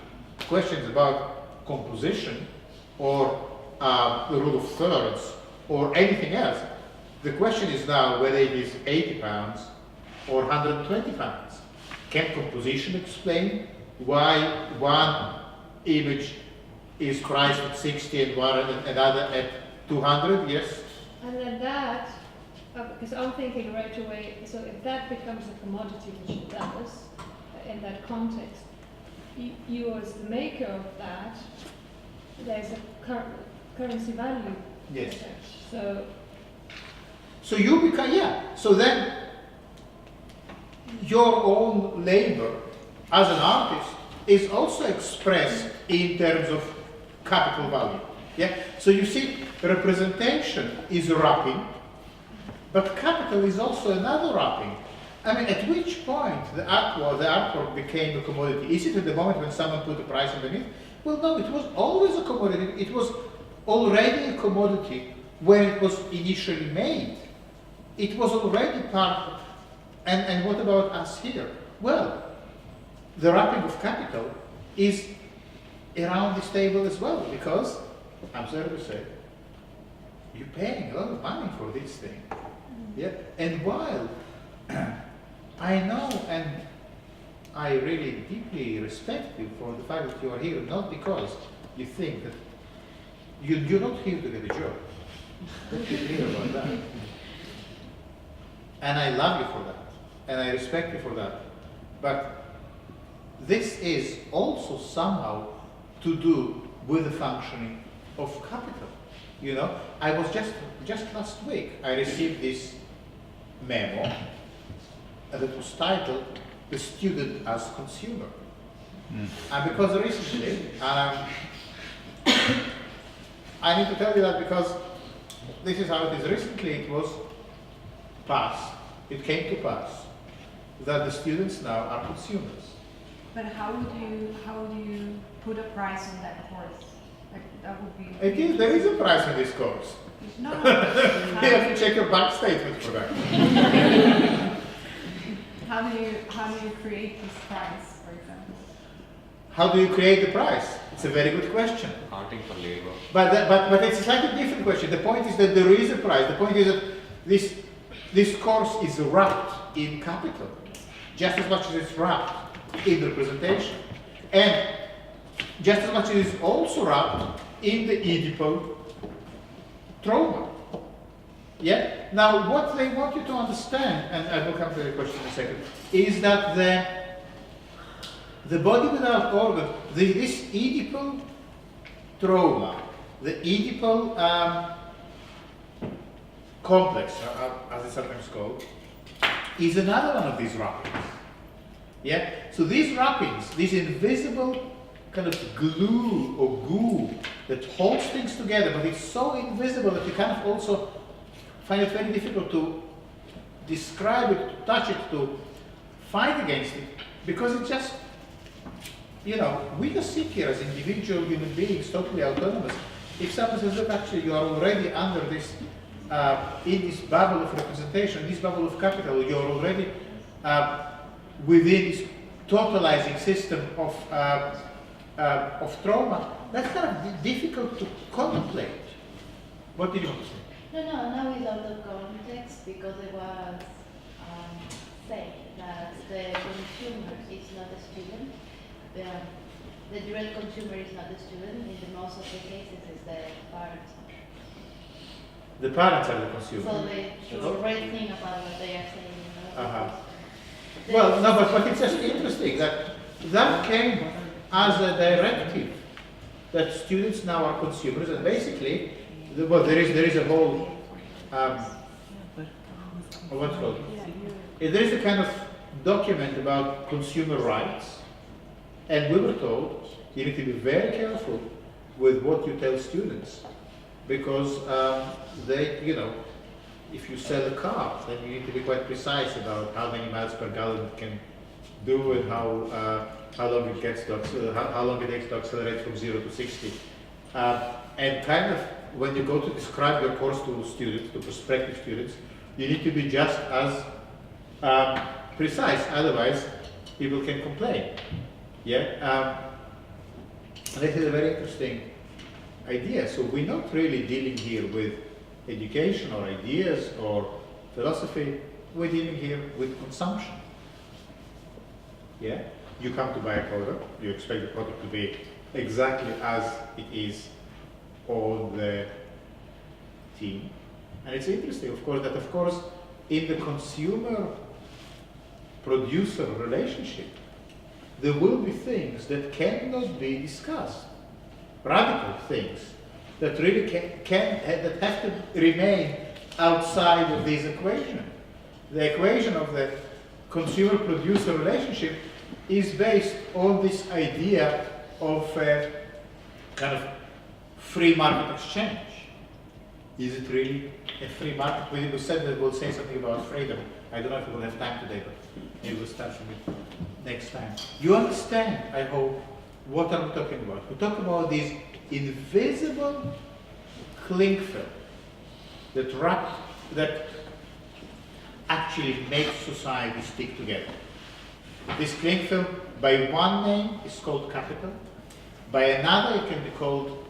questions about composition or the rule of thirds or anything else. The question is now whether it is 80 pounds or 120 pounds. Can composition explain why one image is priced at 60 and one another at 200? Yes. And then that, because I'm thinking right away, so if that becomes a commodity, which it does, in that context, you as the maker of that, there's a currency value. Yes. So you become, yeah. So then your own labor as an artist is also expressed in terms of capital value. Yeah. So you see, representation is wrapping, but capital is also another wrapping. I mean, at which point the artwork became a commodity? Is it at the moment when someone put a price underneath? Well, no, it was always a commodity. It was already a commodity when it was initially made. It was already part of, and what about us here? Well, the wrapping of capital is around this table as well, because, I'm sorry to say, you're paying a lot of money for this thing. Yeah? And while I know and I really deeply respect you for the fact that you are here, not because you think that you're not here to get a job. Let's be clear about that. And I love you for that. And I respect you for that. But this is also somehow to do with the functioning of capital. You know, I was just last week, I received this memo that was titled "The Student as Consumer." And because recently, I need to tell you that because this is how it is. Recently it was passed, it came to pass that the students now are consumers. But how would you put a price on that course? Like, that would be. There is a price on this course. No. You have to check your bank statement for that. How do you create this price, for example? How do you create the price? It's a very good question. Accounting for labor. But it's a slightly different question. The point is that there is a price. The point is that this course is wrapped in capital, just as much as it's wrapped in representation. And just as much as it's also wrapped in the Oedipal trauma. Yeah? Now, what they want you to understand, and I will come to the question in a second, is that the body without organ, this Oedipal trauma, the Oedipal complex, as it's sometimes called, is another one of these wrappings. Yeah? So these wrappings, these invisible kind of glue or goo that holds things together, but it's so invisible that you kind of also find it very difficult to describe it, to touch it, to fight against it, because it's just, you know, we just sit here as individual human beings, totally autonomous. If someone says, look, actually, you are already under this, in this bubble of representation, this bubble of capital, you're already within this totalizing system of trauma, that's kind of difficult to contemplate. What did you want to say? No, now without the context, because it was said that the consumer is not the student. The direct consumer is not the student. In most of the cases, it's the parents. The parents are the consumer. So they should really think about what they are saying. Well, no, but it's just interesting that came as a directive that students now are consumers, and basically, there is a whole what's it called? There is a kind of document about consumer rights, and we were told you need to be very careful with what you tell students, because they, you know, if you sell a car, then you need to be quite precise about how many miles per gallon it can do and how long it gets to how long it takes to accelerate from 0 to 60, and kind of when you go to describe your course to students, to prospective students, you need to be just as precise. Otherwise, people can complain. Yeah, and this is a very interesting idea. So we're not really dealing here with education or ideas or philosophy. We're dealing here with consumption. Yeah, you come to buy a product, you expect the product to be exactly as it is on the tin. And it's interesting, of course, that in the consumer-producer relationship, there will be things that cannot be discussed, radical things that really that have to remain outside of this equation. The equation of the consumer-producer relationship is based on this idea of kind of free market exchange. Is it really a free market? We said that we'll say something about freedom. I don't know if we will have time today, but maybe we'll start from it next time. You understand, I hope, what are we talking about? We talk about this invisible cling film that actually makes society stick together. This cling film, by one name, is called capital. By another, it can be called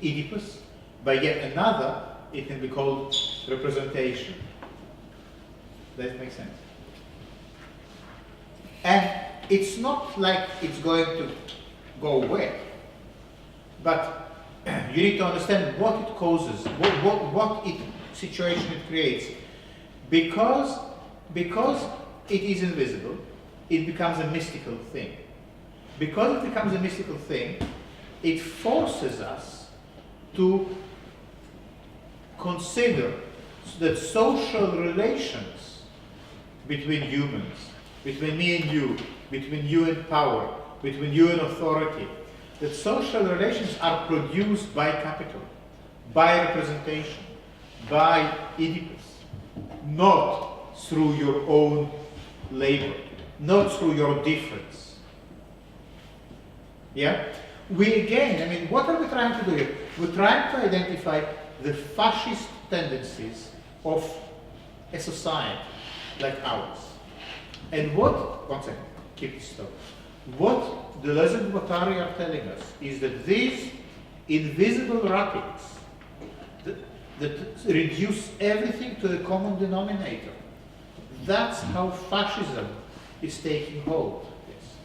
Oedipus. By yet another, it can be called representation. Does that make sense? And it's not like it's going to go away. But you need to understand what it causes, what situation it creates. Because it is invisible, it becomes a mystical thing. Because it becomes a mystical thing, it forces us to consider that social relations between humans, between me and you, between you and power, between you and authority, that social relations are produced by capital, by representation, by Oedipus, not through your own labor, not through your difference. Yeah? What are we trying to do here? We're trying to identify the fascist tendencies of a society like ours. And one second, keep this thought. What Deleuze and Guattari are telling us is that these invisible rackets that reduce everything to the common denominator, that's how fascism is taking hold. Yes.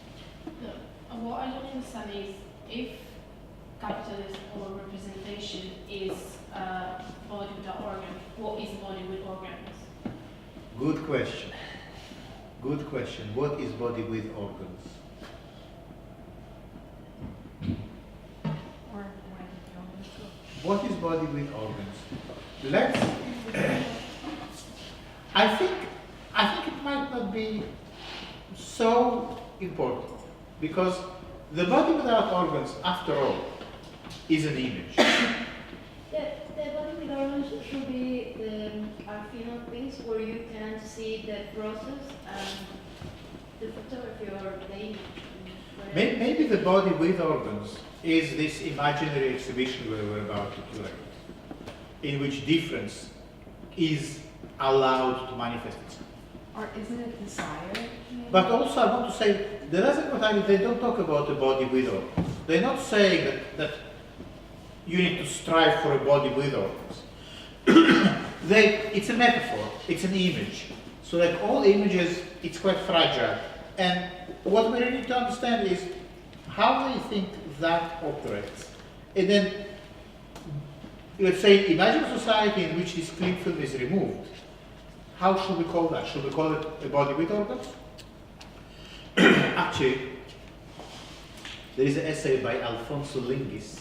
What I don't understand is, if capitalism or representation is body without organs, what is body with organs? Good question. Good question. What is body with organs? What is body with organs? I think it might not be so important, because the body without organs, after all, is an image. The body with organs should be the final piece where you can see the process and the photography or the image. Maybe the body with organs is this imaginary exhibition we were about to curate, in which difference is allowed to manifest itself. Or isn't it desire? Maybe? But also I want to say, the Deleuze and Guattari, they don't talk about a body with organs. They're not saying that you need to strive for a body with organs. It's a metaphor, it's an image. So like all images, it's quite fragile. And what we really need to understand is how they think that operates. And then, let's say, imagine a society in which this cling film is removed. How should we call that? Should we call it a body with organs? Actually, there is an essay by Alfonso Linguis,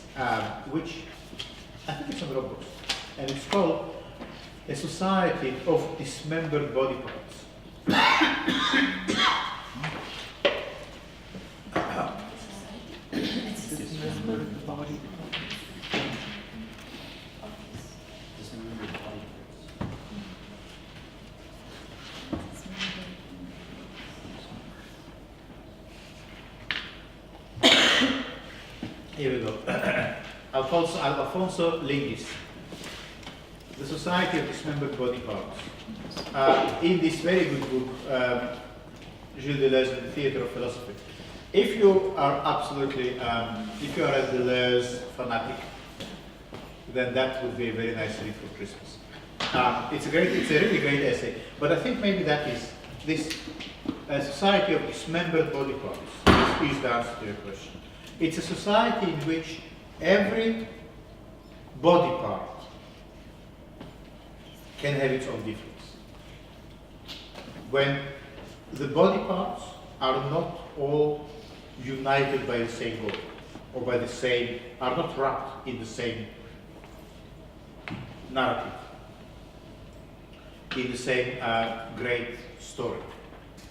which I think it's on Dropbox, and it's called A Society of Dismembered Body Parts. Dismembered body parts. Dismembered body parts. Here we go. Alfonso Linguis, The Society of Dismembered Body Parts. In this very good book, Gilles Deleuze in The Theatre of Philosophy. If you are absolutely, if you are a Deleuze fanatic, then that would be a very nice read for Christmas. It's a really great essay, but I think maybe that is this society of dismembered body parts is the answer to your question. It's a society in which every body part can have its own difference. When the body parts are not all united by the same goal, or by the same, are not wrapped in the same narrative, in the same great story,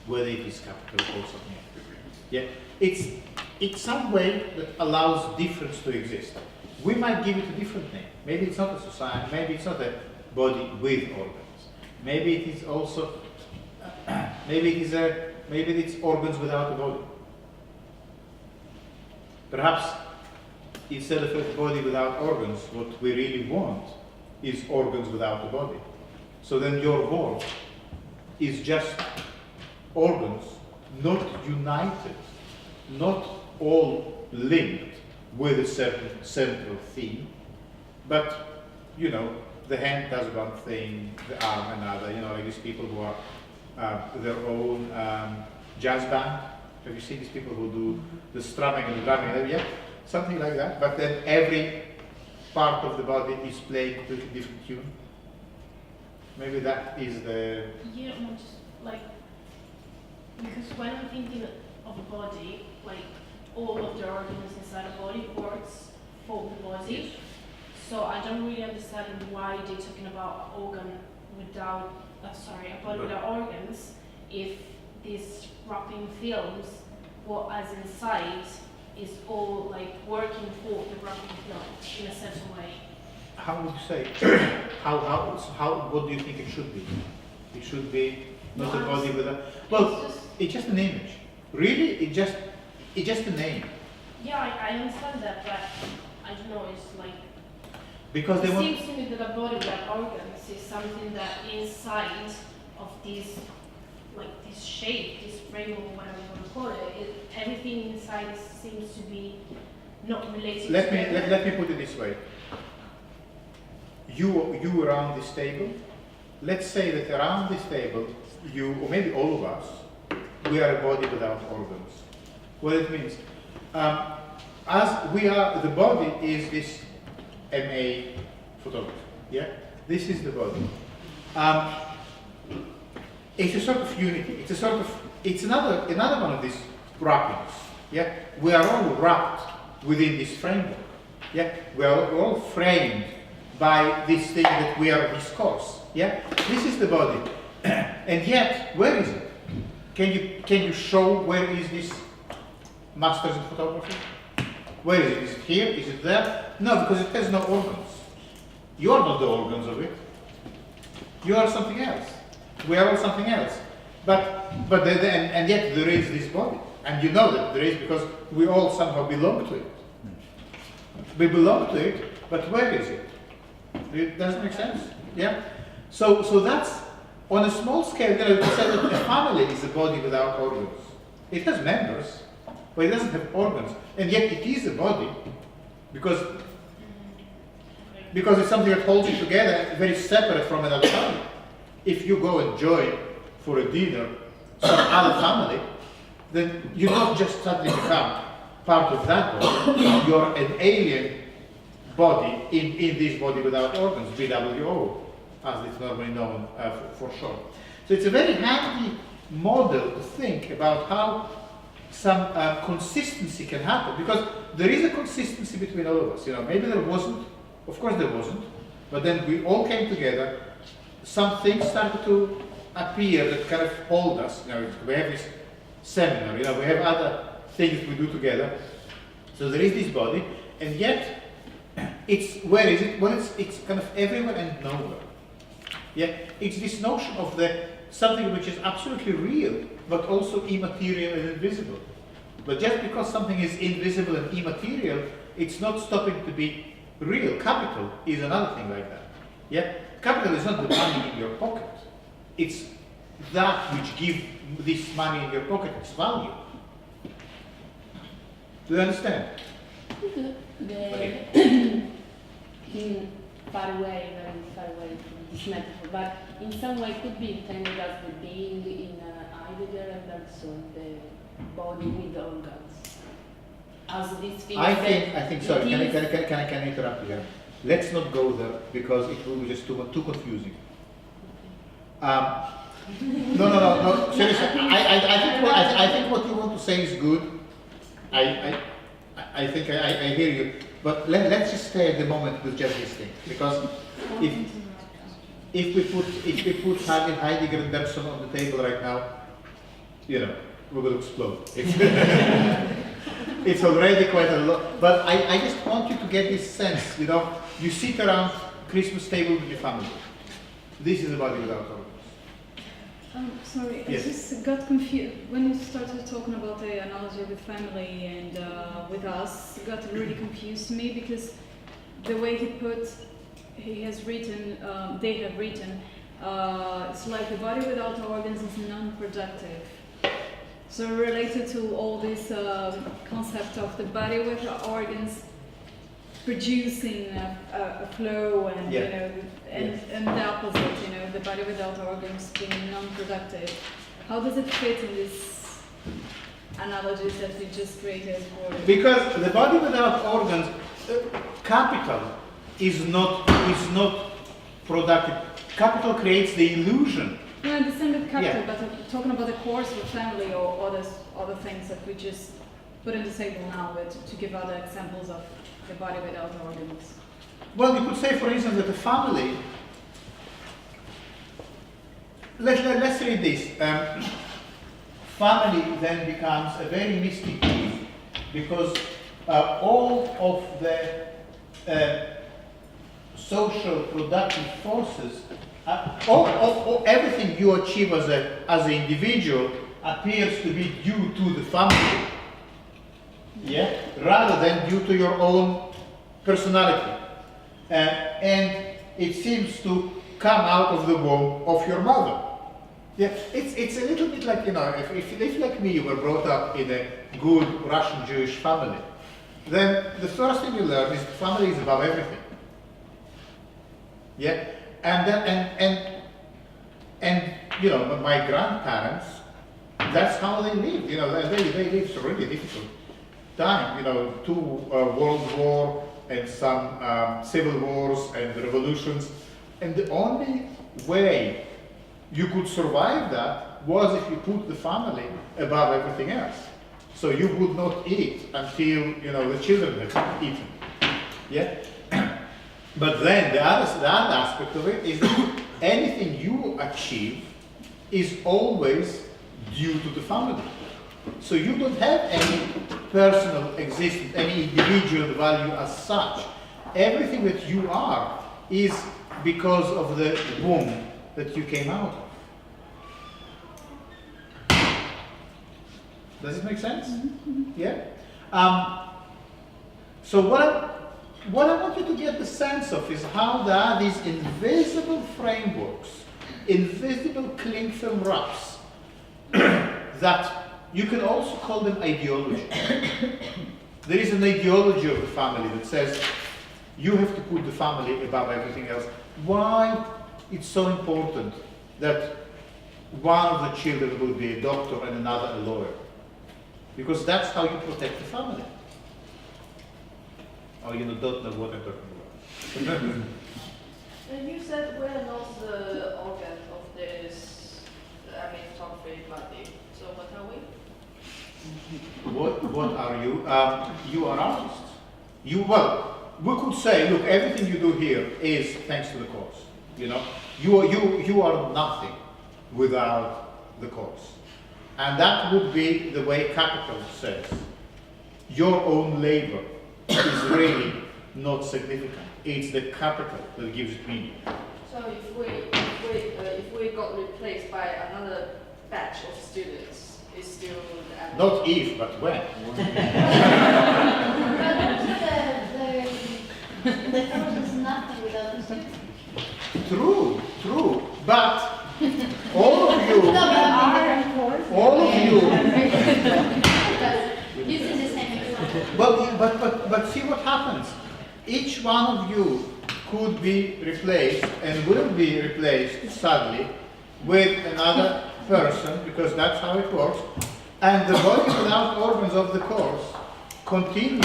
whether it is capital or something else. Yeah, it's some way that allows difference to exist. We might give it a different name. Maybe it's not a society, maybe it's not a body with organs. Maybe it is also, maybe it's organs without a body. Perhaps instead of a body without organs, what we really want is organs without a body. So then your world is just organs not united, not all linked with a certain central theme, but, you know, the hand does one thing, the arm another, you know, like these people who are their own jazz band. Have you seen these people who do the strumming and the drumming? Yeah, something like that. But then every part of the body is playing to a different tune. Maybe that is the... Yeah, no, just like, because when I'm thinking of a body, like all of the organs inside a body works for the body. So I don't really understand why they're talking about organ without, a body without organs, if these wrapping films, what as inside is all like working for the wrapping film in a certain way. How would you say? What do you think it should be? It should be not a body with a... Well, it's just an image. Really, it's just a name. Yeah, I understand that, but I don't know, it's like... Because it seems to me that a body without organs is something that inside of this, like this shape, this frame, or whatever you want to call it, everything inside seems to be not related to Let me put it this way. You around this table, let's say that around this table, you, or maybe all of us, we are a body without organs. What it means, as we are, the body is this MA photography, yeah? This is the body. It's a sort of unity, it's another one of these wrappings, yeah? We are all wrapped within this framework, yeah? We're all framed by this thing that we are discourse, yeah? This is the body. And yet, where is it? Can you show where is this masters in photography? Where is it? Is it here? Is it there? No, because it has no organs. You are not the organs of it. You are something else. We are all something else. And yet there is this body. And you know that there is because we all somehow belong to it. We belong to it, but where is it? It doesn't make sense. Yeah? So that's on a small scale, you know, you said that a family is a body without organs. It has members, but it doesn't have organs. And yet it is a body because it's something that holds it together, very separate from another family. If you go and join for a dinner some other family, then you don't just suddenly become part of that body. You're an alien body in this body without organs, BWO, as it's normally known for short. So it's a very handy model to think about how some consistency can happen, because there is a consistency between all of us. You know, maybe there wasn't, of course there wasn't, but then we all came together. Some things started to appear that kind of hold us. You know, we have this seminar. You know, we have other things we do together. So there is this body, and yet it's where is it? Well, it's kind of everywhere and nowhere. Yeah, it's this notion of something which is absolutely real, but also immaterial and invisible. But just because something is invisible and immaterial, it's not stopping to be real. Capital is another thing like that. Yeah, capital is not the money in your pocket. It's that which gives this money in your pocket, it's value. Do you understand? Far away, very far away from this metaphor, but in some way could be intended as the being in Heidegger and also the body with organs. As this thing I think. Sorry, can I interrupt you here? Let's not go there because it will be just too confusing. No. Seriously, I think what you want to say is good. I think I hear you. But let's just stay at the moment with just this thing, because if we put Heidegger and Bergson on the table right now, we will explode. It's already quite a lot. But I just want you to get this sense. You sit around Christmas table with your family. This is a body without organs. Sorry, Yes. I just got confused when you started talking about the analogy with family and with us. It got really confused to me because the way they have written, it's like the body without organs is non-productive. So related to all this concept of the body with organs producing a flow and and the opposite, the body without organs being non-productive. How does it fit in this analogies that we just created for? Because the body without organs, capital is not productive. Capital creates the illusion. No, I understand with capital, but I'm talking about the course of family or other things that we just put on the table now, to give other examples of the body without organs. Well, you could say, for instance, that a family. Let's read this. Family then becomes a very mystic thing because all of the social productive forces, everything you achieve as an individual appears to be due to the family, rather than due to your own personality, and it seems to come out of the womb of your mother. It's a little bit like, if like me you were brought up in a good Russian Jewish family, then the first thing you learn is the family is above everything. And my grandparents, that's how they lived. They lived a really difficult time. 2 World War and some civil wars and revolutions, and the only way you could survive that was if you put the family above everything else. So you would not eat until the children had eaten. But then the other aspect of it is that anything you achieve is always due to the family. So you don't have any personal existence, any individual value as such. Everything that you are is because of the womb that you came out of. Does it make sense? So what I want you to get the sense of is how there are these invisible frameworks, invisible cling film wraps, that you can also call them ideology. There is an ideology of the family that says you have to put the family above everything else. Why it's so important that one of the children will be a doctor and another a lawyer? Because that's how you protect the family. Oh, you don't know what I'm talking about. And you said we're not the organ of this, photography body. So what are we? What are you? You are artists. We could say, look, everything you do here is thanks to the cause. You are nothing without the cause. And that would be the way capital says. Your own labor is really not significant. It's the capital that gives it meaning. So if we got replaced by another batch of students, is still the Not if, but when. The course is nothing without the students. True. But all of you. No, but but see what happens. Each one of you could be replaced and will be replaced, sadly, with another person, because that's how it works. And the body without organs of the course continues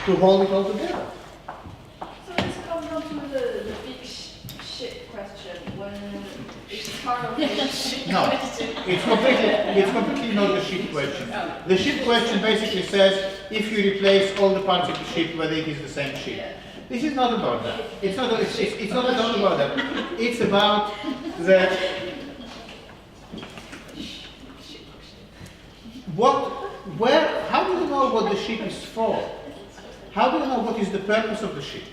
to hold it all together. So this comes down to the big shit question, when it's part of the shit No, question. it's completely not the ship question. The ship question basically says if you replace all the parts of the ship, whether it is the same ship. This is not about that. It's not about that. It's about the how do you know what the ship is for? How do you know what is the purpose of the ship?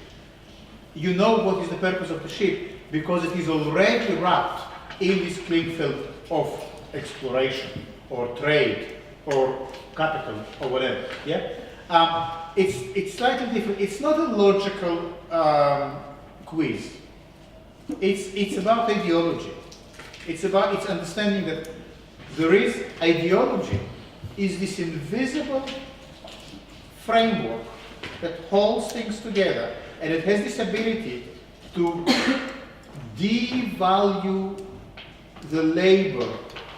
You know what is the purpose of the ship because it is already wrapped in this clean field of exploration or trade or capital or whatever. Yeah, it's slightly different. It's not a logical quiz. It's about ideology. It's understanding that there is ideology is this invisible framework that holds things together, and it has this ability to devalue the labor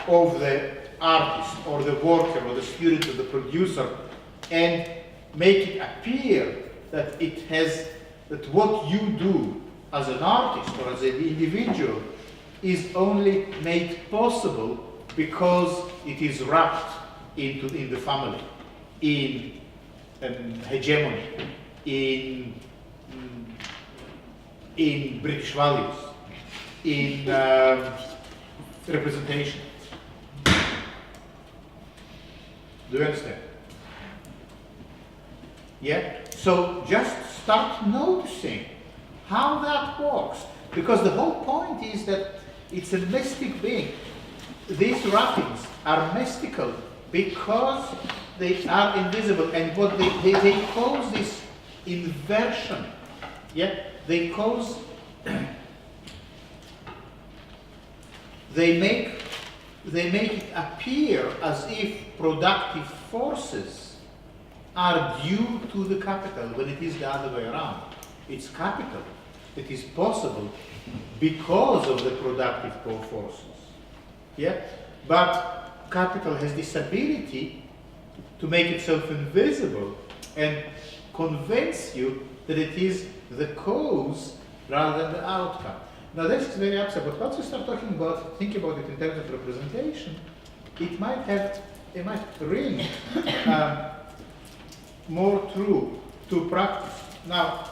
of the artist or the worker or the student or the producer and make it appear that that what you do as an artist or as an individual is only made possible because it is wrapped in the family, in hegemony, in British values, in representation. Do you understand? Yeah? So just start noticing how that works. Because the whole point is that it's a mystic being. These wrappings are mystical because they are invisible, and what they cause this inversion. Yeah? They cause they make it appear as if productive forces are due to the capital when it is the other way around. It's capital that is possible because of the productive forces. Yeah? But capital has this ability to make itself invisible and convince you that it is the cause rather than the outcome. Now this is very abstract, but once you start think about it in terms of representation, it might ring more true to practice. Now,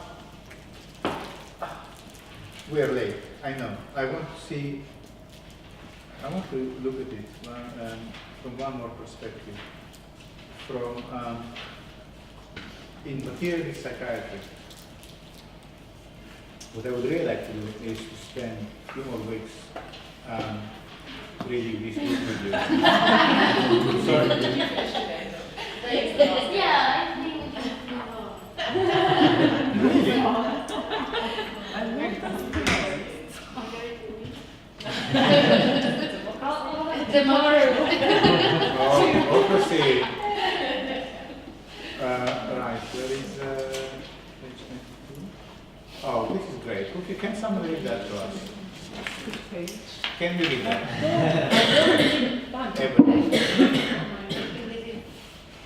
we are late, I know. I want to look at it from one more perspective. In materialist psychiatry, what I would really like to do is to spend a few more weeks reading this book with you. Sorry. Yeah, I think we can Tomorrow. Democracy. Right, where is page 22? Oh, this is great. Okay, can someone read that to us? Can you read that? Everybody.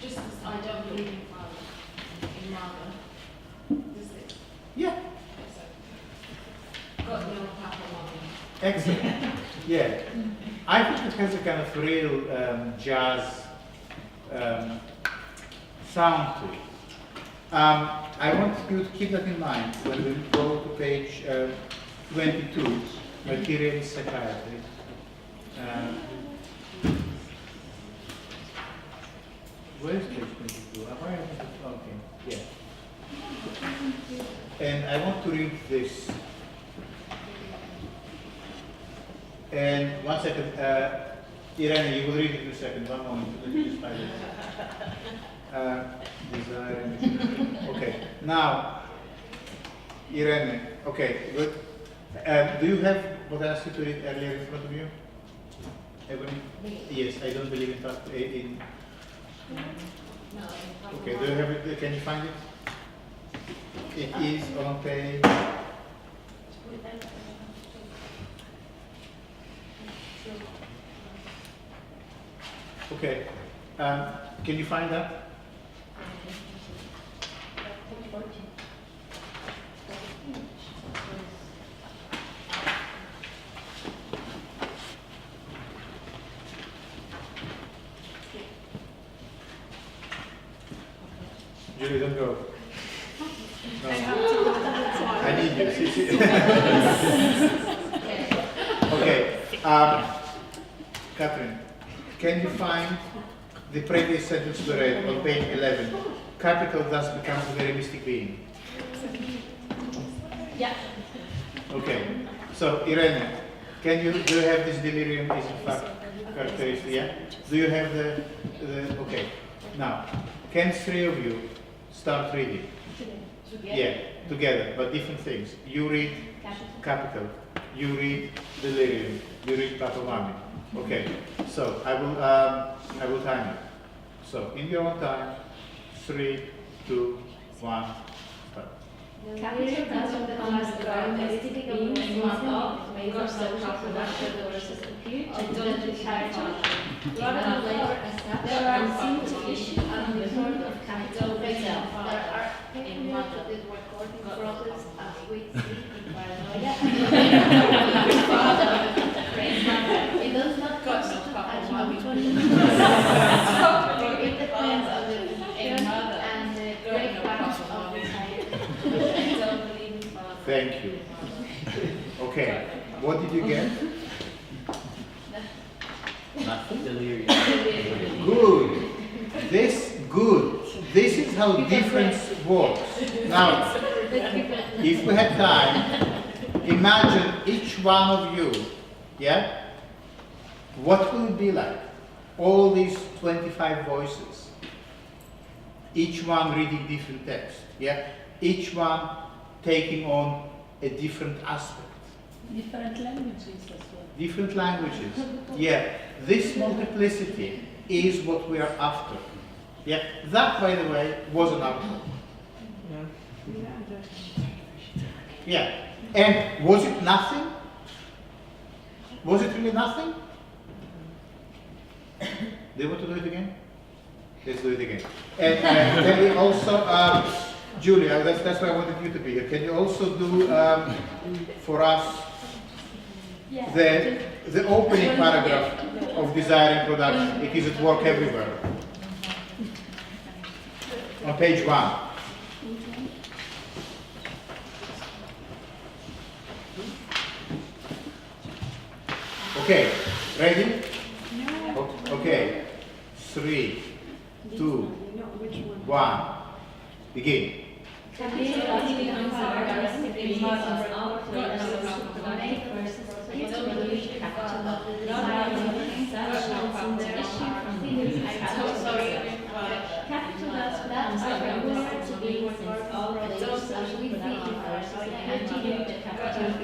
Just as I don't believe in mother. Yeah. Got no papa mommy. Excellent. Yeah. I think it has a kind of real jazz sound to it. I want you to keep that in mind when we go to page 22, Materialist Psychiatry. Where is page 22? Okay, yeah. And I want to read this. And 1 second, Irene, you will read it in a second. 1 moment, let me just find it. Desire. Okay, now, Irene, okay, good. Do you have what I asked you to read earlier in front of you? Everybody? Yes, I don't believe in fact in. No, Okay, do you have it? Can you find it? It is on page. Okay, can you find that? Julie, don't go. No. I need you. Okay, Catherine, can you find the previous sentence we read on page 11? Capital thus becomes a very mystic being. Yeah. Okay, so Irene, do you have this delirium is in fact characteristic? Yeah. Do you have the okay? Now, can three of you start reading? Together. Yeah, together, but different things. You read capital. You read delirium. You read papamami. Okay. So I will time it. So in your own time, 3, 2, 1, start. Capital doesn't become the characteristic of the made of social production versus appear to de-terriorialisation. Rather than labor as there are seen to issue on the sort of capital itself. There are in much of this recording process as we see in paranoia. It does not constitute a monitoring. It depends on the function and the breakdowns of desire. Thank you. Okay, what did you get? Nothing. Delirium. Good. This is how difference works. Now, if we had time, imagine each one of you, yeah? What will it be like? All these 25 voices, each one reading different text, yeah? Each one taking on a different aspect. Different languages as well. Different languages. Yeah, this multiplicity is what we are after. Yeah, that, by the way, was an outcome. Yeah, and was it nothing? Was it really nothing? Do you want to do it again? Let's do it again. And can we also, Julia, that's why I wanted you to be here. Can you also do for us the opening paragraph of Desiring Production? It is at work everywhere. On page 1. Okay, ready? Okay, 3, 2, 1, begin. Capital thus becomes the regular to be since all related social productive forces appear to do to capital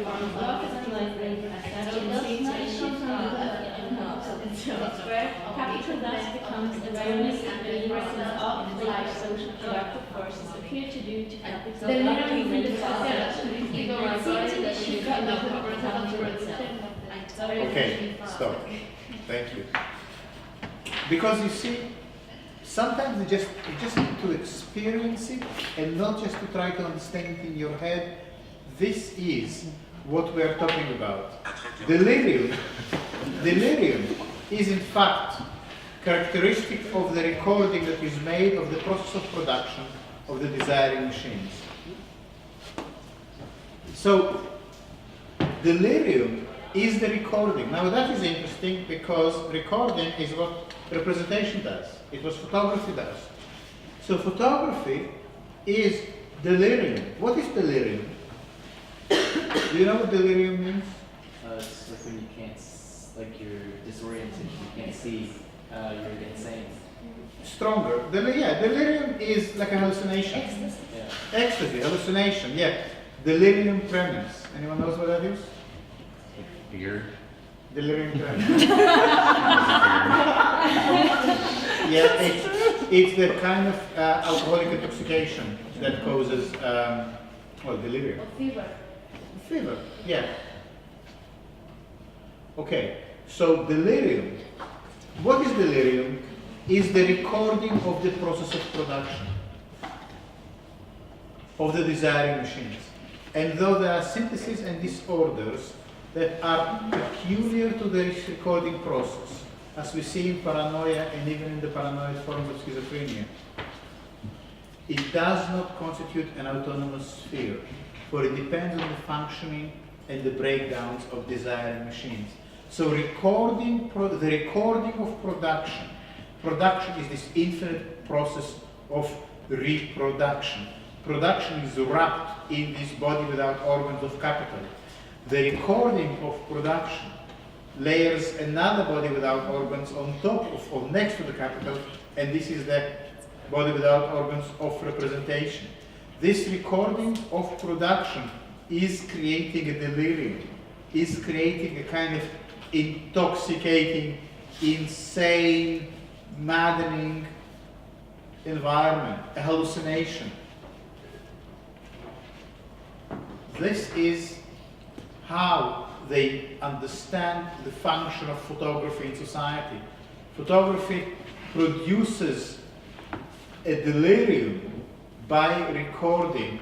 form of labor as such and seem to issue from capital thus becomes the awareness and being since all related social productive forces appear to do to capital Okay, stop. Thank you. Because you see, sometimes you just need to experience it and not just to try to understand it in your head. This is what we are talking about. Delirium is in fact characteristic of the recording that is made of the process of production of the desiring machines. So, delirium is the recording. Now that is interesting because recording is what representation does. It was photography does. So photography is delirium. What is delirium? Do you know what delirium means? It's like when you can't, like you're disoriented, you can't see, you're insane. Stronger. Delirium is like a hallucination. Ecstasy. Yeah. Ecstasy, hallucination, yeah. Delirium tremens. Anyone knows what that is? Beer. Delirium tremens. Yeah, It's the kind of alcoholic intoxication that causes, well, delirium. Or fever. Fever, yeah. Okay, so delirium. What is delirium? Is the recording of the process of production of the desiring machines. And though there are syntheses and disorders that are peculiar to this recording process, as we see in paranoia and even in the paranoid forms of schizophrenia, it does not constitute an autonomous sphere, for it depends on the functioning and the breakdowns of desiring machines. So the recording of production. Production is this infinite process of reproduction. Production is wrapped in this body without organs of capital. The recording of production layers another body without organs on top of or next to the capital, and this is the body without organs of representation. This recording of production is creating a delirium, is creating a kind of intoxicating, insane, maddening environment, a hallucination. This is how they understand the function of photography in society. Photography produces a delirium by recording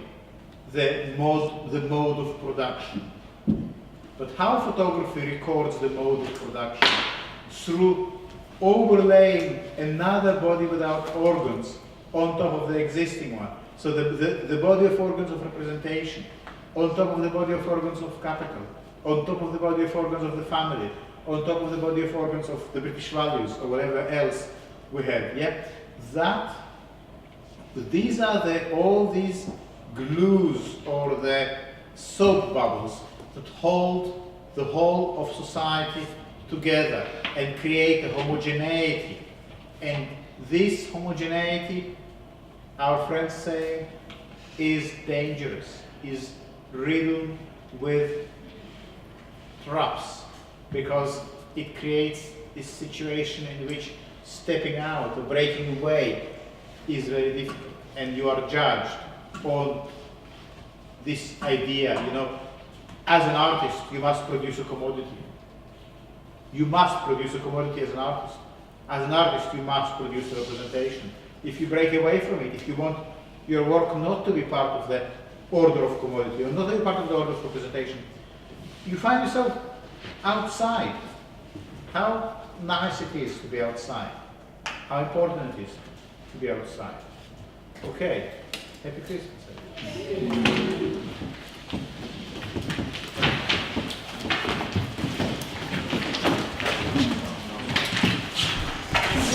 the mode of production. But how photography records the mode of production? Through overlaying another body without organs on top of the existing one. So the body of organs of representation, on top of the body of organs of capital, on top of the body of organs of the family, on top of the body of organs of the British values or whatever else we have. Yeah? These are all these glues or the soap bubbles that hold the whole of society together and create a homogeneity. And this homogeneity, our friends say, is dangerous, is riddled with traps, because it creates this situation in which stepping out or breaking away is very difficult, and you are judged on this idea, you know, as an artist, you must produce a commodity. You must produce a commodity as an artist. As an artist, you must produce a representation. If you break away from it, if you want your work not to be part of the order of commodity, or not to be part of the order of representation, you find yourself outside. How nice it is to be outside. How important it is to be outside. Okay. Happy Christmas.